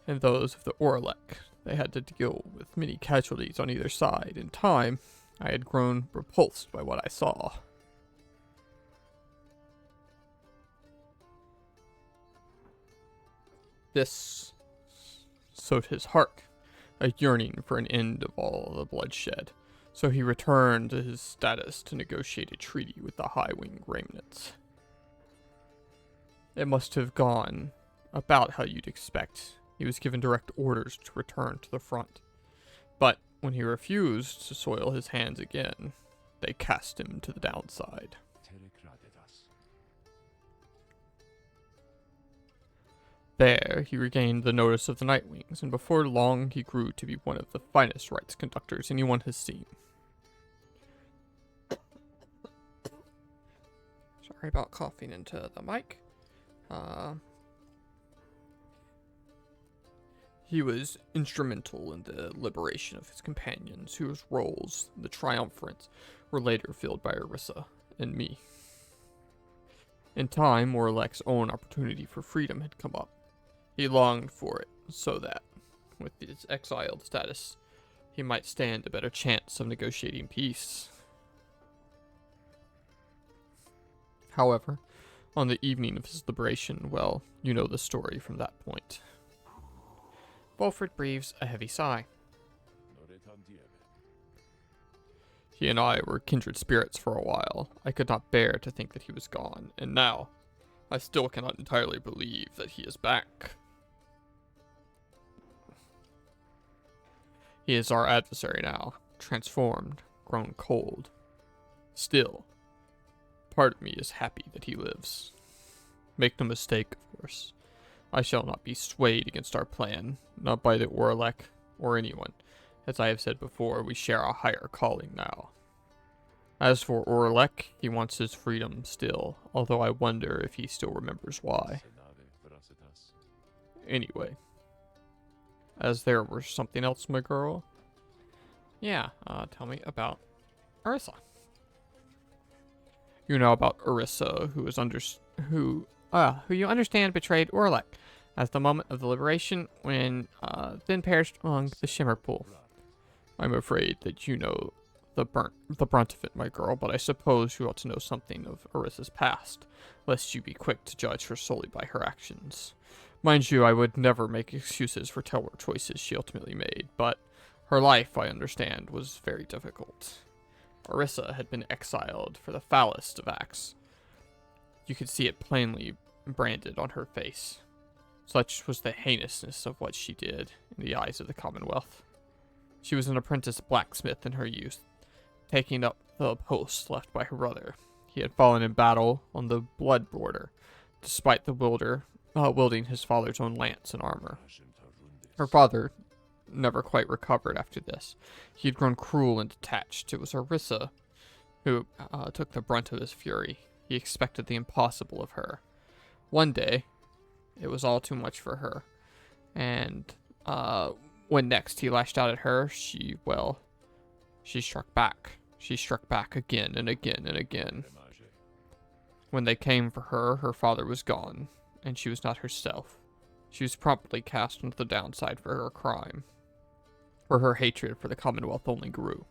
and those of the Oralek, they had to deal with many casualties on either side. In time, I had grown repulsed by what I saw. This sowed his heart, a yearning for an end of all the bloodshed, so he returned to his status to negotiate a treaty with the High-Wing remnants. It must have gone about how you'd expect. He was given direct orders to return to the front. But when he refused to soil his hands again, they cast him to the downside. There, he regained the notice of the Nightwings, and before long he grew to be one of the finest rites conductors anyone has seen. Sorry about coughing into the mic. He was instrumental in the liberation of his companions, whose roles, the triumphant, were later filled by Orissa and me. In time, Orlek's own opportunity for freedom had come up. He longed for it, so that, with his exiled status, he might stand a better chance of negotiating peace. However, on the evening of his liberation, well, you know the story from that point. Wolfred breathes a heavy sigh. He and I were kindred spirits for a while. I could not bear to think that he was gone, and now, I still cannot entirely believe that he is back. He is our adversary now, transformed, grown cold. Still, part of me is happy that he lives. Make no mistake, of course. I shall not be swayed against our plan, not by the Orlek or anyone. As I have said before, we share a higher calling now. As for Orlek, he wants his freedom still, although I wonder if he still remembers why. Anyway, as there was something else, my girl? Yeah, tell me about Orissa. You know about Orissa, who you understand betrayed Orlek at the moment of the liberation, when then perished among the Shimmer Pool. I'm afraid that you know the brunt of it, my girl, but I suppose you ought to know something of Orissa's past, lest you be quick to judge her solely by her actions. Mind you, I would never make excuses for terrible choices she ultimately made, but her life, I understand, was very difficult. Orissa had been exiled for the foulest of acts. You could see it plainly branded on her face. Such was the heinousness of what she did in the eyes of the Commonwealth. She was an apprentice blacksmith in her youth, taking up the post left by her brother. He had fallen in battle on the blood border, despite the wielding his father's own lance and armor. Her father never quite recovered after this. He had grown cruel and detached. It was Orissa who took the brunt of his fury. He expected the impossible of her. One day, it was all too much for her, and when next he lashed out at her, she struck back. She struck back again and again and again. When they came for her, her father was gone, and she was not herself. She was promptly cast into the downside for her crime, for her hatred for the Commonwealth only grew.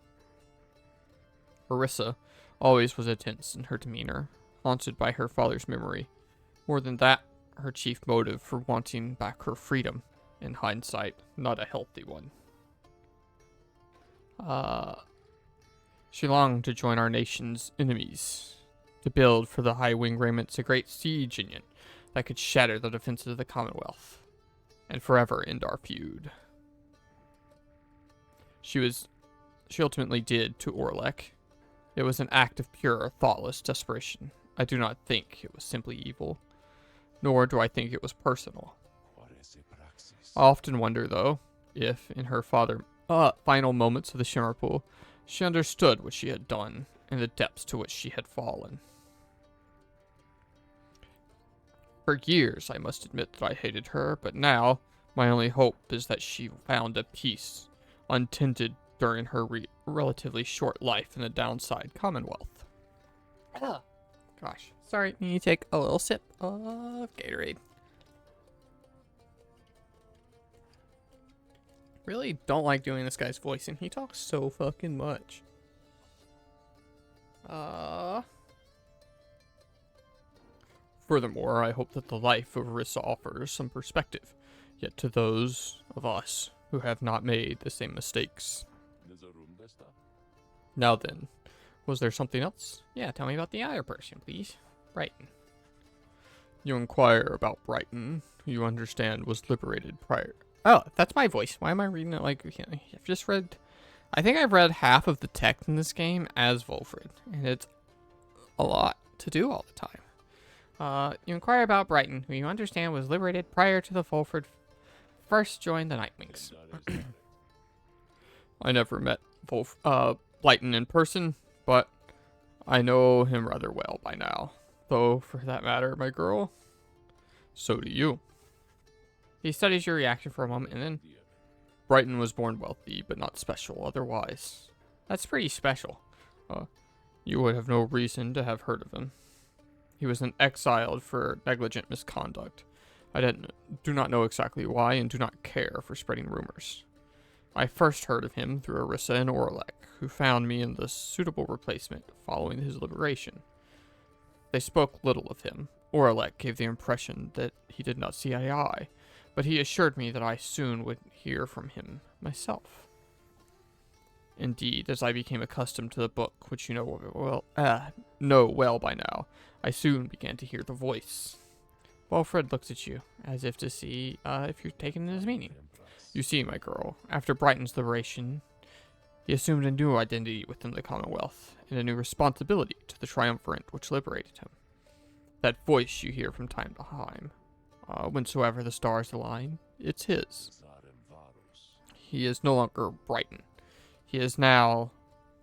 Orissa always was intense in her demeanor, haunted by her father's memory. More than that, her chief motive for wanting back her freedom, in hindsight, not a healthy one. She longed to join our nation's enemies, to build for the High Wing Regiments a great siege union that could shatter the defenses of the Commonwealth, and forever end our feud. She ultimately did to Orlek. It was an act of pure, thoughtless desperation. I do not think it was simply evil, nor do I think it was personal. I often wonder, though, if, in her final moments of the Shimmer Pool, she understood what she had done and the depths to which she had fallen. For years, I must admit that I hated her, but now, my only hope is that she found a peace untinted during her relatively short life in the downside Commonwealth. Gosh, sorry, need to take a little sip of Gatorade. Really don't like doing this guy's voice, and he talks so fucking much. Furthermore, I hope that the life of Orissa offers some perspective, yet to those of us who have not made the same mistakes. Now then, was there something else? Yeah, tell me about the other person, please. Brighton. You inquire about Brighton, who you understand was liberated prior. Oh, that's my voice. Why am I reading it like... I've just read I think I've read half of the text in this game as Volfred, and it's a lot to do all the time. You inquire about Brighton, who you understand was liberated prior to the Volfred first joined the Nightwings. I never met Blighton in person, but I know him rather well by now. Though, for that matter, my girl, so do you. He studies your reaction for a moment, and then Brighton was born wealthy, but not special otherwise. That's pretty special. You would have no reason to have heard of him. He was exiled for negligent misconduct. Do not know exactly why and do not care for spreading rumors. I first heard of him through Arissa and Orlek, who found me in the suitable replacement following his liberation. They spoke little of him. Orlek gave the impression that he did not see eye to eye, but he assured me that I soon would hear from him myself. Indeed, as I became accustomed to the book, which you know well by now, I soon began to hear the voice. Wilfred looks at you, as if to see if you're taking his meaning. You see, my girl, after Brighton's liberation, he assumed a new identity within the Commonwealth, and a new responsibility to the triumvirate which liberated him. That voice you hear from time to time, whensoever the stars align, it's his. He is no longer Brighton. He is now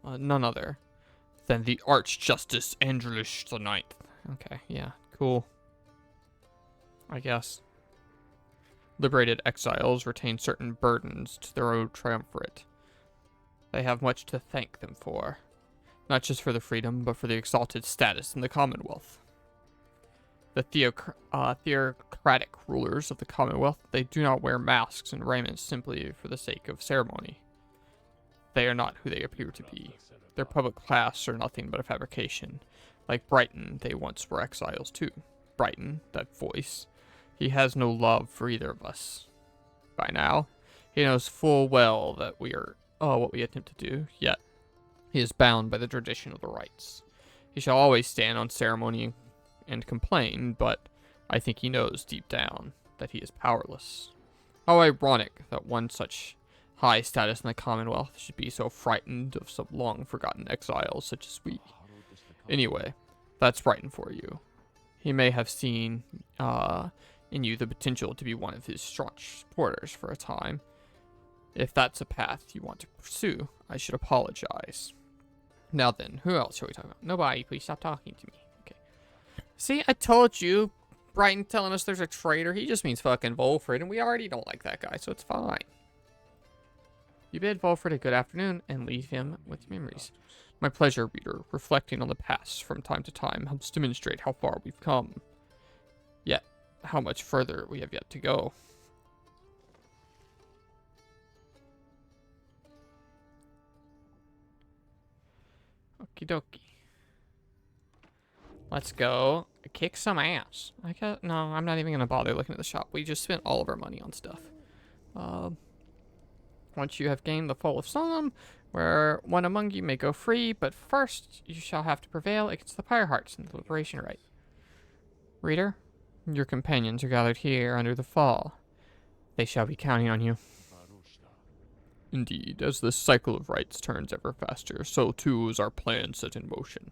none other than the Archjustice Andrelish the Ninth. Okay, yeah, cool. I guess. Liberated exiles retain certain burdens to their own triumvirate. They have much to thank them for, not just for the freedom, but for the exalted status in the Commonwealth. The theocratic rulers of the Commonwealth, they do not wear masks and raiment simply for the sake of ceremony. They are not who they appear to be. Their public class are nothing but a fabrication. Like Brighton, they once were exiles too. Brighton, that voice, he has no love for either of us. By now, he knows full well that we are what we attempt to do, yet he is bound by the tradition of the rites. He shall always stand on ceremony and complain, but I think he knows deep down that he is powerless. How ironic that one such high status in the Commonwealth should be so frightened of some long-forgotten exiles such as we. Anyway, that's Brighton for you. He may have seen in you the potential to be one of his staunch supporters for a time. If that's a path you want to pursue, I should apologize. Now then, who else shall we talk about? Nobody, please stop talking to me. Okay. See, I told you, Brighton telling us there's a traitor. He just means fucking Volfred, and we already don't like that guy, so it's fine. You bid Volfred a good afternoon and leave him with memories. My pleasure, reader. Reflecting on the past from time to time helps demonstrate how far we've come. Yet, how much further we have yet to go. Okie dokie. Let's go kick some ass. No, I'm not even going to bother looking at the shop. We just spent all of our money on stuff. Once you have gained the Fall of Solemn, where one among you may go free, but first you shall have to prevail against the Pyre Hearts in the Liberation Rite. Reader, your companions are gathered here under the Fall. They shall be counting on you. Indeed, as this cycle of rites turns ever faster, so too is our plan set in motion.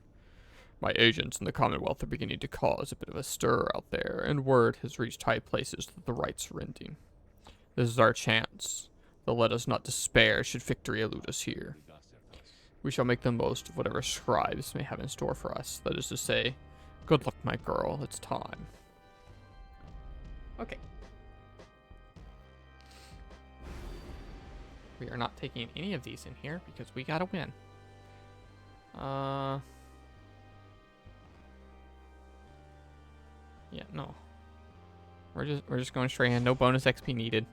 My agents in the Commonwealth are beginning to cause a bit of a stir out there, and word has reached high places that the rites are ending. This is our chance, though let us not despair should victory elude us here. We shall make the most of whatever scribes may have in store for us. That is to say, good luck, my girl, it's time. Okay. We are not taking any of these in here because we gotta win. Yeah, no. We're just going straight in. No bonus XP needed.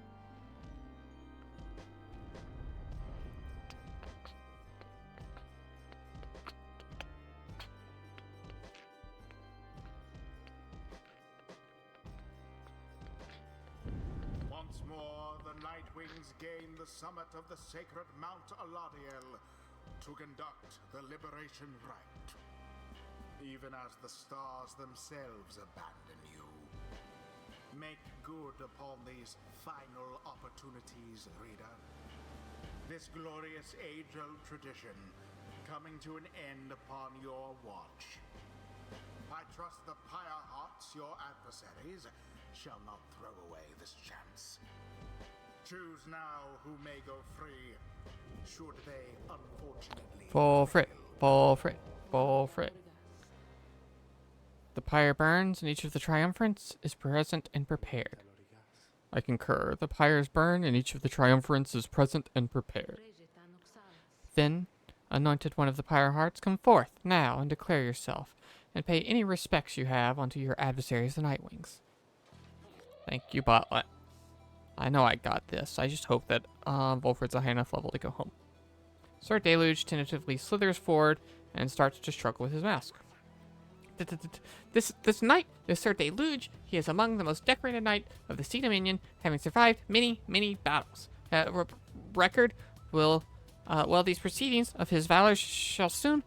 Once more, the Nightwings gain the summit of the sacred Mount Aladiel to conduct the Liberation Rite. Even as the stars themselves abandon you. Make good upon these final opportunities, reader. This glorious age-old tradition coming to an end upon your watch. I trust the Pyre hearts, your adversaries, shall not throw away this chance. Choose now who may go free, should they unfortunately Full frit, fail. full frit, full frit. The pyre burns, and each of the triumphants is present and prepared. I concur. The pyres burn, and each of the triumphants is present and prepared. Then, anointed one of the pyre hearts, come forth now and declare yourself, and pay any respects you have unto your adversaries, the Nightwings. Thank you, Botlet. I know I got this. I just hope that Volfred's a high enough level to go home. Sir Deluge tentatively slithers forward and starts to struggle with his mask. This knight is Sir Deluge. He is among the most decorated knight of the Sea Dominion, having survived many, many battles. Record will, well, these proceedings of his valor shall soon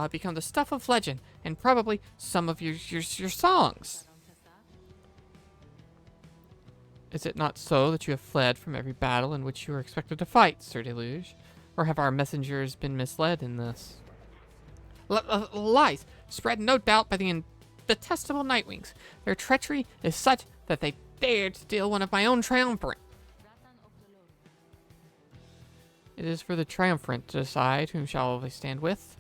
become the stuff of legend, and probably some of your songs. Is it not so that you have fled from every battle in which you were expected to fight, Sir Deluge? Or have our messengers been misled in this? Lies, spread no doubt by the detestable Nightwings. Their treachery is such that they dared steal one of my own triumvirate. It is for the triumvirate to decide whom shall they stand with.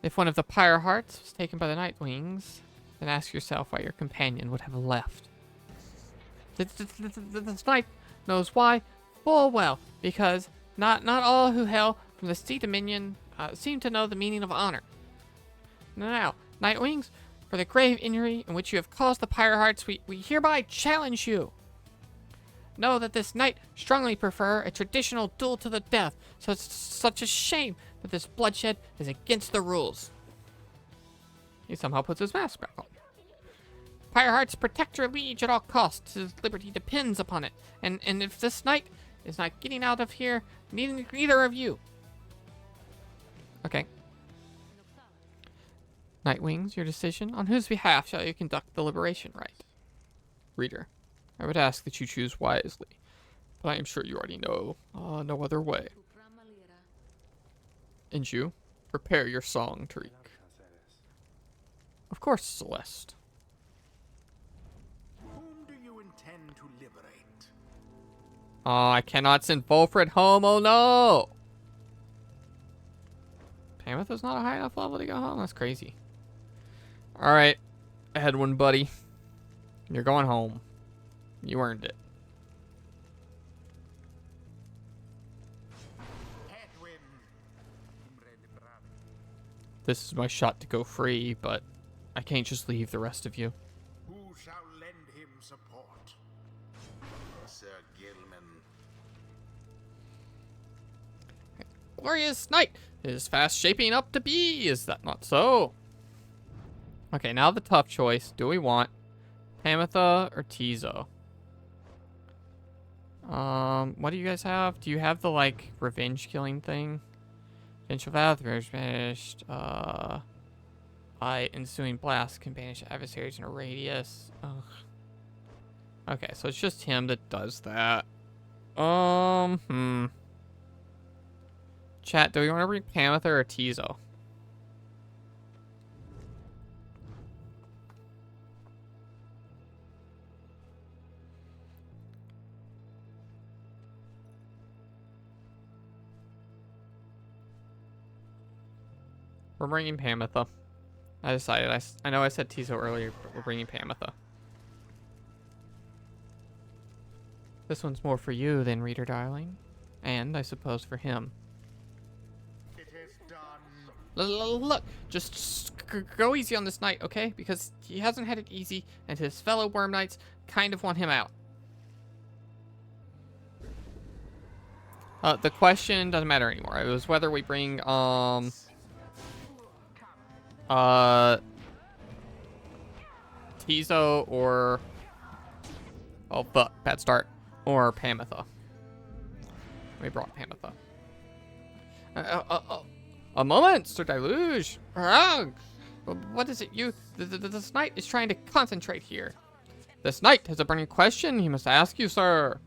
If one of the pyre hearts was taken by the Nightwings, then ask yourself why your companion would have left. This knight knows why full well, because not all who hail from the Sea Dominion seem to know the meaning of honor. Now, Nightwings, for the grave injury in which you have caused the pyre hearts, we hereby challenge you. Know that this knight strongly prefer a traditional duel to the death, so it's such a shame that this bloodshed is against the rules. He somehow puts his mask back on. Pyre hearts protect your liege at all costs. His liberty depends upon it. And if this knight is not getting out of here, neither of you. Okay. Nightwings, your decision. On whose behalf shall you conduct the liberation rite? Reader, I would ask that you choose wisely, but I am sure you already know no other way. And you, prepare your song, Tariq. Of course, Celeste. Whom do you intend to liberate? I cannot send Volfred home, oh no! Pamitha's not a high enough level to go home? That's crazy. Alright, Edwin, buddy. You're going home. You earned it. Edwin. This is my shot to go free, but I can't just leave the rest of you. Who shall lend him support? Sir Gilman. Glorious night is fast shaping up to be. Is that not so? Okay, now the tough choice. Do we want Pamitha or Tizo? What do you guys have? Do you have the, like, revenge killing thing? Vengeful Vow, banished, by ensuing blast can banish adversaries in a radius. Ugh. Okay, so it's just him that does that. Chat, do we want to bring Pamitha or Tizo? We're bringing Pamitha. I decided. I know I said Tizo earlier, but we're bringing Pamitha. This one's more for you than Reader Darling. And, I suppose, for him. It is done. Look, just go easy on this knight, okay? Because he hasn't had it easy, and his fellow Worm Knights kind of want him out. The question doesn't matter anymore. It was whether we bring, Tizo or... Oh, fuck. Bad start. Or Pamitha. We brought Pamitha. A moment, Sir Deluge. What is it you... This knight is trying to concentrate here. This knight has a burning question he must ask you, sir.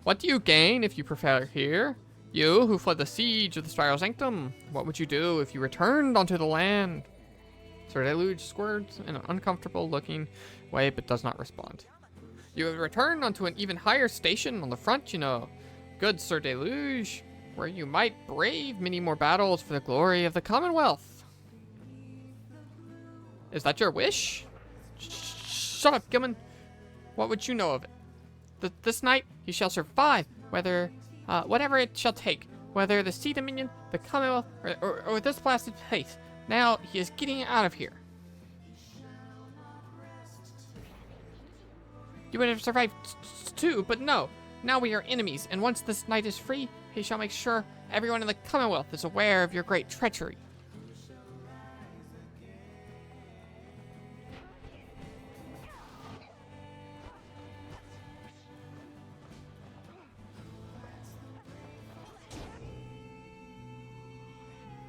What do you gain if you prevail here? You who fled the siege of the Spiral Sanctum, what would you do if you returned onto the land? Sir Deluge squirts in an uncomfortable looking way but does not respond. You have returned onto an even higher station on the front, you know. Good Sir Deluge, where you might brave many more battles for the glory of the Commonwealth. Is that your wish? Shut up, Gilman. What would you know of it? This night he shall survive, whatever it shall take, whether the Sea Dominion, the Commonwealth, or this blasted place. Now he is getting out of here. You would have survived too, but no. Now we are enemies, and once this night is free, he shall make sure everyone in the Commonwealth is aware of your great treachery.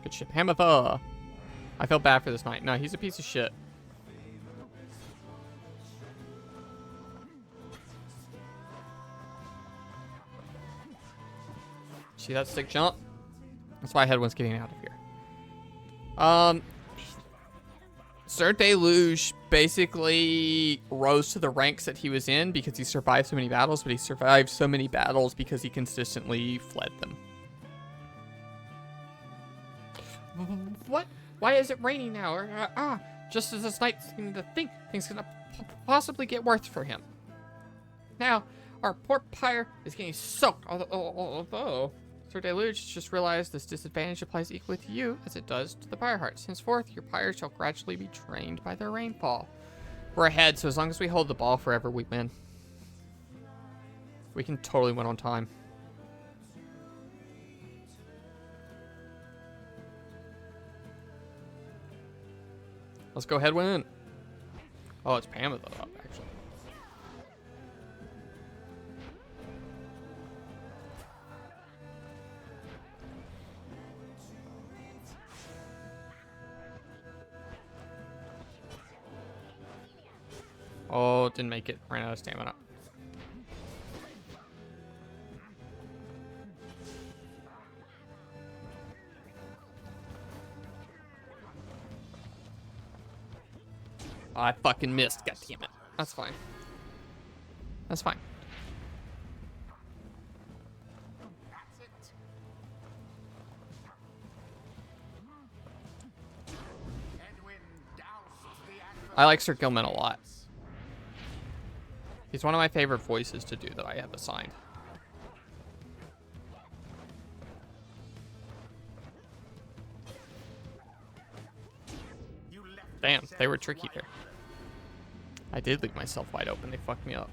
Good shit. Hamatha. I feel bad for this knight. No, he's a piece of shit. See that stick jump? That's why Headwind's getting out of here. Sir Deluge basically rose to the ranks that he was in because he survived so many battles, but he survived so many battles because he consistently fled them. What? Why is it raining now? Just as this night seemed to think things could possibly get worse for him. Now, our poor Pyre is getting soaked, although Sir Deluge just realized this disadvantage applies equally to you as it does to the Pyre Hearts. Henceforth, your Pyre shall gradually be drained by the rainfall. We're ahead, so as long as we hold the ball forever, we win. We can totally win on time. Let's go Headwind. Oh, it's Pamela up, actually. Oh, didn't make it. Ran out of stamina. Oh, I fucking missed. God damn it. That's fine. That's fine. I like Sir Gilman a lot. He's one of my favorite voices to do that I have assigned. Damn, they were tricky there. I did leave myself wide open. They fucked me up.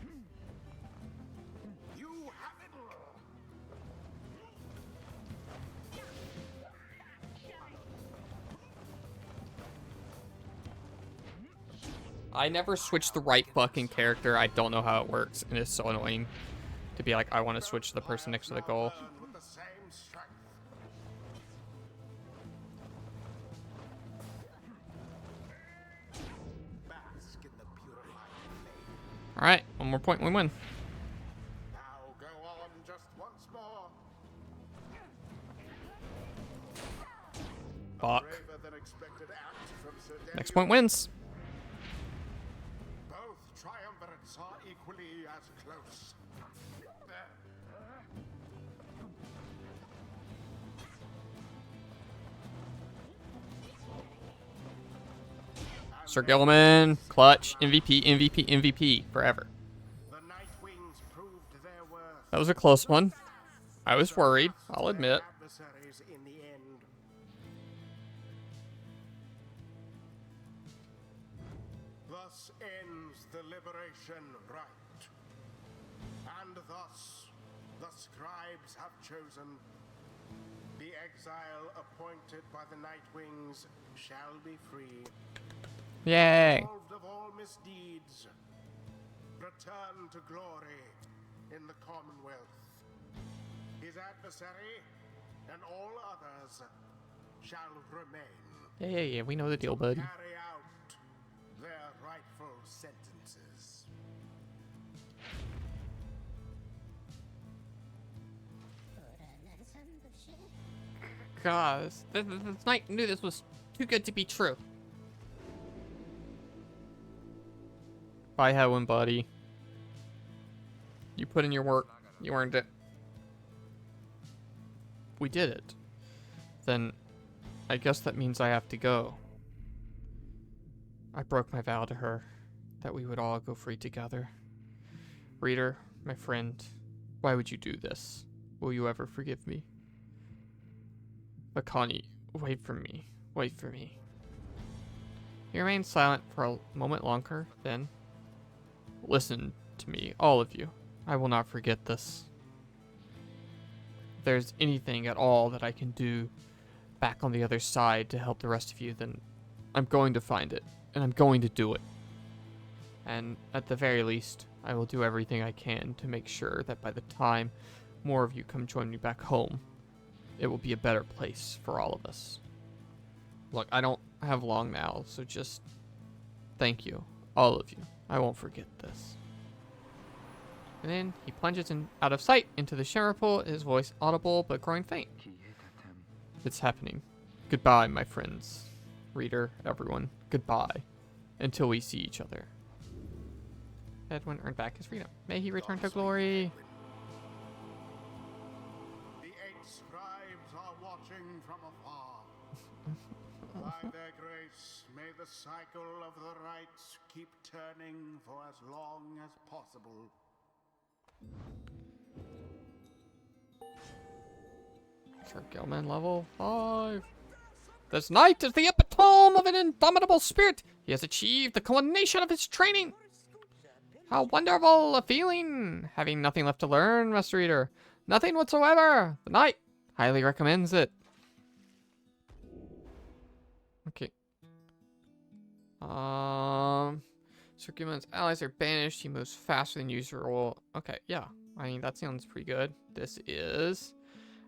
I never switch the right fucking character. I don't know how it works, and it's so annoying to be like, I want to switch to the person next to the goal. All right, one more point, we win. Now go on just once more. Fuck. Next point wins. Both triumvirates are equally as close. Sir Gilman, clutch, MVP, MVP, MVP, forever. That was a close one. I was worried, I'll admit. Thus ends the liberation rite. And thus the scribes have chosen. The exile appointed by the Nightwings shall be free. Yay. Absolved of all misdeeds, return to glory in the Commonwealth. His adversary and all others shall remain. Yeah, we know the deal, buddy. Carry out their rightful sentences. Gosh, this knight knew this was too good to be true. Bye, Hewen, buddy. You put in your work. You earned it. We did it. Then, I guess that means I have to go. I broke my vow to her, that we would all go free together. Reader, my friend, why would you do this? Will you ever forgive me? But Connie, wait for me. Wait for me. He remained silent for a moment longer, then... Listen to me, all of you. I will not forget this. If there's anything at all that I can do back on the other side to help the rest of you, then I'm going to find it, and I'm going to do it. And at the very least, I will do everything I can to make sure that by the time more of you come join me back home, it will be a better place for all of us. Look, I don't have long now, so just thank you, all of you. I won't forget this. And then he plunges out of sight into the shimmer pool, his voice audible but growing faint. It's happening. Goodbye, my friends. Reader, everyone, goodbye. Until we see each other. Edwin earned back his freedom. May he return to glory. The 8 scribes are watching from afar. By their grace, may the cycle of the rites keep turning for as long as possible. Sir Gilman, level 5. This knight is the epitome of an indomitable spirit. He has achieved the culmination of his training. How wonderful a feeling, having nothing left to learn, Master Reader. Nothing whatsoever. The knight highly recommends it. Okay. Sir Gilman's allies are banished. He moves faster than usual. Okay, yeah. I mean, that sounds pretty good. This is...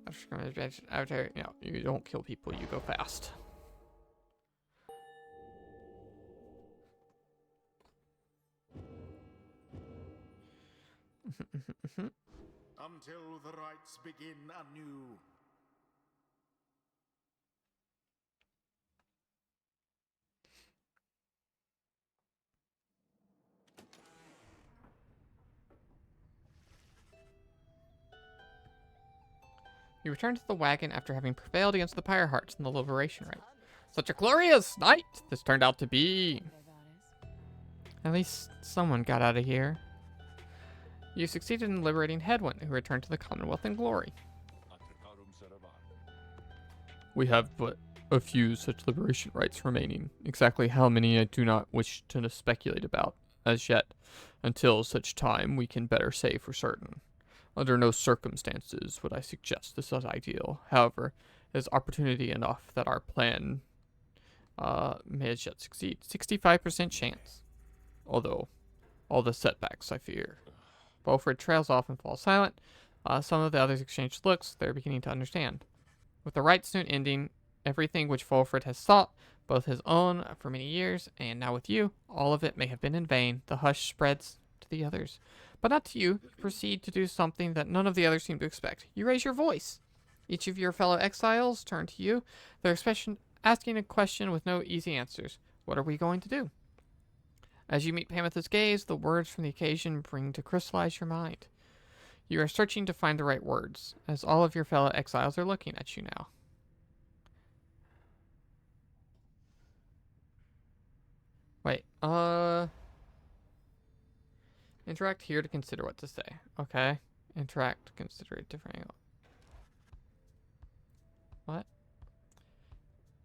After, you know, you don't kill people, you go fast. Until the rites begin anew. You return to the wagon after having prevailed against the Pyre Hearts in the liberation rite. Such a glorious night this turned out to be. At least someone got out of here. You succeeded in liberating Hedwyn, who returned to the Commonwealth in glory. We have but a few such liberation rites remaining. Exactly how many I do not wish to speculate about as yet, until such time we can better say for certain. Under no circumstances would I suggest this as ideal. However, it is opportunity enough that our plan may as yet succeed. 65% chance. Although, all the setbacks, I fear. Beaufort trails off and falls silent. Some of the others exchange looks. They're beginning to understand. With the rites soon ending, everything which Fulford has sought, both his own for many years, and now with you, all of it may have been in vain. The hush spreads to the others. But not to you. You proceed to do something that none of the others seem to expect. You raise your voice. Each of your fellow exiles turn to you, their asking a question with no easy answers. What are we going to do? As you meet Pameth's gaze, the words from the occasion bring to crystallize your mind. You are searching to find the right words, as all of your fellow exiles are looking at you now. Wait, interact here to consider what to say. Okay. Interact to consider a different angle. What?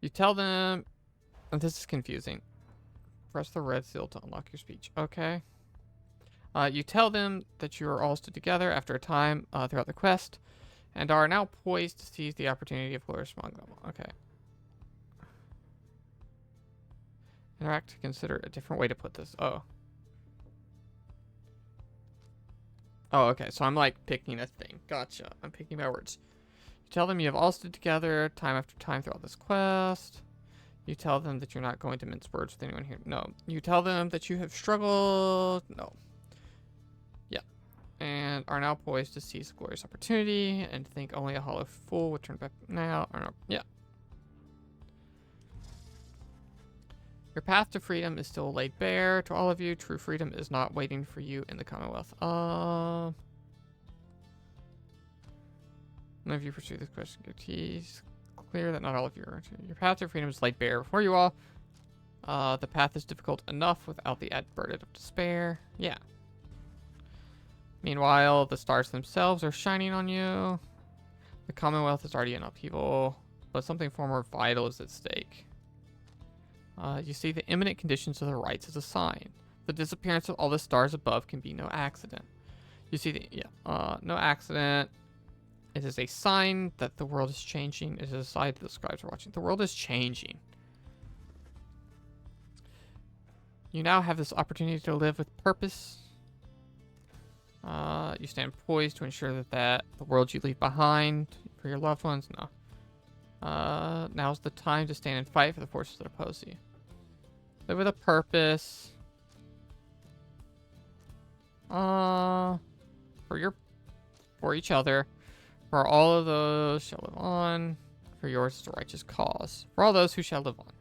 You tell them... Oh, this is confusing. Press the red seal to unlock your speech. Okay. You tell them that you are all stood together after a time throughout the quest, and are now poised to seize the opportunity of flourish among them. Okay. Interact to consider a different way to put this. Oh. Oh, okay. So I'm like picking a thing. Gotcha. I'm picking my words. You tell them you have all stood together time after time throughout this quest. You tell them that you're not going to mince words with anyone here. No. You tell them that you have struggled. No. Yeah. and are now poised to seize a glorious opportunity and think only a hollow fool would turn back now. Or no, yeah. Your path to freedom is still laid bare to all of you. True freedom is not waiting for you in the Commonwealth. None of you pursue this question. It's clear that not all of you are. Your path to freedom is laid bare before you all. The path is difficult enough without the added burden of despair. Yeah. Meanwhile, the stars themselves are shining on you. The Commonwealth is already in upheaval, but something far more vital is at stake. You see the imminent conditions of the rites as a sign. The disappearance of all the stars above can be no accident. You see the, no accident. It is a sign that the world is changing. It is a sign that the scribes are watching. The world is changing. You now have this opportunity to live with purpose. You stand poised to ensure that the world you leave behind for your loved ones. No. Now's the time to stand and fight for the forces that oppose you. Live with a purpose. For each other. For all of those shall live on. For yours is a righteous cause. For all those who shall live on.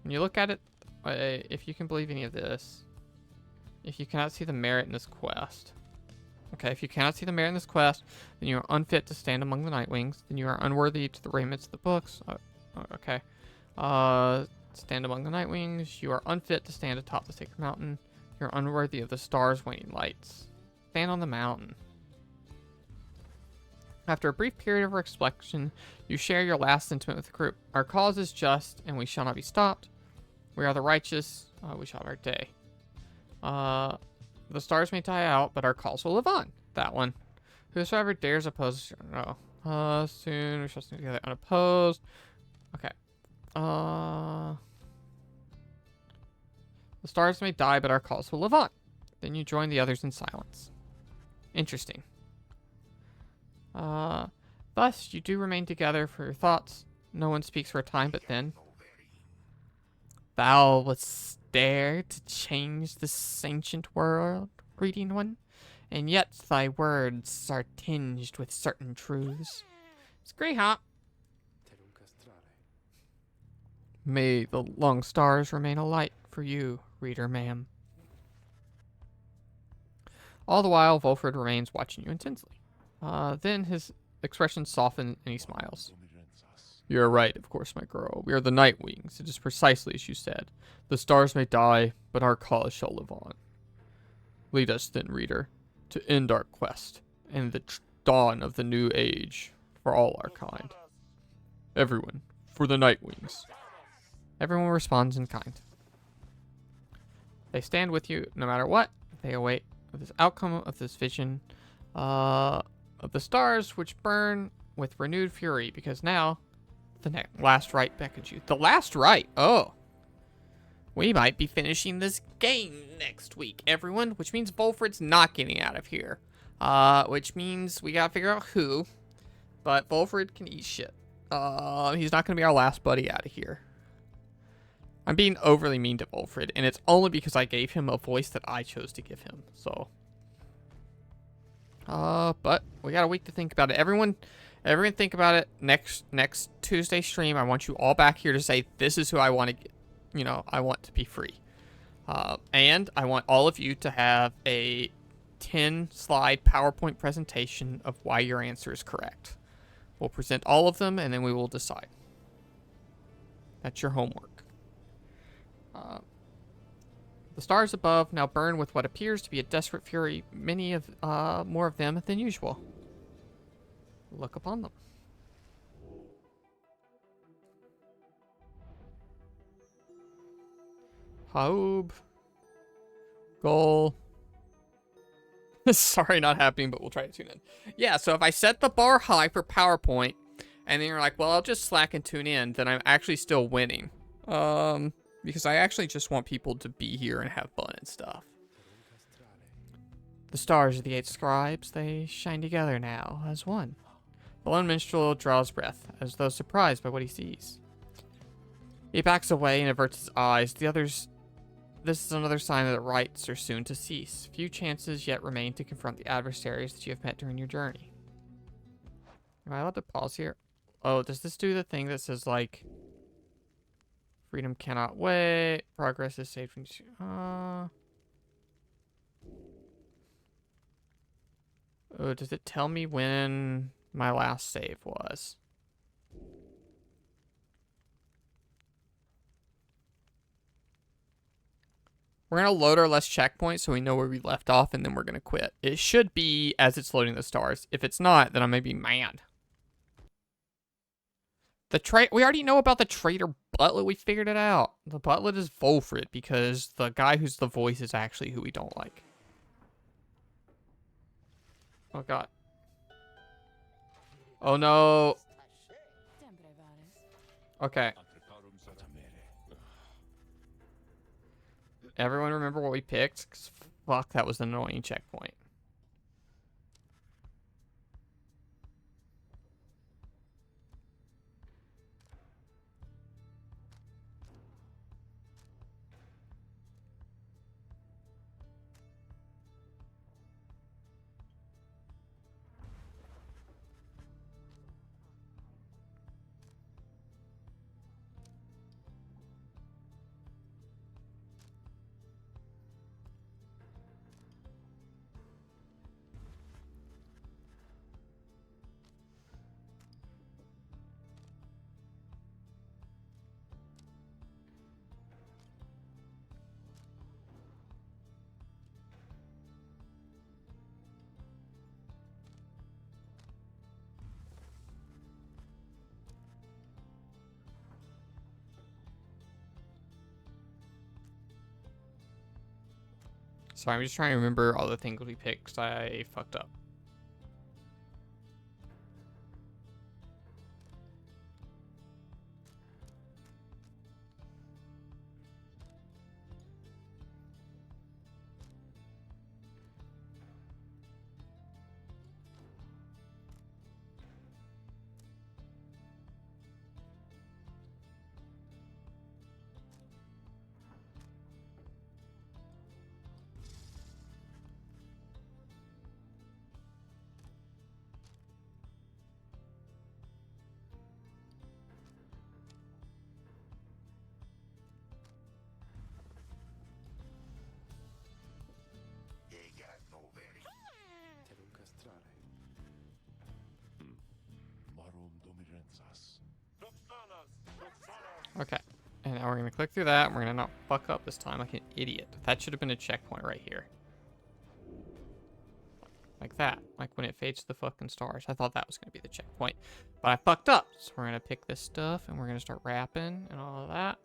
When you look at it, if you can believe any of this, if you cannot see the merit in this quest, okay, if you cannot see the merit in this quest, then you are unfit to stand among the Nightwings. Then you are unworthy to the raiments of the books. Okay. Stand among the Nightwings. You are unfit to stand atop the sacred mountain. You're unworthy of the stars' waning lights. Stand on the mountain. After a brief period of reflection, you share your last sentiment with the group. Our cause is just, and we shall not be stopped. We are the righteous. We shall have our day. The stars may die out, but our cause will live on. That one. Whosoever dares oppose... No. Soon we shall stand together unopposed. Okay. The stars may die, but our cause will live on. Then you join the others in silence. Interesting. Thus, you do remain together for your thoughts. No one speaks for a time, but then... Thou wouldst dare to change this ancient world, greeting one, and yet thy words are tinged with certain truths. Scree hop. May the long stars remain a light for you, reader ma'am. All the while, Volfred remains watching you intensely. Then his expression softens and he smiles. You're right, of course, my girl. We are the Nightwings. It is precisely as you said. The stars may die, but our cause shall live on. Lead us then, reader, to end our quest and the dawn of the new age for all our kind. Everyone, for the Nightwings. Everyone responds in kind. They stand with you no matter what. They await this outcome of this vision of the stars which burn with renewed fury, because now the last rite beckons you. The last rite? Oh. We might be finishing this game next week, everyone, which means Volfred's not getting out of here. Which means we gotta figure out who. But Volfred can eat shit. He's not gonna be our last buddy out of here. I'm being overly mean to Volfred, and it's only because I gave him a voice that I chose to give him, so. But we got a week to think about it. Everyone think about it. Next Tuesday stream, I want you all back here to say, this is who I want to get. You know, I want to be free. And I want all of you to have a 10-slide PowerPoint presentation of why your answer is correct. We'll present all of them, and then we will decide. That's your homework. The stars above now burn with what appears to be a desperate fury, many of more of them than usual. Look upon them. Haub. Goal. Sorry, not happening, but we'll try to tune in. Yeah, so if I set the bar high for PowerPoint, and then you're like, well, I'll just slack and tune in, then I'm actually still winning. Because I actually just want people to be here and have fun and stuff. The stars of the 8 scribes, they shine together now as one. The lone minstrel draws breath, as though surprised by what he sees. He backs away and averts his eyes. The others This is another sign that the rites are soon to cease. Few chances yet remain to confront the adversaries that you have met during your journey. Am I allowed to pause here? Oh, does this do the thing that says, like, freedom cannot wait, progress is saved from... Oh, does it tell me when my last save was? We're going to load our last checkpoint so we know where we left off, and then we're going to quit. It should be as it's loading the stars. If it's not, then I may be mad. We already know about the traitor Butlet. We figured it out. The Butlet is Volfred because the guy who's the voice is actually who we don't like. Oh, God. Oh, no. Okay. Everyone remember what we picked? 'Cause fuck, that was an annoying checkpoint. Sorry, I'm just trying to remember all the things we picked because I fucked up. Okay. And now we're going to click through that, and we're going to not fuck up this time like an idiot. That should have been a checkpoint right here. Like that. Like when it fades to the fucking stars. I thought that was going to be the checkpoint. But I fucked up. So we're going to pick this stuff, and we're going to start rapping and all of that.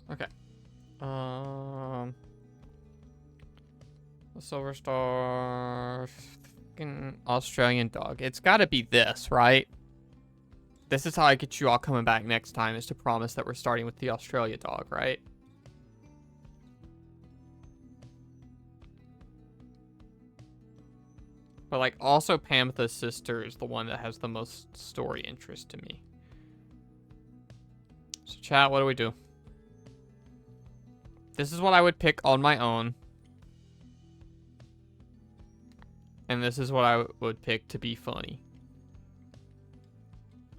Okay. The Silver Star, fucking Australian dog. It's got to be this, right? This is how I get you all coming back next time, is to promise that we're starting with the Australia dog, right? But, like, also Pamitha's sister is the one that has the most story interest to me. So, chat, what do we do? This is what I would pick on my own. And this is what I would pick to be funny.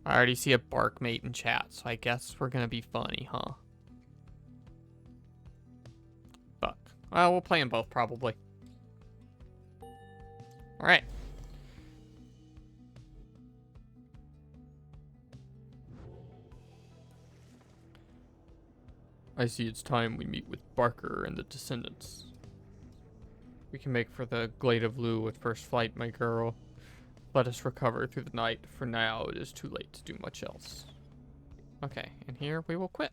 I already see a bark mate in chat, so I guess we're gonna be funny, huh? Fuck. Well, we'll play them both, probably. Alright. I see it's time we meet with Barker and the Descendants. We can make for the Glade of Lu with first flight, my girl. Let us recover through the night. For now, it is too late to do much else. Okay, and here we will quit.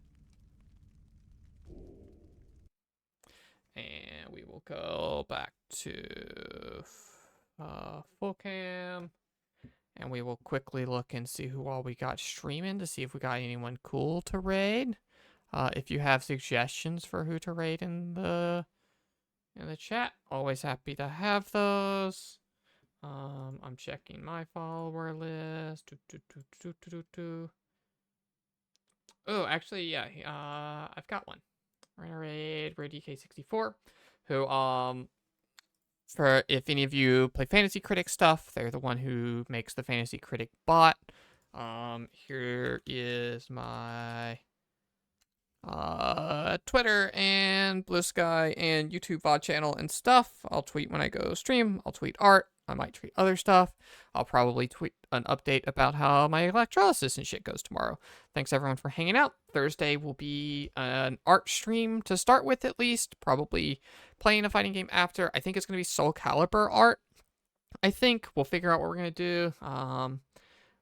And we will go back to full cam. And we will quickly look and see who all we got streaming to see if we got anyone cool to raid. If you have suggestions for who to raid in the chat, always happy to have those. I'm checking my follower list. Oh, actually, yeah. I've got one. We're gonna raid DK64, who for if any of you play Fantasy Critic stuff, they're the one who makes the Fantasy Critic bot. Here is my Twitter and Blue Sky and YouTube VOD channel and stuff. I'll tweet when I go stream. I'll tweet art. I might tweet other stuff. I'll probably tweet an update about how my electrolysis and shit goes tomorrow. Thanks everyone for hanging out. Thursday will be an art stream to start with, at least. Probably playing a fighting game after. I think it's going to be Soul Calibur art. I think we'll figure out what we're going to do.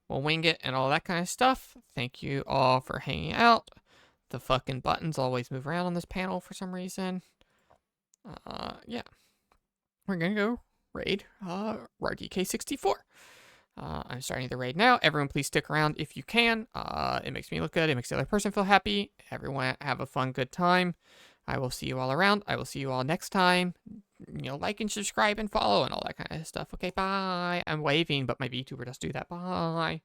We'll wing it and all that kind of stuff. Thank you all for hanging out. The fucking buttons always move around on this panel for some reason. Yeah. We're going to go raid RDK64. I'm starting the raid now. Everyone please stick around if you can. It makes me look good. It makes the other person feel happy. Everyone have a fun, good time. I will see you all around. I will see you all next time. Like and subscribe and follow and all that kind of stuff. Okay, bye. I'm waving, but my VTuber does do that. Bye.